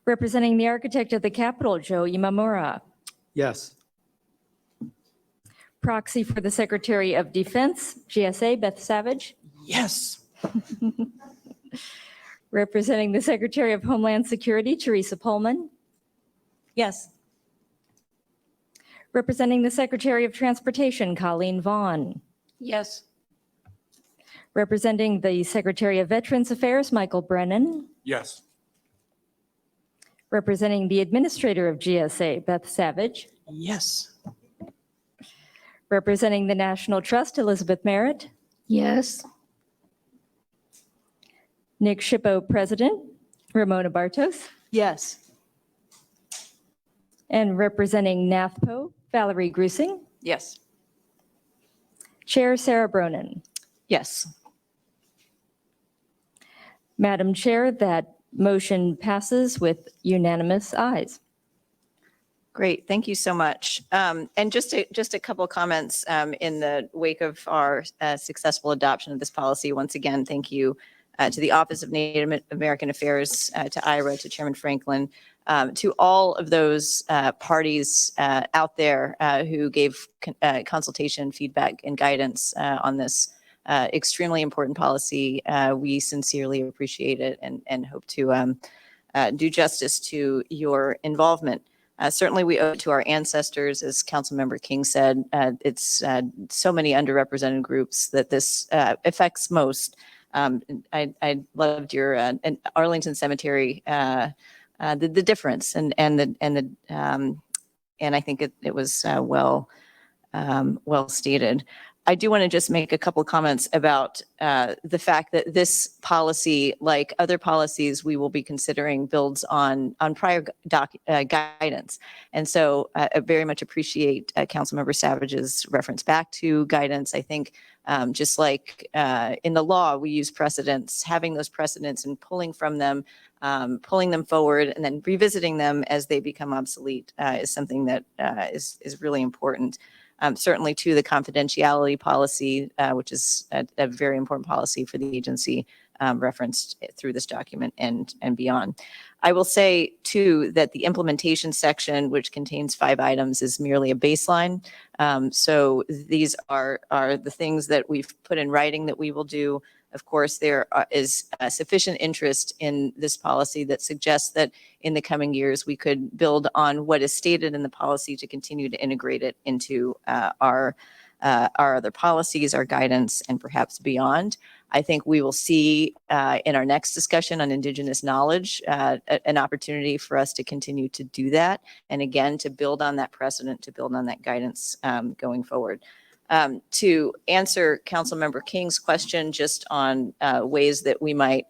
Representing the architect of the Capitol, Joe Imamura. Yes. Proxy for the Secretary of Defense, GSA, Beth Savage. Yes. Representing the Secretary of Homeland Security, Teresa Pullman. Yes. Representing the Secretary of Transportation, Colleen Vaughn. Yes. Representing the Secretary of Veterans Affairs, Michael Brennan. Yes. Representing the Administrator of GSA, Beth Savage. Yes. Representing the National Trust, Elizabeth Merritt. Yes. Nick Schippo, President, Ramona Bartos. Yes. And representing NAFPO, Valerie Grusing. Yes. Chair Sara Bronin. Yes. Madam Chair, that motion passes with unanimous ayes. Great, thank you so much. And just a couple comments in the wake of our successful adoption of this policy. Once again, thank you to the Office of Native American Affairs, to IRA, to Chairman Franklin, To all of those parties out there who gave consultation, feedback, and guidance on this extremely important policy, we sincerely appreciate it and hope to do justice to your involvement. Certainly, we owe it to our ancestors, as Councilmember King said. It's so many underrepresented groups that this affects most. I loved your Arlington Cemetery, the difference, and I think it was well stated. I do want to just make a couple comments about the fact that this policy, like other policies we will be considering, builds on prior guidance. And so I very much appreciate Councilmember Savage's reference back to guidance. I think just like in the law, we use precedents, having those precedents and pulling from them, pulling them forward and then revisiting them as they become obsolete is something that is really important. Certainly to the confidentiality policy, which is a very important policy for the agency, referenced through this document and beyond. I will say too that the implementation section, which contains 5 items, is merely a baseline. So these are the things that we've put in writing that we will do. Of course, there is sufficient interest in this policy that suggests that in the coming years, we could build on what is stated in the policy to continue to integrate it into our other policies, our guidance, and perhaps beyond. I think we will see in our next discussion on Indigenous knowledge an opportunity for us to continue to do that. And again, to build on that precedent, to build on that guidance going forward. To answer Councilmember King's question just on ways that we might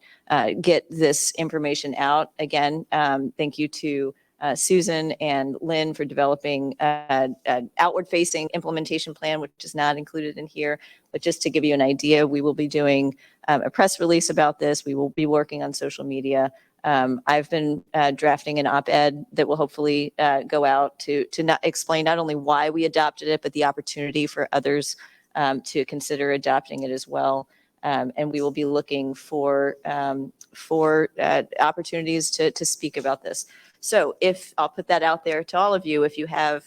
get this information out. Again, thank you to Susan and Lynn for developing an outward-facing implementation plan, which is not included in here. But just to give you an idea, we will be doing a press release about this. We will be working on social media. I've been drafting an op-ed that will hopefully go out to not explain not only why we adopted it, but the opportunity for others to consider adopting it as well. And we will be looking for opportunities to speak about this. So if I'll put that out there to all of you, if you have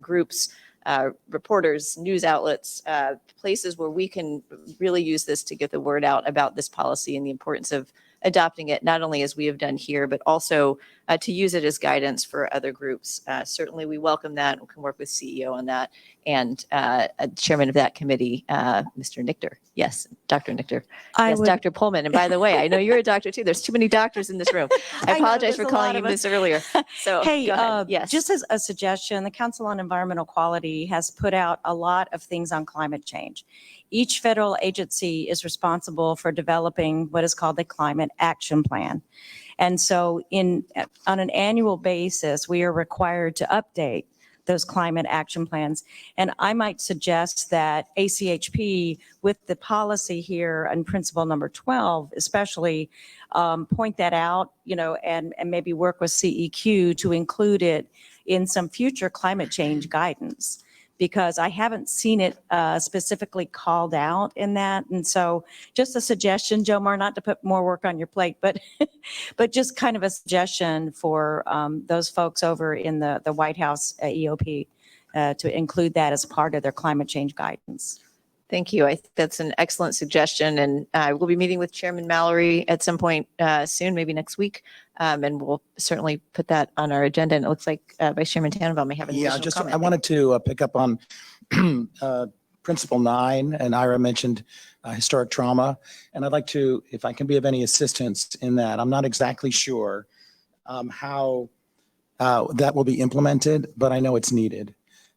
groups, reporters, news outlets, places where we can really use this to get the word out about this policy and the importance of adopting it, not only as we have done here, but also to use it as guidance for other groups. Certainly, we welcome that. We can work with CEO on that and chairman of that committee, Mr. Nichter. Yes, Dr. Nichter. Yes, Dr. Pullman. And by the way, I know you're a doctor too. There's too many doctors in this room. I apologize for calling you this earlier. So Hey, go ahead. Yes. just as a suggestion, the Council on Environmental Quality has put out a lot of things on climate change. Each federal agency is responsible for developing what is called a climate action plan. And so on an annual basis, we are required to update those climate action plans. And I might suggest that ACHP, with the policy here and principle number 12, especially point that out, and maybe work with CEQ to include it in some future climate change guidance, because I haven't seen it specifically called out in that. And so just a suggestion, Jomar, not to put more work on your plate, but just kind of a suggestion for those folks over in the White House EOP to include that as part of their climate change guidance. Thank you. I think that's an excellent suggestion. And we'll be meeting with Chairman Mallory at some point soon, maybe next week. And we'll certainly put that on our agenda. And it looks like Vice Chairman Tannenbaum may have an additional comment. I wanted to pick up on Principle 9, and Ira mentioned historic trauma. And I'd like to, if I can be of any assistance in that, I'm not exactly sure how that will be implemented, but I know it's needed.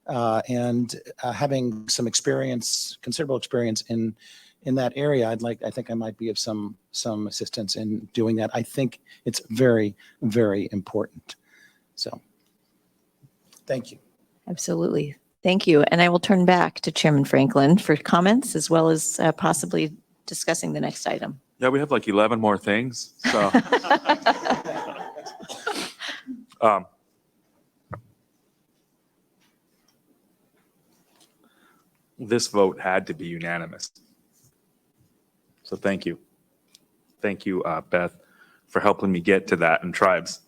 And having some experience, considerable experience in that area, I think I might be of some assistance in doing that. I think it's very, very important. So, thank you. Absolutely. Thank you. And I will turn back to Chairman Franklin for comments as well as possibly discussing the next item. Yeah, we have like 11 more things. So. This vote had to be unanimous. So thank you. Thank you, Beth, for helping me get to that, and Tribes.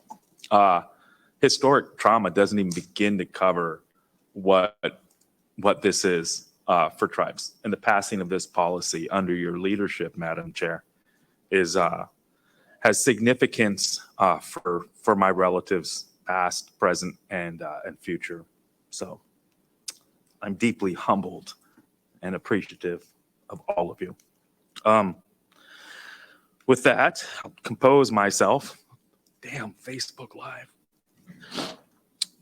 Historic trauma doesn't even begin to cover what this is for tribes. And the passing of this policy under your leadership, Madam Chair, has significance for my relatives, past, present, and future. So I'm deeply humbled and appreciative of all of you. With that, I'll compose myself. Damn, Facebook Live.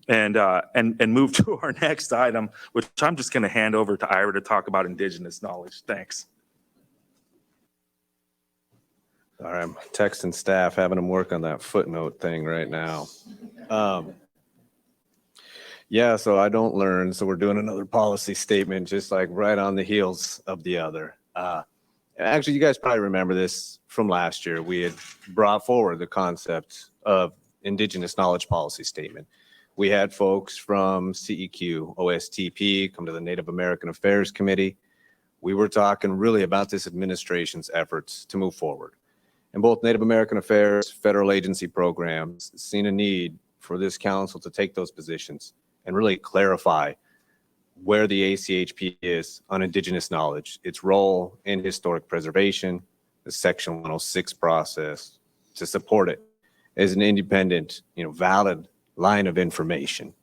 And move to our next item, which I'm just going to hand over to Ira to talk about Indigenous knowledge. Thanks. All right, I'm texting staff, having them work on that footnote thing right now. Yeah, so I don't learn. So we're doing another policy statement, just like right on the heels of the other. Actually, you guys probably remember this from last year. We had brought forward the concept of Indigenous knowledge policy statement. We had folks from CEQ, OSTP come to the Native American Affairs Committee. We were talking really about this administration's efforts to move forward. And both Native American Affairs, federal agency programs seen a need for this council to take those positions and really clarify where the ACHP is on Indigenous knowledge, its role in historic preservation, the Section 106 process, to support it as an independent, valid line of information.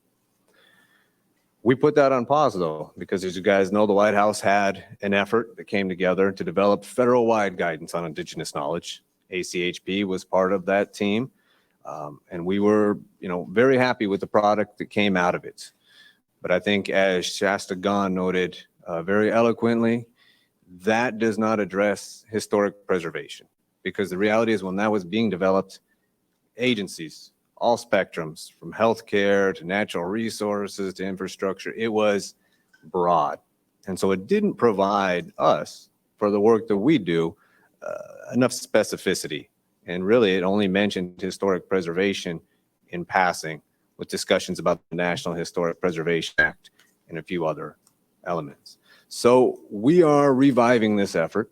We put that on pause though, because as you guys know, the White House had an effort that came together to develop federal-wide guidance on Indigenous knowledge. ACHP was part of that team. And we were, very happy with the product that came out of it. But I think as Shasta Gon noted very eloquently, that does not address historic preservation, because the reality is when that was being developed, agencies, all spectrums, from healthcare to natural resources to infrastructure, it was broad. And so it didn't provide us, for the work that we do, enough specificity. And really, it only mentioned historic preservation in passing, with discussions about the National Historic Preservation Act and a few other elements. So we are reviving this effort.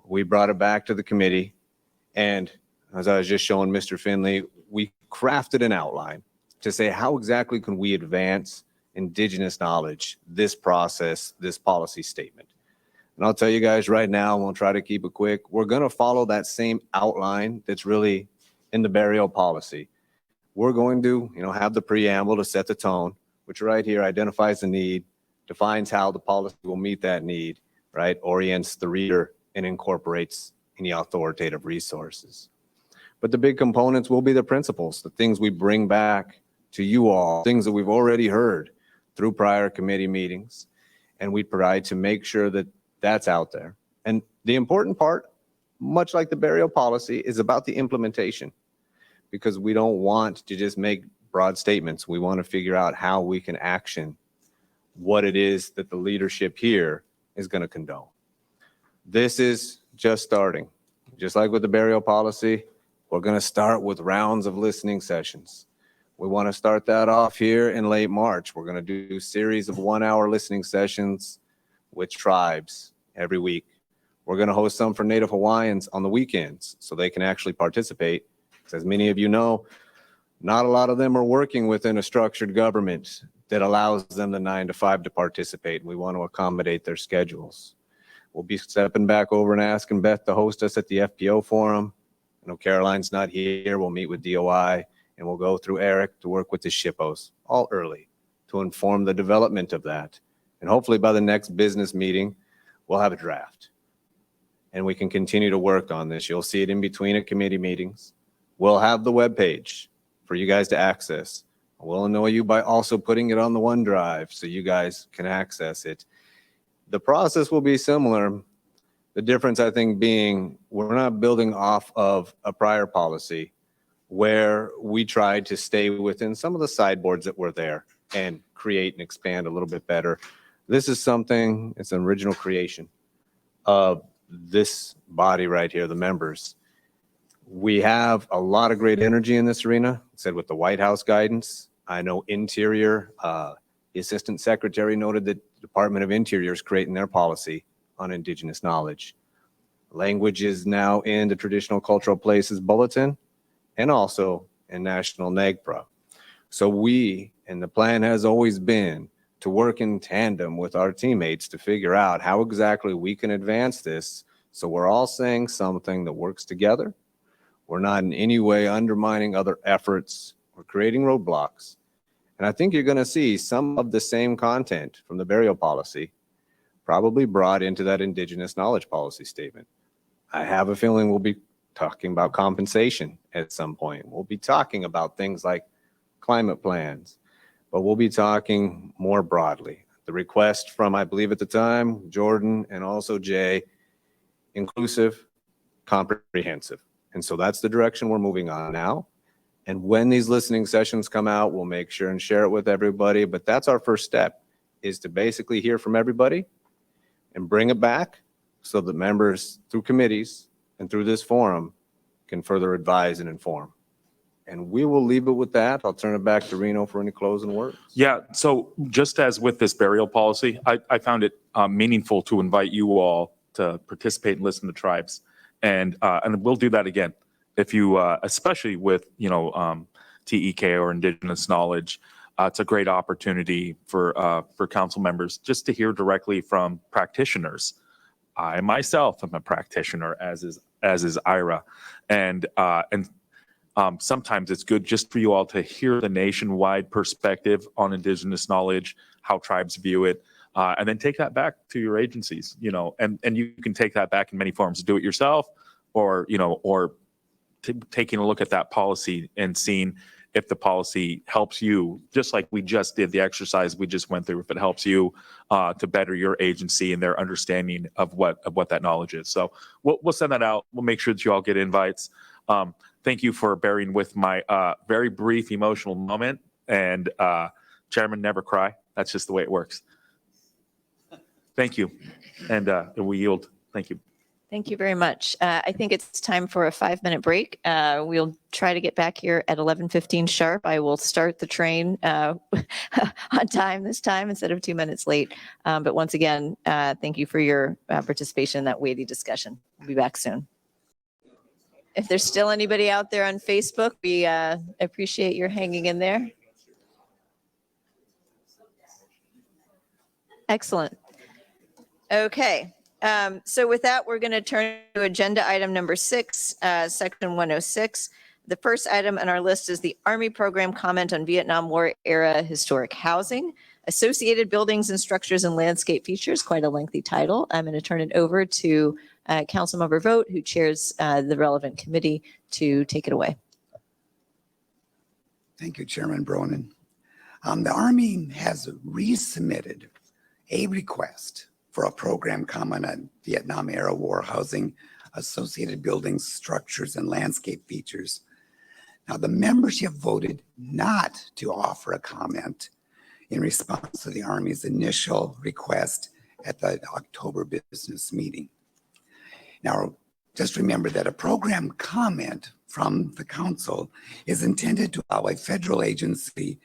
We brought it back to the committee. And as I was just showing Mr. Finley, we crafted an outline to say how exactly can we advance Indigenous knowledge, this process, this policy statement. And I'll tell you guys right now, and we'll try to keep it quick, we're going to follow that same outline that's really in the burial policy. We're going to, have the preamble to set the tone, which right here identifies the need, defines how the policy will meet that need, right? Orients the reader and incorporates any authoritative resources. But the big components will be the principles, the things we bring back to you all, things that we've already heard through prior committee meetings, and we provide to make sure that that's out there. And the important part, much like the burial policy, is about the implementation, because we don't want to just make broad statements. We want to figure out how we can action what it is that the leadership here is going to condone. This is just starting. Just like with the burial policy, we're going to start with rounds of listening sessions. We want to start that off here in late March. We're going to do a series of 1-hour listening sessions with tribes every week. We're going to host some for Native Hawaiians on the weekends so they can actually participate. Because as many of you know, not a lot of them are working within a structured government that allows them the 9 to 5 to participate. We want to accommodate their schedules. We'll be stepping back over and asking Beth to host us at the FPO forum. I know Caroline's not here. We'll meet with DOI and we'll go through Eric to work with the SHPOs all early to inform the development of that. And hopefully by the next business meeting, we'll have a draft and we can continue to work on this. You'll see it in between at committee meetings. We'll have the webpage for you guys to access. We'll annoy you by also putting it on the OneDrive so you guys can access it. The process will be similar. The difference, I think, being we're not building off of a prior policy where we tried to stay within some of the sideboards that were there and create and expand a little bit better. This is something, it's an original creation of this body right here, the members. We have a lot of great energy in this arena. I said with the White House guidance, I know Interior, the Assistant Secretary noted that the Department of Interior is creating their policy on Indigenous knowledge. Language is now in the Traditional Cultural Places Bulletin and also and National NAGPRA. So we, and the plan has always been to work in tandem with our teammates to figure out how exactly we can advance this. So we're all saying something that works together. We're not in any way undermining other efforts or creating roadblocks. And I think you're going to see some of the same content from the burial policy probably brought into that Indigenous knowledge policy statement. I have a feeling we'll be talking about compensation at some point. We'll be talking about things like climate plans, but we'll be talking more broadly. The request from, I believe at the time, Jordan and also Jay, inclusive, comprehensive. And so that's the direction we're moving on now. And when these listening sessions come out, we'll make sure and share it with everybody. But that's our first step, is to basically hear from everybody and bring it back so that members through committees and through this forum can further advise and inform. And we will leave it with that. I'll turn it back to Reno for any closing words. Yeah, so just as with this burial policy, I found it meaningful to invite you all to participate and listen to tribes. And we'll do that again. If you, especially with, TEK or Indigenous knowledge, it's a great opportunity for council members just to hear directly from practitioners. I myself am a practitioner, as is Ira, and sometimes it's good just for you all to hear the nationwide perspective on Indigenous knowledge, how tribes view it, and then take that back to your agencies. And you can take that back in many forms. Do it yourself, or taking a look at that policy and seeing if the policy helps you, just like we just did the exercise we just went through, if it helps you to better your agency and their understanding of what that knowledge is. So we'll send that out. We'll make sure that you all get invites. Thank you for bearing with my very brief emotional moment. And Chairman, never cry. That's just the way it works. Thank you. And we yield. Thank you. Thank you very much. I think it's time for a 5-minute break. We'll try to get back here at 11:15 sharp. I will start the train on time this time instead of 2 minutes late. But once again, thank you for your participation in that weighty discussion. We'll be back soon. If there's still anybody out there on Facebook, we appreciate your hanging in there. Excellent. Okay. So with that, we're going to turn to agenda item number 6, section 106. The first item on our list is the Army program comment on Vietnam War era historic housing, associated buildings and structures and landscape features. Quite a lengthy title. I'm going to turn it over to Councilmember Vogt, who chairs the relevant committee, to take it away. Thank you, Chairman Bronin. The Army has resubmitted a request for a program comment on Vietnam era war housing, associated buildings, structures, and landscape features. Now, the membership voted not to offer a comment in response to the Army's initial request at the October business meeting. Now, just remember that a program comment from the council is intended to allow a federal agency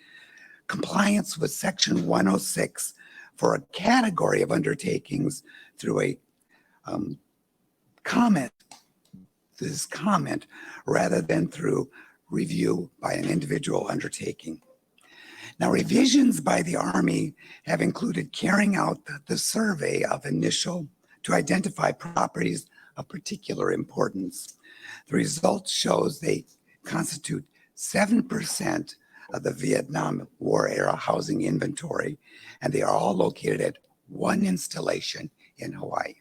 compliance with section 106 for a category of undertakings through a comment rather than through review by an individual undertaking. Now, revisions by the Army have included carrying out the survey of initial to identify properties of particular importance. The result shows they constitute 7% of the Vietnam War era housing inventory, and they are all located at one installation in Hawaii.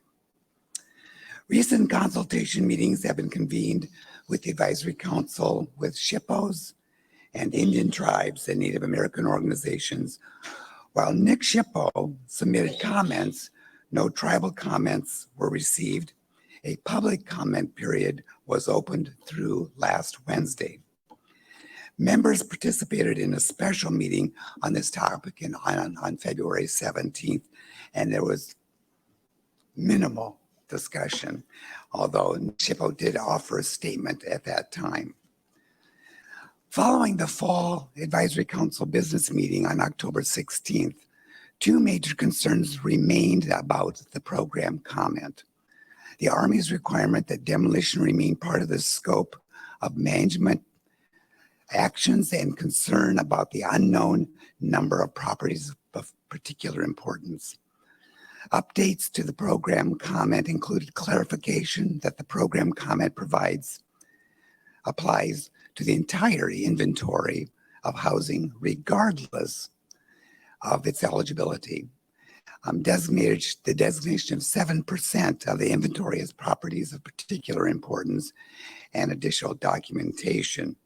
Recent consultation meetings have been convened with the Advisory Council with SHPOs and Indian tribes and Native American organizations. While Nick SHPO submitted comments, no tribal comments were received. A public comment period was opened through last Wednesday. Members participated in a special meeting on this topic on February 17th, and there was minimal discussion, although SHPO did offer a statement at that time. Following the Fall Advisory Council business meeting on October 16th, two major concerns remained about the program comment. The Army's requirement that demolition remain part of the scope of management actions and concern about the unknown number of properties of particular importance. Updates to the program comment included clarification that the program comment applies to the entire inventory of housing regardless of its eligibility. The designation of 7% of the inventory as properties of particular importance and additional documentation.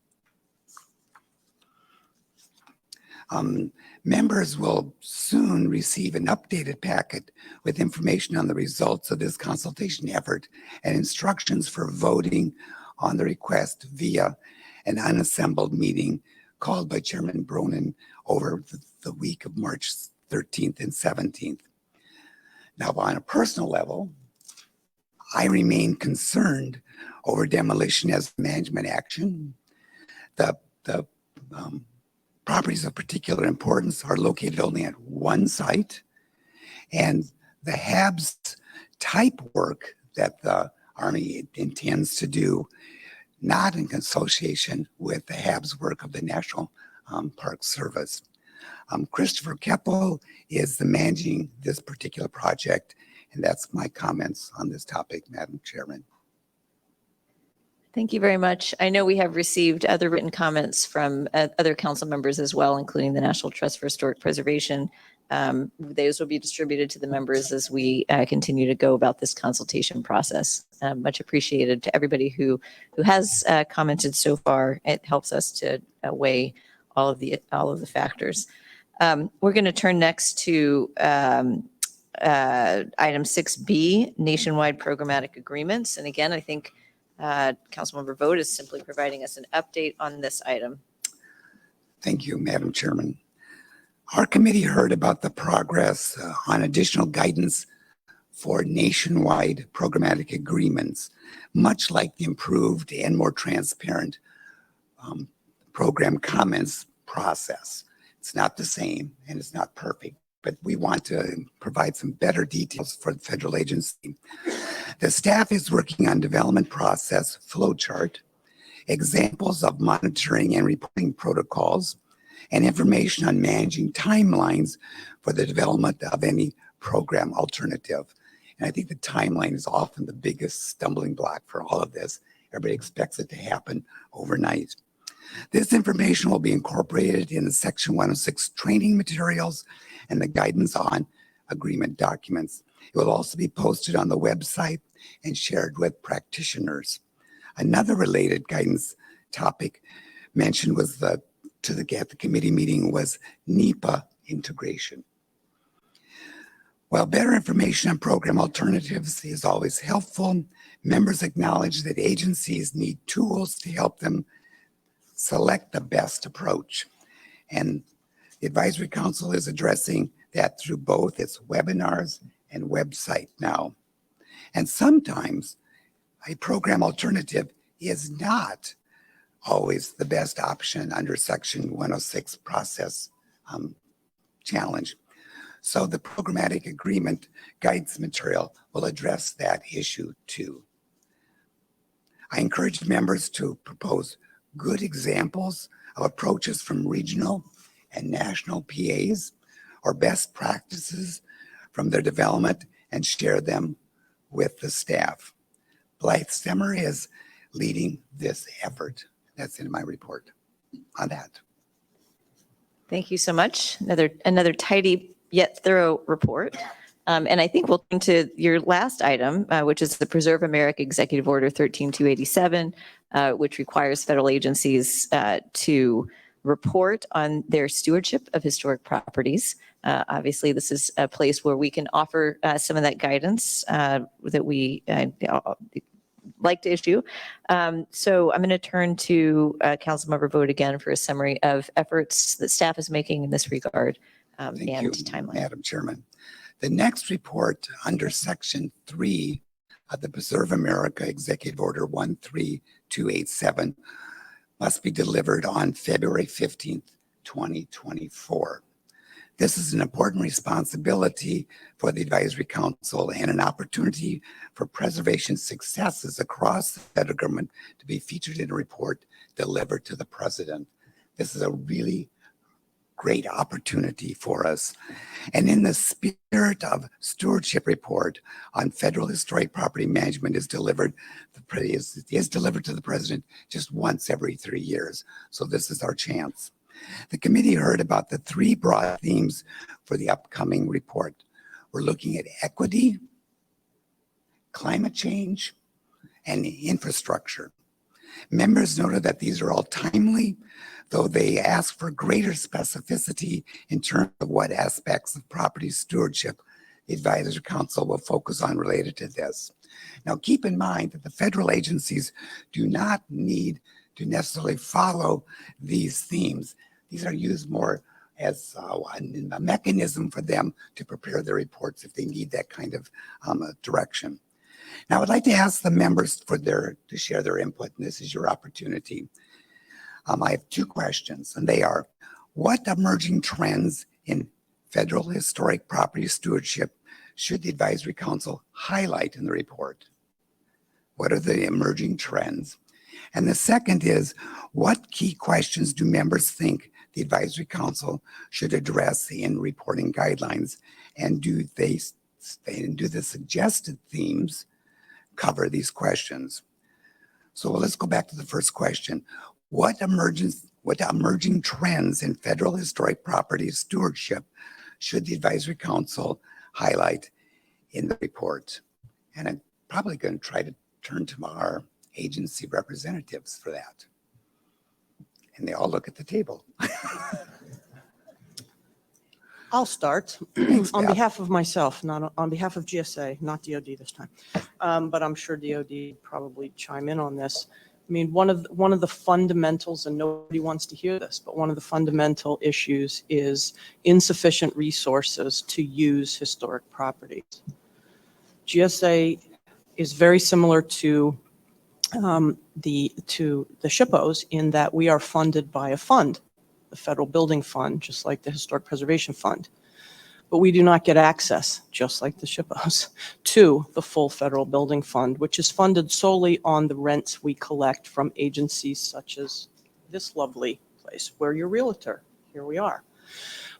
Members will soon receive an updated packet with information on the results of this consultation effort and instructions for voting on the request via an unassembled meeting called by Chairman Bronin over the week of March 13th and 17th. Now, on a personal level, I remain concerned over demolition as management action. The properties of particular importance are located only at one site, and the HABs type work that the Army intends to do, not in association with the HABs work of the National Park Service. Christopher Keppel is the managing this particular project, and that's my comments on this topic, Madam Chairman. Thank you very much. I know we have received other written comments from other council members as well, including the National Trust for Historic Preservation. Those will be distributed to the members as we continue to go about this consultation process. Much appreciated to everybody who has commented so far. It helps us to weigh all of the factors. We're going to turn next to item 6B, nationwide programmatic agreements. And again, I think Councilmember Vogt is simply providing us an update on this item. Thank you, Madam Chairman. Our committee heard about the progress on additional guidance for nationwide programmatic agreements, much like the improved and more transparent program comments process. It's not the same and it's not perfect, but we want to provide some better details for the federal agency. The staff is working on development process flowchart, examples of monitoring and reporting protocols, and information on managing timelines for the development of any program alternative. And I think the timeline is often the biggest stumbling block for all of this. Everybody expects it to happen overnight. This information will be incorporated in the Section 106 training materials and the guidance on agreement documents. It will also be posted on the website and shared with practitioners. Another related guidance topic mentioned was at the committee meeting was NEPA integration. While better information on program alternatives is always helpful, members acknowledge that agencies need tools to help them select the best approach. And the Advisory Council is addressing that through both its webinars and website now. And sometimes a program alternative is not always the best option under Section 106 process challenge. So the programmatic agreement guidance material will address that issue too. I encourage members to propose good examples of approaches from regional and national PAs or best practices from their development and share them with the staff. Blythe Stemmer is leading this effort. That's in my report on that. Thank you so much. Another tidy yet thorough report. And I think we'll turn to your last item, which is the Preserve America Executive Order 13287, which requires federal agencies to report on their stewardship of historic properties. Obviously, this is a place where we can offer some of that guidance that we like to issue. So I'm going to turn to Councilmember Vogt again for a summary of efforts that staff is making in this regard and timeline. Madam Chairman. The next report under Section 3 of the Preserve America Executive Order 13287 must be delivered on February 15th, 2024. This is an important responsibility for the Advisory Council and an opportunity for preservation successes across the federal government to be featured in a report delivered to the president. This is a really great opportunity for us. And in the spirit of stewardship report on federal historic property management is delivered to the president just once every 3 years. So this is our chance. The committee heard about the 3 broad themes for the upcoming report. We're looking at equity, climate change, and infrastructure. Members noted that these are all timely, though they ask for greater specificity in terms of what aspects of property stewardship the Advisory Council will focus on related to this. Now, keep in mind that the federal agencies do not need to necessarily follow these themes. These are used more as a mechanism for them to prepare their reports if they need that kind of direction. Now, I'd like to ask the members to share their input, and this is your opportunity. I have 2 questions, and they are, what emerging trends in federal historic property stewardship should the Advisory Council highlight in the report? What are the emerging trends? And the second is, what key questions do members think the Advisory Council should address in reporting guidelines? And do the suggested themes cover these questions? So let's go back to the first question. What emerging trends in federal historic property stewardship should the Advisory Council highlight in the report? And I'm probably going to try to turn to our agency representatives for that. And they all look at the table. I'll start on behalf of myself, not on behalf of GSA, not DOD this time. But I'm sure DOD would probably chime in on this. I mean, one of the fundamentals, and nobody wants to hear this, but one of the fundamental issues is insufficient resources to use historic properties. GSA is very similar to the SHPOs in that we are funded by a fund, the Federal Building Fund, just like the Historic Preservation Fund. But we do not get access, just like the SHPOs, to the full Federal Building Fund, which is funded solely on the rents we collect from agencies such as this lovely place where you're a realtor. Here we are.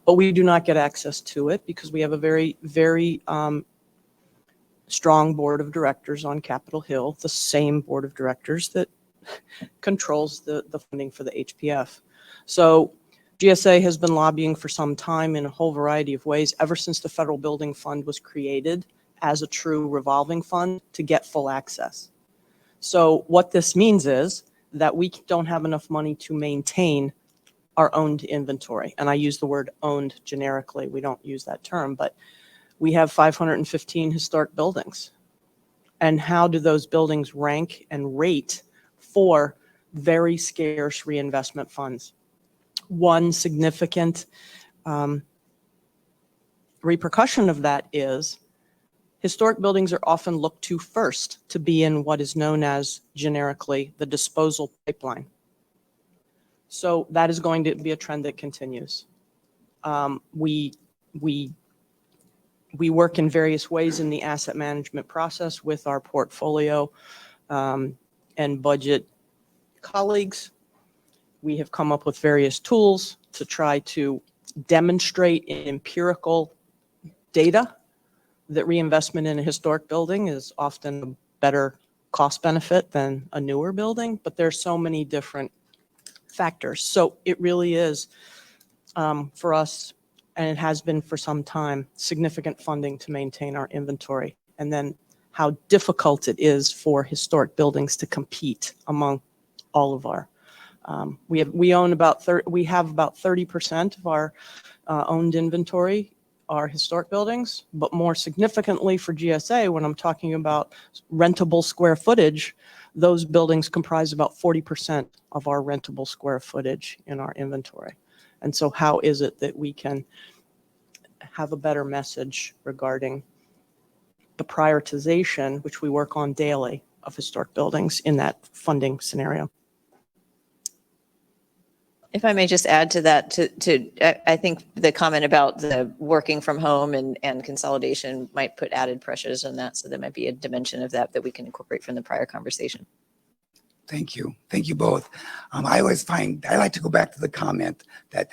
But we do not get access to it because we have a very, very strong board of directors on Capitol Hill, the same board of directors that controls the funding for the HPF. So GSA has been lobbying for some time in a whole variety of ways ever since the Federal Building Fund was created as a true revolving fund to get full access. So what this means is that we don't have enough money to maintain our owned inventory. And I use the word owned generically. We don't use that term, but we have 515 historic buildings. And how do those buildings rank and rate for very scarce reinvestment funds? One significant repercussion of that is historic buildings are often looked to first to be in what is known as generically the disposal pipeline. So that is going to be a trend that continues. We work in various ways in the asset management process with our portfolio and budget colleagues. We have come up with various tools to try to demonstrate in empirical data that reinvestment in a historic building is often a better cost benefit than a newer building, but there's so many different factors. So it really is for us, and it has been for some time, significant funding to maintain our inventory. And then how difficult it is for historic buildings to compete among all of our we have about 30% of our owned inventory are historic buildings, but more significantly for GSA, when I'm talking about rentable square footage, those buildings comprise about 40% of our rentable square footage in our inventory. And so how is it that we can have a better message regarding the prioritization, which we work on daily, of historic buildings in that funding scenario? If I may just add to that, I think the comment about the working from home and consolidation might put added pressures on that. So there might be a dimension of that we can incorporate from the prior conversation. Thank you. Thank you both. I always find, I like to go back to the comment that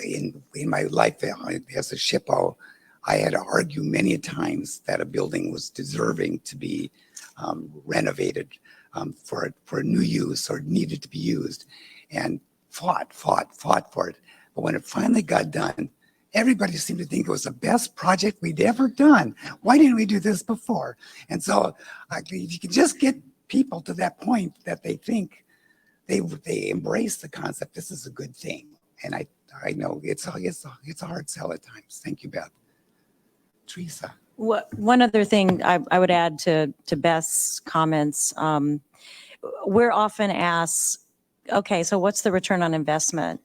in my life as a SHPO, I had to argue many times that a building was deserving to be renovated for a new use or needed to be used, and fought for it. But when it finally got done, everybody seemed to think it was the best project we'd ever done. Why didn't we do this before? And so if you can just get people to that point that they think they embrace the concept, this is a good thing. And I know it's a hard sell at times. Thank you, Beth. Teresa. One other thing I would add to Beth's comments, we're often asked, okay, so what's the return on investment?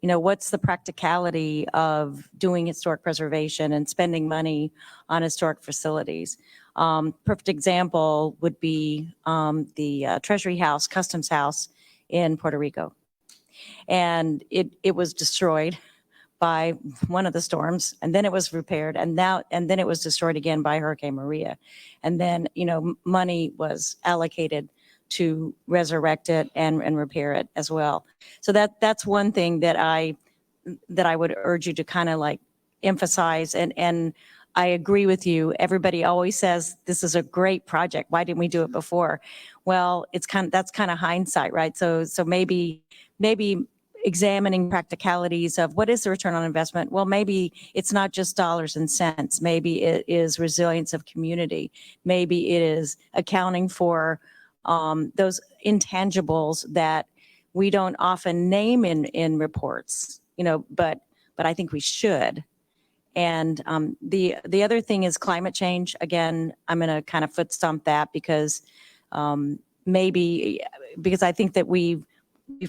You know, what's the practicality of doing historic preservation and spending money on historic facilities? Perfect example would be the Treasury House, Customs House in Puerto Rico. And it was destroyed by one of the storms, and then it was repaired, and then it was destroyed again by Hurricane Maria. And then, you know, money was allocated to resurrect it and repair it as well. So that's one thing that I would urge you to kind of like emphasize. And I agree with you. Everybody always says this is a great project. Why didn't we do it before? Well, that's kind of hindsight, right? So maybe examining practicalities of what is the return on investment. Well, maybe it's not just dollars and cents. Maybe it is resilience of community. Maybe it is accounting for those intangibles that we don't often name in reports, you know, but I think we should. And the other thing is climate change. Again, I'm going to kind of foot stomp that because I think that we've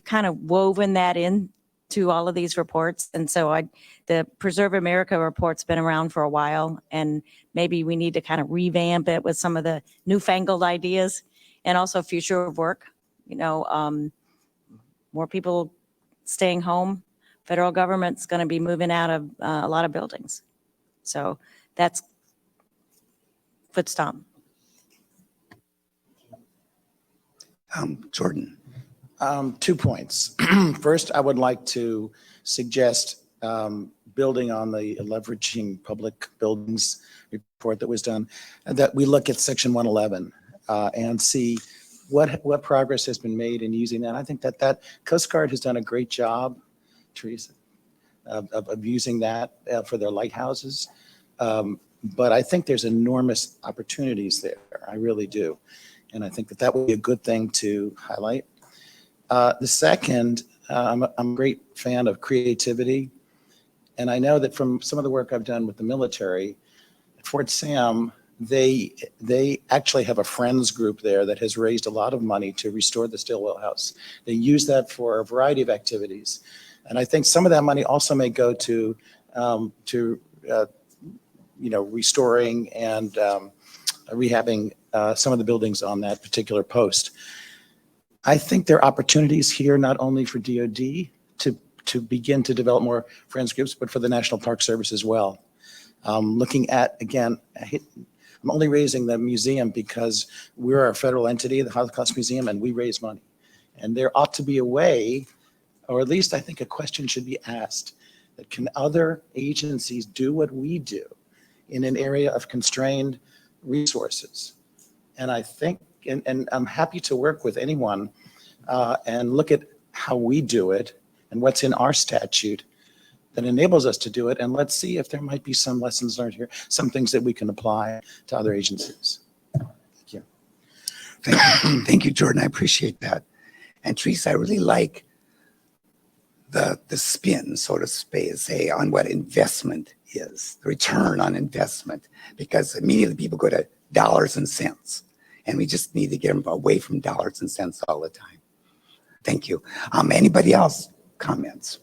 kind of woven that into all of these reports. And so the Preserve America report's been around for a while, and maybe we need to kind of revamp it with some of the newfangled ideas. And also future of work, you know, more people staying home. Federal government's going to be moving out of a lot of buildings. So that's foot stomp. Jordan. 2 points. First, I would like to suggest building on the leveraging public buildings report that was done, that we look at section 111 and see what progress has been made in using that. I think that Coast Guard has done a great job, Teresa, of using that for their lighthouses. But I think there's enormous opportunities there. I really do. And I think that would be a good thing to highlight. The second, I'm a great fan of creativity. And I know that from some of the work I've done with the military, at Fort Sam, they actually have a friends group there that has raised a lot of money to restore the Stillwell House. They use that for a variety of activities. And I think some of that money also may go to restoring and rehabbing some of the buildings on that particular post. I think there are opportunities here not only for DOD to begin to develop more friends groups, but for the National Park Service as well. Looking at, again, I'm only raising the museum because we're a federal entity, the Holocaust Museum, and we raise money. And there ought to be a way, or at least I think a question should be asked, that can other agencies do what we do in an area of constrained resources? And I think, and I'm happy to work with anyone and look at how we do it and what's in our statute that enables us to do it. And let's see if there might be some lessons learned here, some things that we can apply to other agencies. Thank you. Thank you, Jordan. I appreciate that. And Teresa, I really like the spin, so to say, on what investment is, the return on investment, because immediately people go to dollars and cents, and we just need to get them away from dollars and cents all the time. Thank you. Anybody else? Comments?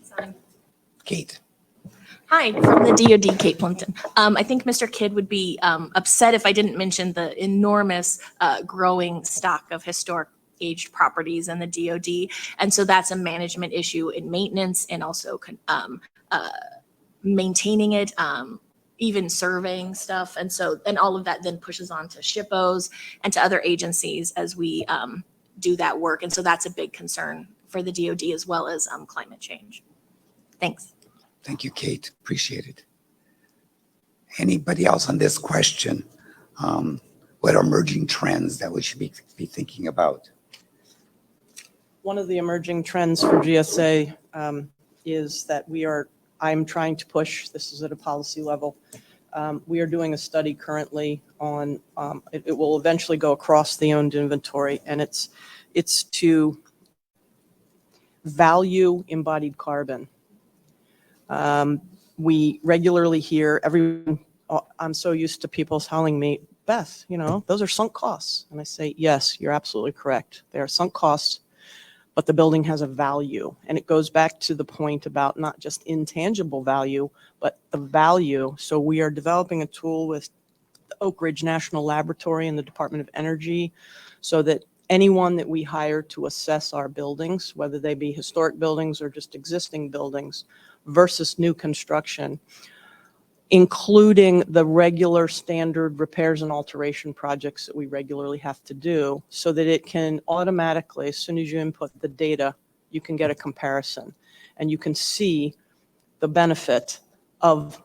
Sorry. Kate. Hi, from the DoD, Kate Plimpton. I think Mr. Kidd would be upset if I didn't mention the enormous growing stock of historic aged properties in the DoD. And so that's a management issue in maintenance and also maintaining it. even surveying stuff. And so, and all of that then pushes on to SHPOs and to other agencies as we do that work. And so that's a big concern for the DoD as well as climate change. Thanks. Thank you, Kate. Appreciate it. Anybody else on this question? What are emerging trends that we should be thinking about? One of the emerging trends for GSA is that I'm trying to push, this is at a policy level, we are doing a study currently on, it will eventually go across the owned inventory, and it's to value embodied carbon. We regularly hear I'm so used to people telling me, Beth, those are sunk costs. And I say, yes, you're absolutely correct. They are sunk costs, but the building has a value. And it goes back to the point about not just intangible value, but the value. So we are developing a tool with the Oak Ridge National Laboratory and the Department of Energy so that anyone that we hire to assess our buildings, whether they be historic buildings or just existing buildings versus new construction, including the regular standard repairs and alteration projects that we regularly have to do, so that it can automatically, as soon as you input the data, you can get a comparison and you can see the benefit of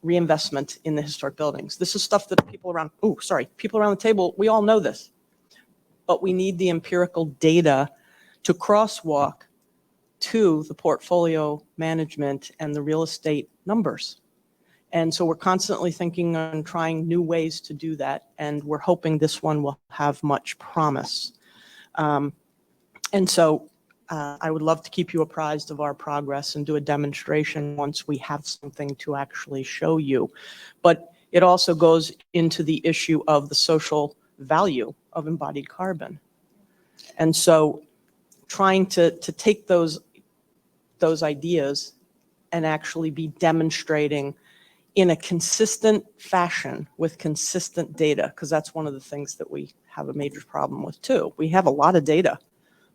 reinvestment in the historic buildings. This is stuff that people around the table, we all know this, but we need the empirical data to crosswalk to the portfolio management and the real estate numbers. And so we're constantly thinking on trying new ways to do that. And we're hoping this one will have much promise. And so I would love to keep you apprised of our progress and do a demonstration once we have something to actually show you. But it also goes into the issue of the social value of embodied carbon. And so trying to take those ideas and actually be demonstrating in a consistent fashion with consistent data, because that's one of the things that we have a major problem with too. We have a lot of data,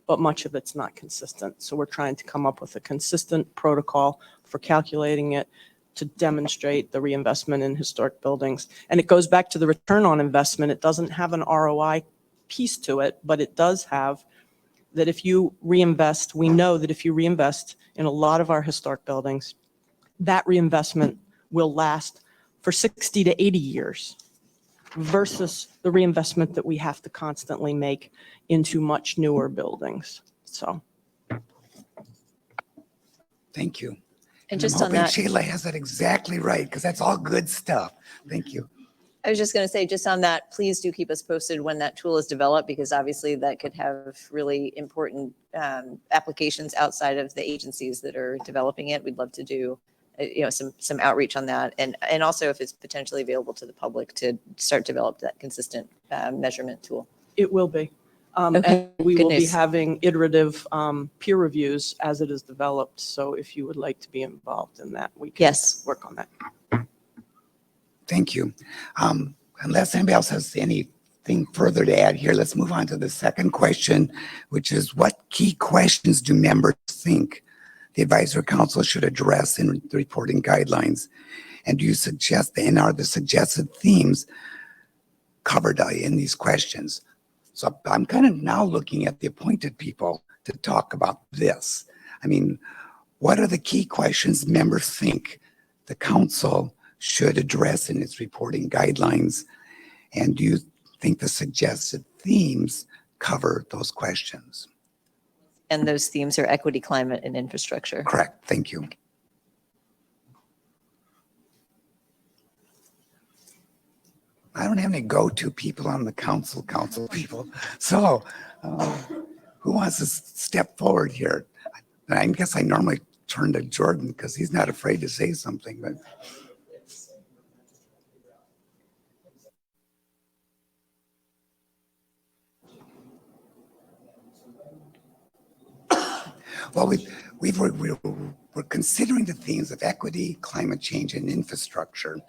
but much of it's not consistent. So we're trying to come up with a consistent protocol for calculating it to demonstrate the reinvestment in historic buildings. And it goes back to the return on investment. It doesn't have an ROI piece to it, but it does have that if you reinvest, we know that if you reinvest in a lot of our historic buildings, that reinvestment will last for 60 to 80 years versus the reinvestment that we have to constantly make into much newer buildings. So. Thank you. And just I'm on hoping that, Sheila has that exactly right, because that's all good stuff. Thank you. I was just going to say, just on that, please do keep us posted when that tool is developed, because obviously that could have really important applications outside of the agencies that are developing it. We'd love to do some outreach on that, and also if it's potentially available to the public to start develop that consistent measurement tool. It will be. Okay, and we will be goodness. having iterative peer reviews as it is developed. So if you would like to be involved in that, we can work on that. Thank you. Unless anybody else has anything further to add here, let's move on to the second question, which is what key questions do members think the advisory council should address in the reporting guidelines? And do you suggest, and are the suggested themes covered in these questions? So I'm kind of now looking at the appointed people to talk about this. I mean, what are the key questions members think the council should address in its reporting guidelines? And do you think the suggested themes cover those questions? And those themes are equity, climate, and infrastructure. Correct. Thank you. I don't have any go-to people on the council people. So who wants to step forward here? I guess I normally turn to Jordan because he's not afraid to say something. But well, we're considering the themes of equity, climate change, and infrastructure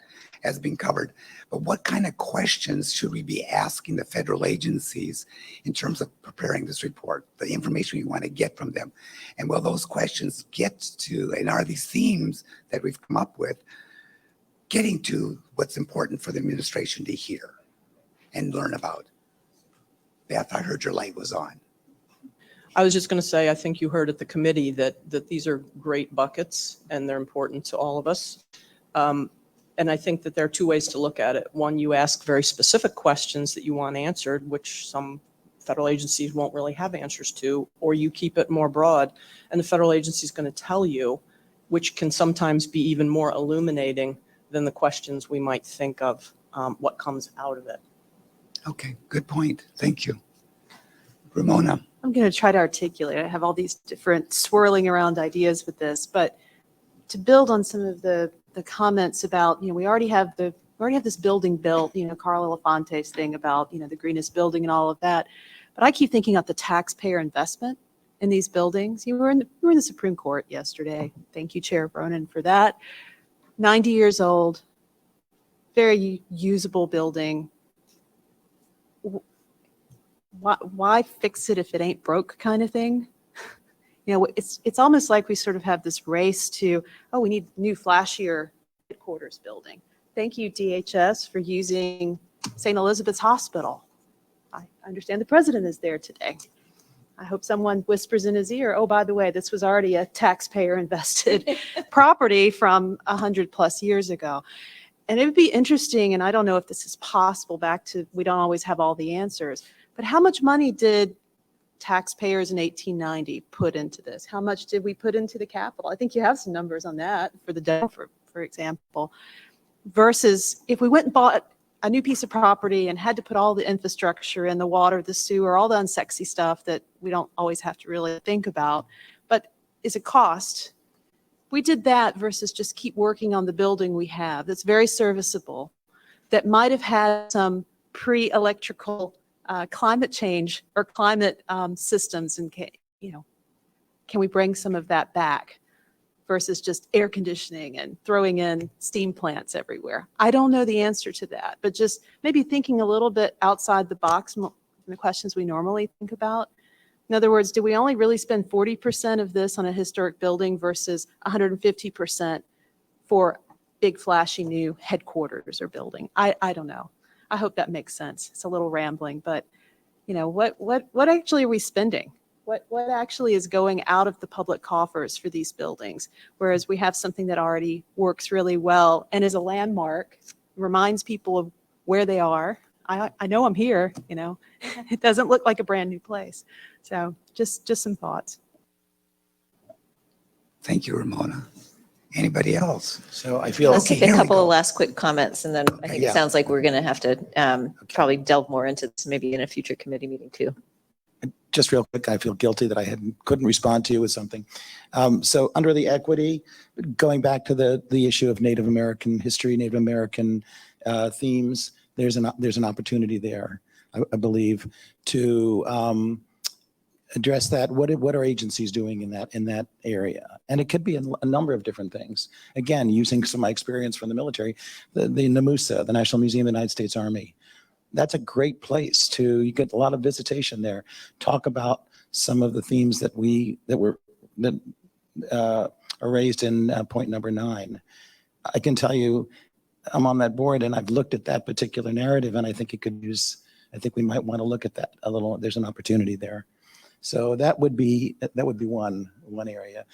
as being covered. But what kind of questions should we be asking the federal agencies in terms of preparing this report, the information we want to get from them? And will those questions get to, and are these themes that we've come up with getting to what's important for the administration to hear and learn about. Beth, I heard your light was on. I was just going to say, I think you heard at the committee that these are great buckets and they're important to all of us. And I think that there are two ways to look at it. One, you ask very specific questions that you want answered, which some federal agencies won't really have answers to, or you keep it more broad. And the federal agency is going to tell you, which can sometimes be even more illuminating than the questions we might think of, what comes out of it. Okay, good point. Thank you. Ramona. I'm going to try to articulate. I have all these different swirling around ideas with this, but to build on some of the comments about, we already have this building built, Carl Elefante's thing about, the greenest building and all of that. But I keep thinking of the taxpayer investment in these buildings. We were in the Supreme Court yesterday. Thank you, Chair Bronin, for that. 90 years old, very usable building. Why fix it if it ain't broke kind of thing? It's almost like we sort of have this race to, we need new flashier headquarters building. Thank you, DHS, for using St. Elizabeth's Hospital. I understand the president is there today. I hope someone whispers in his ear, oh, by the way, this was already a taxpayer invested property from 100+ years ago. And it would be interesting, and I don't know if this is possible, back to we don't always have all the answers, but how much money did taxpayers in 1890 put into this? How much did we put into the Capitol? I think you have some numbers on that for the Dome, for example, versus if we went and bought a new piece of property and had to put all the infrastructure in, the water, the sewer, all the unsexy stuff that we don't always have to really think about, but is it cost? We did that versus just keep working on the building we have that's very serviceable, that might have had some pre-electrical climate change or climate systems, and can we bring some of that back versus just air conditioning and throwing in steam plants everywhere? I don't know the answer to that, but just maybe thinking a little bit outside the box from the questions we normally think about. In other words, do we only really spend 40% of this on a historic building versus 150% for big flashy new headquarters or building? I don't know. I hope that makes sense. It's a little rambling, but what actually are we spending? What actually is going out of the public coffers for these buildings? Whereas we have something that already works really well and is a landmark, reminds people of where they are. I know I'm here, it doesn't look like a brand new place. So just some thoughts. Thank you, Ramona. Anybody else? So I feel. Let's take here a we couple go. of last quick comments, and then I think yeah. it sounds like we're going to have to probably delve more into this, maybe in a future committee meeting too. Just real quick, I feel guilty that I couldn't respond to you with something. So under the equity, going back to the issue of Native American history, Native American themes, there's an opportunity there, I believe, to address that. What are agencies doing in that area? And it could be a number of different things. Again, using some of my experience from the military, the NAMUSA, the National Museum of the United States Army. That's a great place you get a lot of visitation there. Talk about some of the themes that are raised in point number 9. I can tell you, I'm on that board and I've looked at that particular narrative, and I think we might want to look at that a little. There's an opportunity there. So that would be one area.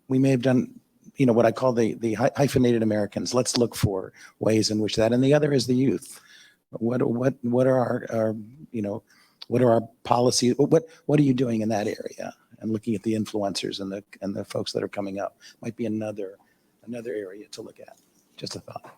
We may have done, what I call the hyphenated Americans. Let's look for ways in which that, and the other is the youth. What are our policies? What are you doing in that area? And looking at the influencers and the folks that are coming up might be another area to look at. Just a thought.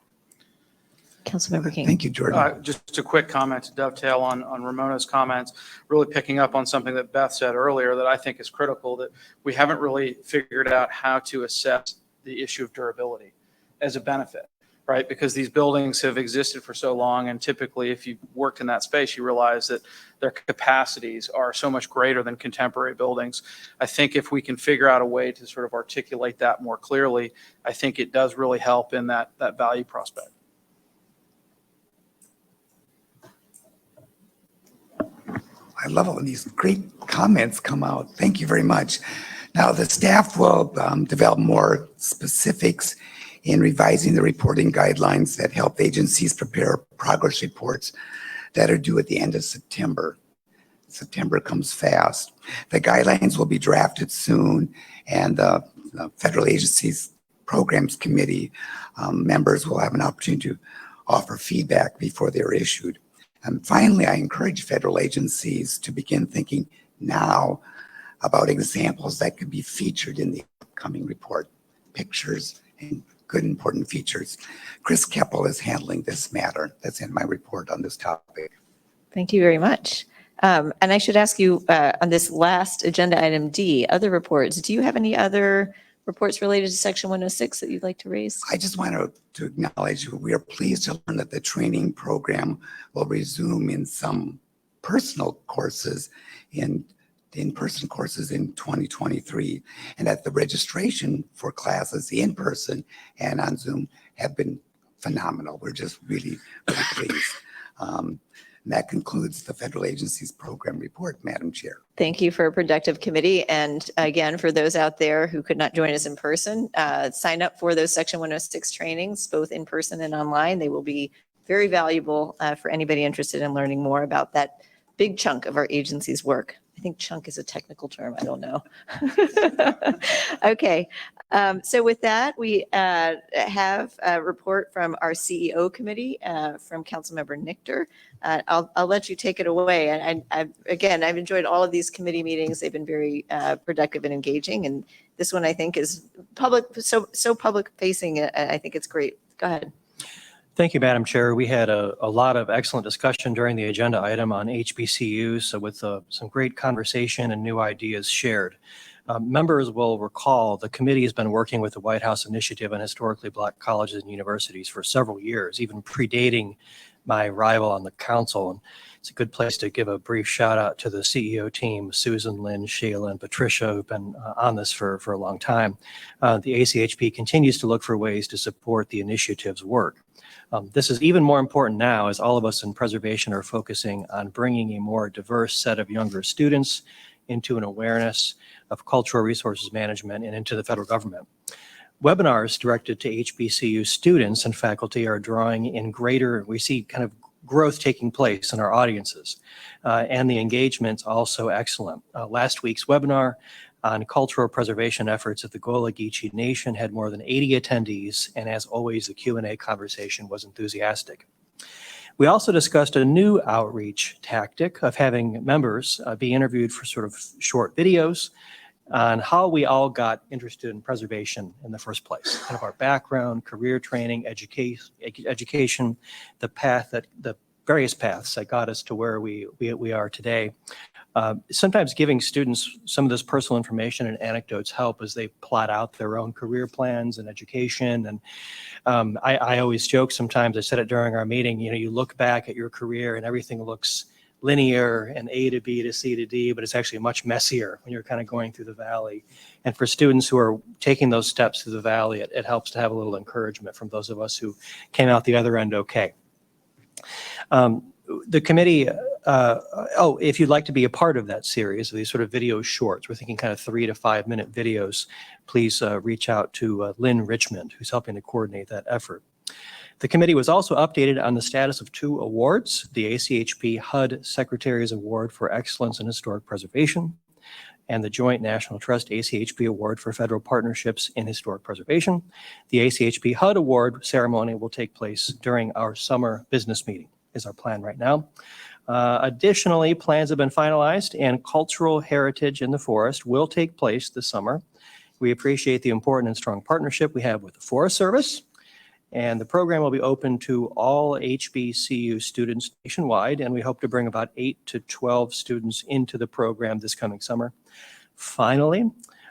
Councilmember King. Thank you, Jordan. Just a quick comment to dovetail on Ramona's comments, really picking up on something that Beth said earlier that I think is critical, that we haven't really figured out how to assess the issue of durability as a benefit, right? Because these buildings have existed for so long, and typically if you worked in that space, you realize that their capacities are so much greater than contemporary buildings. I think if we can figure out a way to sort of articulate that more clearly, I think it does really help in that value prospect. I love it when these great comments come out. Thank you very much. Now, the staff will develop more specifics in revising the reporting guidelines that help agencies prepare progress reports that are due at the end of September. September comes fast. The guidelines will be drafted soon, and the Federal Agencies Programs Committee members will have an opportunity to offer feedback before they're issued. And finally, I encourage federal agencies to begin thinking now about examples that could be featured in the upcoming report, pictures and good important features. Chris Keppel is handling this matter. That's in my report on this topic. Thank you very much. And I should ask you on this last agenda item D, other reports, do you have any other reports related to Section 106 that you'd like to raise? I just want to acknowledge we are pleased to learn that the training program will resume in some personal courses in-person courses in 2023, and that the registration for classes in person and on Zoom have been phenomenal. We're just really, really pleased. And that concludes the federal agencies program report, Madam Chair. Thank you for a productive committee. And again, for those out there who could not join us in person, sign up for those Section 106 trainings, both in person and online. They will be very valuable for anybody interested in learning more about that big chunk of our agency's work. I think chunk is a technical term. I don't know. Okay. So with that, we have a report from our CEO committee from Councilmember Nichter. I'll let you take it away. And I've enjoyed all of these committee meetings. They've been very productive and engaging. And this one I think is public, so public facing. I think it's great. Go ahead. Thank you, Madam Chair. We had a lot of excellent discussion during the agenda item on HBCUs, so with some great conversation and new ideas shared. Members will recall the committee has been working with the White House Initiative on Historically Black Colleges and Universities for several years, even predating my arrival on the council. And it's a good place to give a brief shout out to the CEO team, Susan, Lynn, Shayla, and Patricia, who've been on this for a long time. The ACHP continues to look for ways to support the initiative's work. This is even more important now as all of us in preservation are focusing on bringing a more diverse set of younger students into an awareness of cultural resources management and into the federal government. Webinars directed to HBCU students and faculty are drawing in we see kind of growth taking place in our audiences, and the engagement's also excellent. Last week's webinar on cultural preservation efforts at the Gullah Geechee Nation had more than 80 attendees, and as always, the Q&A conversation was enthusiastic. We also discussed a new outreach tactic of having members be interviewed for sort of short videos on how we all got interested in preservation in the first place, kind of our background, career training, education, the various paths that got us to where we are today. Sometimes giving students some of this personal information and anecdotes help as they plot out their own career plans and education. And I always joke sometimes, I said it during our meeting, you look back at your career and everything looks linear and A to B to C to D, but it's actually much messier when you're kind of going through the valley. And for students who are taking those steps through the valley, it helps to have a little encouragement from those of us who came out the other end okay. The committee, if you'd like to be a part of that series, these sort of video shorts, we're thinking kind of 3 to 5 minute videos, please reach out to Lynn Richmond, who's helping to coordinate that effort. The committee was also updated on the status of 2 awards, the ACHP HUD Secretary's Award for Excellence in Historic Preservation and the Joint National Trust ACHP Award for Federal Partnerships in Historic Preservation. The ACHP HUD Award ceremony will take place during our summer business meeting, is our plan right now. Additionally, plans have been finalized and cultural heritage in the forest will take place this summer. We appreciate the important and strong partnership we have with the Forest Service, and the program will be open to all HBCU students nationwide, and we hope to bring about 8 to 12 students into the program this coming summer. Finally,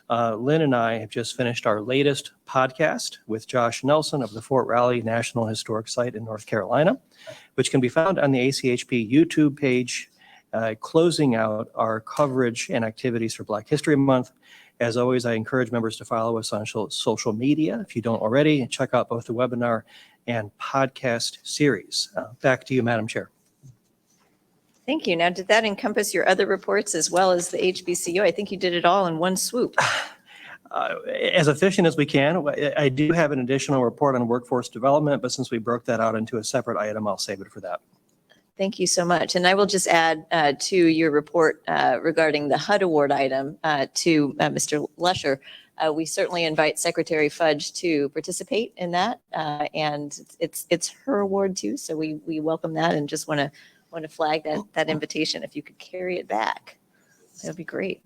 Lynn and I have just finished our latest podcast with Josh Nelson of the Fort Raleigh National Historic Site in North Carolina, which can be found on the ACHP YouTube page, closing out our coverage and activities for Black History Month. As always, I encourage members to follow us on social media if you don't already, and check out both the webinar and podcast series. Back to you, Madam Chair. Thank you. Now, did that encompass your other reports as well as the HBCU? I think you did it all in one swoop. as efficient as we can. I do have an additional report on workforce development, but since we broke that out into a separate item, I'll save it for that. Thank you so much. And I will just add to your report regarding the HUD award item to Mr. Lesher. We certainly invite Secretary Fudge to participate in that. And it's her award too. So we welcome that and just want to flag that invitation. If you could carry it back, that would be great.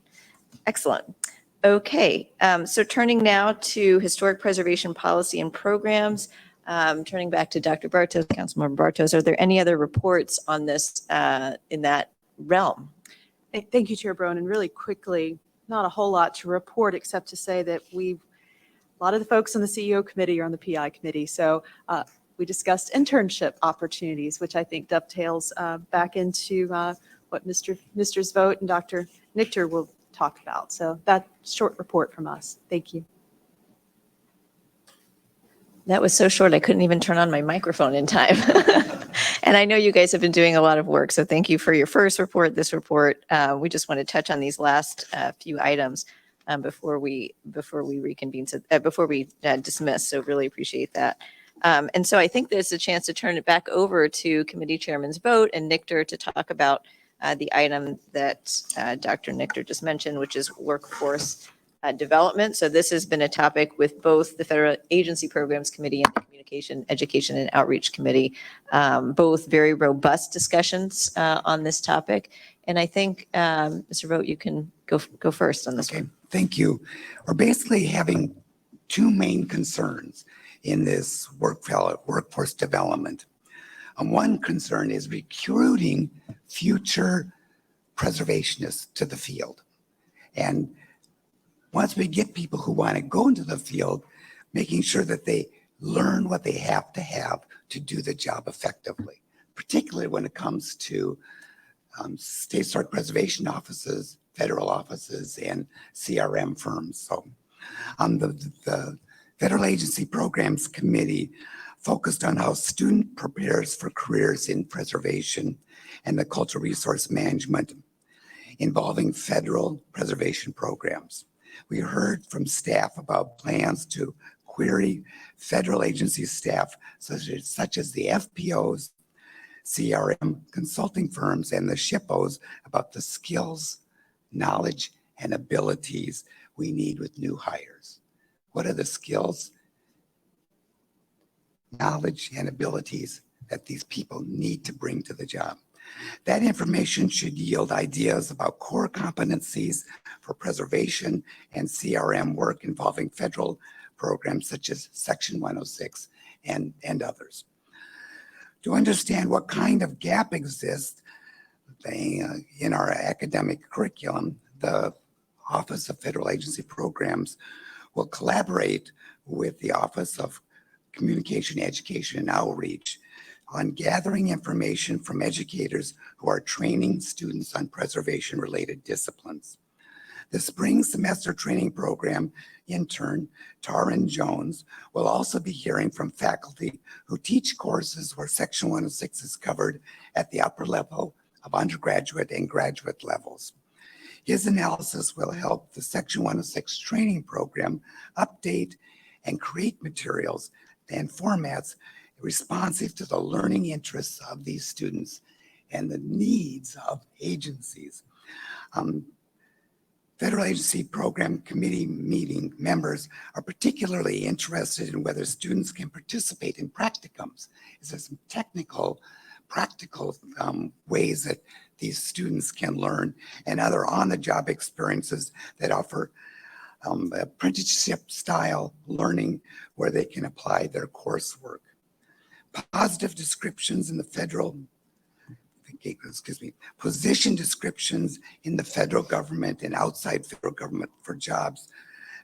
Excellent. Okay. So turning now to historic preservation policy and programs. Turning back to Dr. Bartos, Councilmember Bartos, are there any other reports on this in that realm? Thank you, Chair Bronin. Really quickly, not a whole lot to report except to say that a lot of the folks on the CEO committee are on the PI committee. So we discussed internship opportunities, which I think dovetails back into what Mr. Vogt and Dr. Nichter will talk about. So that short report from us. Thank you. That was so short, I couldn't even turn on my microphone in time. And I know you guys have been doing a lot of work, so thank you for your first report, this report. We just want to touch on these last few items before we reconvene, before we dismiss, so really appreciate that. And so I think there's a chance to turn it back over to Committee Chairman's Vogt and Nichter to talk about the item that Dr. Nichter just mentioned, which is workforce development. So this has been a topic with both the Federal Agency Programs Committee and the Communication, Education, and Outreach Committee, both very robust discussions on this topic. And I think, Mr. Vogt, you can go first on this one. Thank you. We're basically having two main concerns in this workforce development. And one concern is recruiting future preservationists to the field. And once we get people who want to go into the field, making sure that they learn what they have to do the job effectively, particularly when it comes to state historic preservation offices, federal offices, and CRM firms. So the Federal Agency Programs Committee focused on how student prepares for careers in preservation and the cultural resource management involving federal preservation programs. We heard from staff about plans to query federal agency staff such as the FPOs, CRM consulting firms, and the SHPOs about the skills, knowledge, and abilities we need with new hires. What are the skills, knowledge, and abilities that these people need to bring to the job? That information should yield ideas about core competencies for preservation and CRM work involving federal programs such as Section 106 and others. To understand what kind of gap exists in our academic curriculum, the Office of Federal Agency Programs will collaborate with the Office of Communication, Education, and Outreach on gathering information from educators who are training students on preservation-related disciplines. The spring semester training program intern, Taryn Jones, will also be hearing from faculty who teach courses where Section 106 is covered at the upper level of undergraduate and graduate levels. His analysis will help the Section 106 training program update and create materials and formats responsive to the learning interests of these students and the needs of agencies. Federal Agency Program Committee meeting members are particularly interested in whether students can participate in practicums. Is there some technical, practical ways that these students can learn and other on-the-job experiences that offer apprenticeship-style learning where they can apply their coursework. Positive descriptions in the position descriptions in the federal government and outside federal government for jobs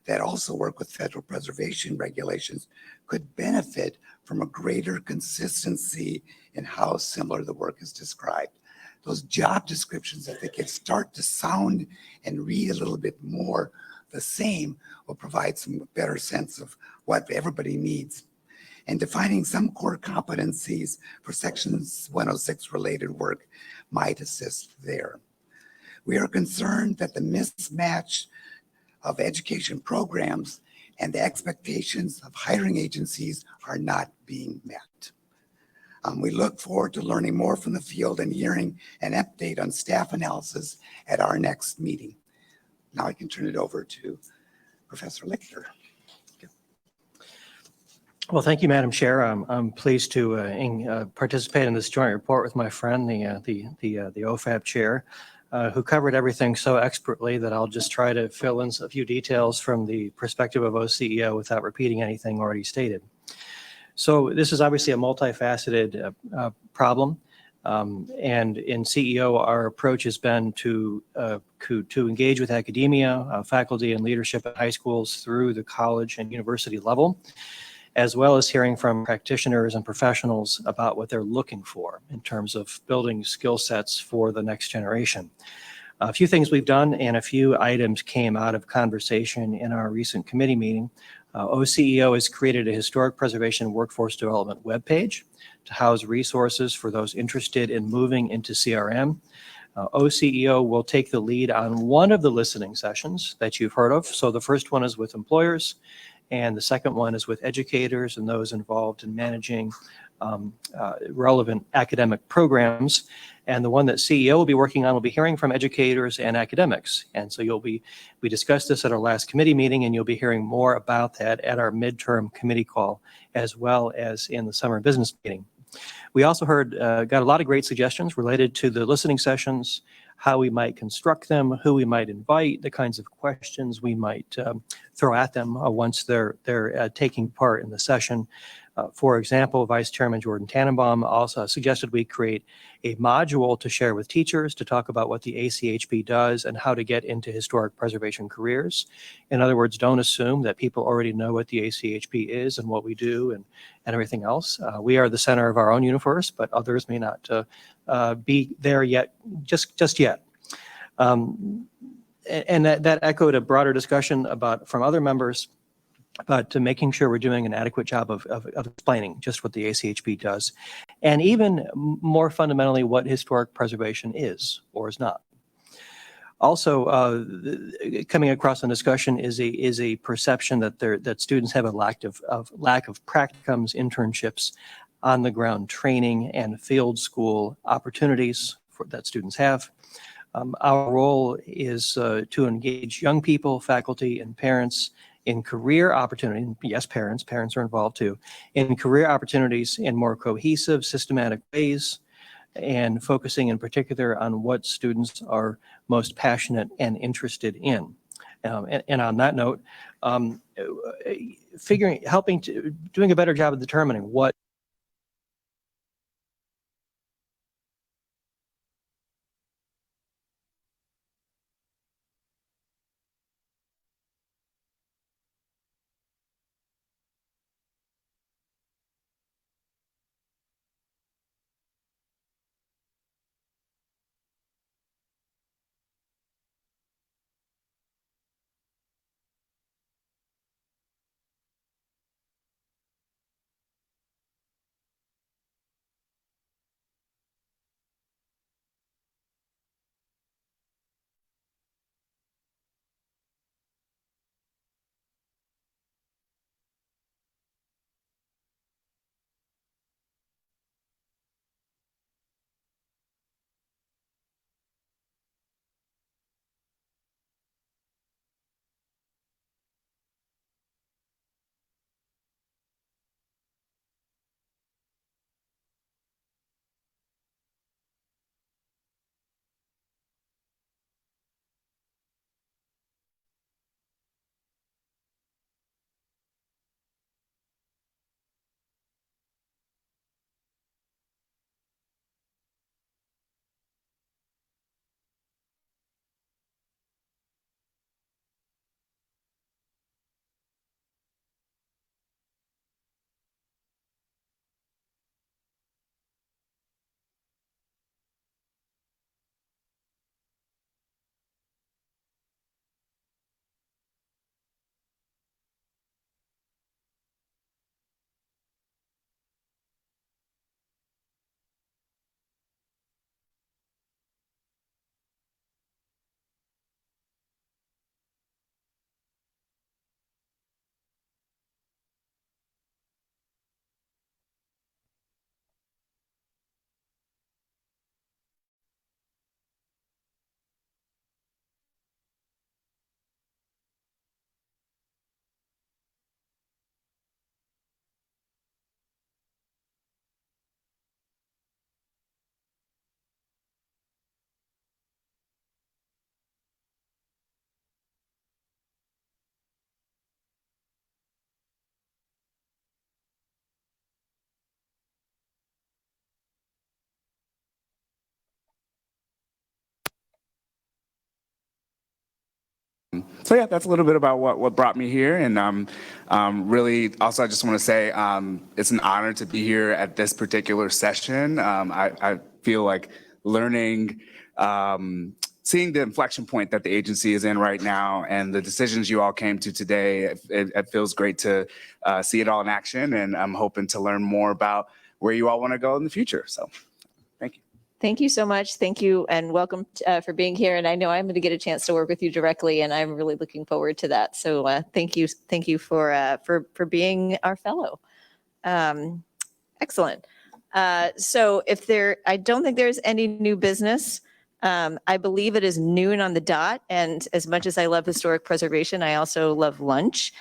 that also work with federal preservation regulations could benefit from a greater consistency in how similar the work is described. Those job descriptions, if they can start to sound and read a little bit more the same, will provide some better sense of what everybody needs. And defining some core competencies for Sections 106 related work might assist there. We are concerned that the mismatch of education programs and the expectations of hiring agencies are not being met. We look forward to learning more from the field and hearing an update on staff analysis at our next meeting. Now I can turn it over to Professor Lichter. Well, thank you, Madam Chair. I'm pleased to participate in this joint report with my friend, the OFAB Chair, who covered everything so expertly that I'll just try to fill in a few details from the perspective of OCEO without repeating anything already stated. So this is obviously a multifaceted problem. And in CEO, our approach has been to engage with academia, faculty, and leadership at high schools through the college and university level, as well as hearing from practitioners and professionals about what they're looking for in terms of building skill sets for the next generation. A few things we've done and a few items came out of conversation in our recent committee meeting. OCEO has created a historic preservation workforce development webpage to house resources for those interested in moving into CRM. OCEO will take the lead on one of the listening sessions that you've heard of. So the first one is with employers, and the second one is with educators and those involved in managing relevant academic programs. And the one that CEO will be working on will be hearing from educators and academics. And so we discussed this at our last committee meeting, and you'll be hearing more about that at our midterm committee call, as well as in the summer business meeting. We also got a lot of great suggestions related to the listening sessions, how we might construct them, who we might invite, the kinds of questions we might throw at them once they're taking part in the session. For example, Vice Chairman Jordan Tannenbaum also suggested we create a module to share with teachers to talk about what the ACHP does and how to get into historic preservation careers. In other words, don't assume that people already know what the ACHP is and what we do and everything else. We are the center of our own universe, but others may not be there yet, just yet. And that echoed a broader discussion from other members about to making sure we're doing an adequate job of explaining just what the ACHP does, and even more fundamentally what historic preservation is or is not. Also, coming across in discussion is a perception that students have a lack of practicums, internships, on the ground training, and field school opportunities that students have. Our role is to engage young people, faculty, and parents in career opportunities. Yes, parents are involved too, in career opportunities in more cohesive, systematic ways, and focusing in particular on what students are most passionate and interested in. And on that note, doing a better job of determining what So yeah, that's a little bit about what brought me here. And really, also, I just want to say it's an honor to be here at this particular session. I feel like learning, seeing the inflection point that the agency is in right now and the decisions you all came to today, it feels great to see it all in action. And I'm hoping to learn more about where you all want to go in the future. So thank you. Thank you so much. Thank you and welcome for being here. And I know I'm going to get a chance to work with you directly, and I'm really looking forward to that. So thank you for being our fellow. Excellent. So I don't think there's any new business. I believe it is noon on the dot, and as much as I love historic preservation, I also love lunch.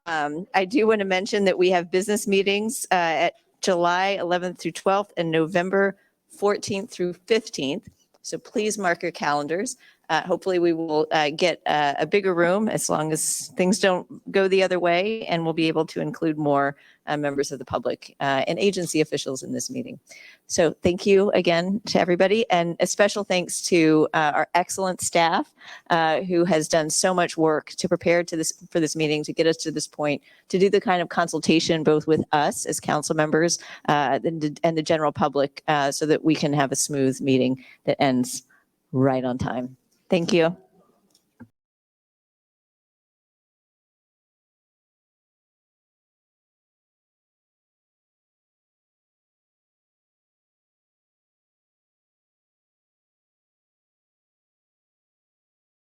I do want to mention that we have business meetings at July 11th through 12th and November 14th through 15th. So please mark your calendars. Hopefully we will get a bigger room as long as things don't go the other way, and we'll be able to include more members of the public and agency officials in this meeting. So thank you again to everybody, and a special thanks to our excellent staff who has done so much work to prepare for this meeting, to get us to this point, to do the kind of consultation both with us as council members and the general public so that we can have a smooth meeting that ends right on time. Thank you.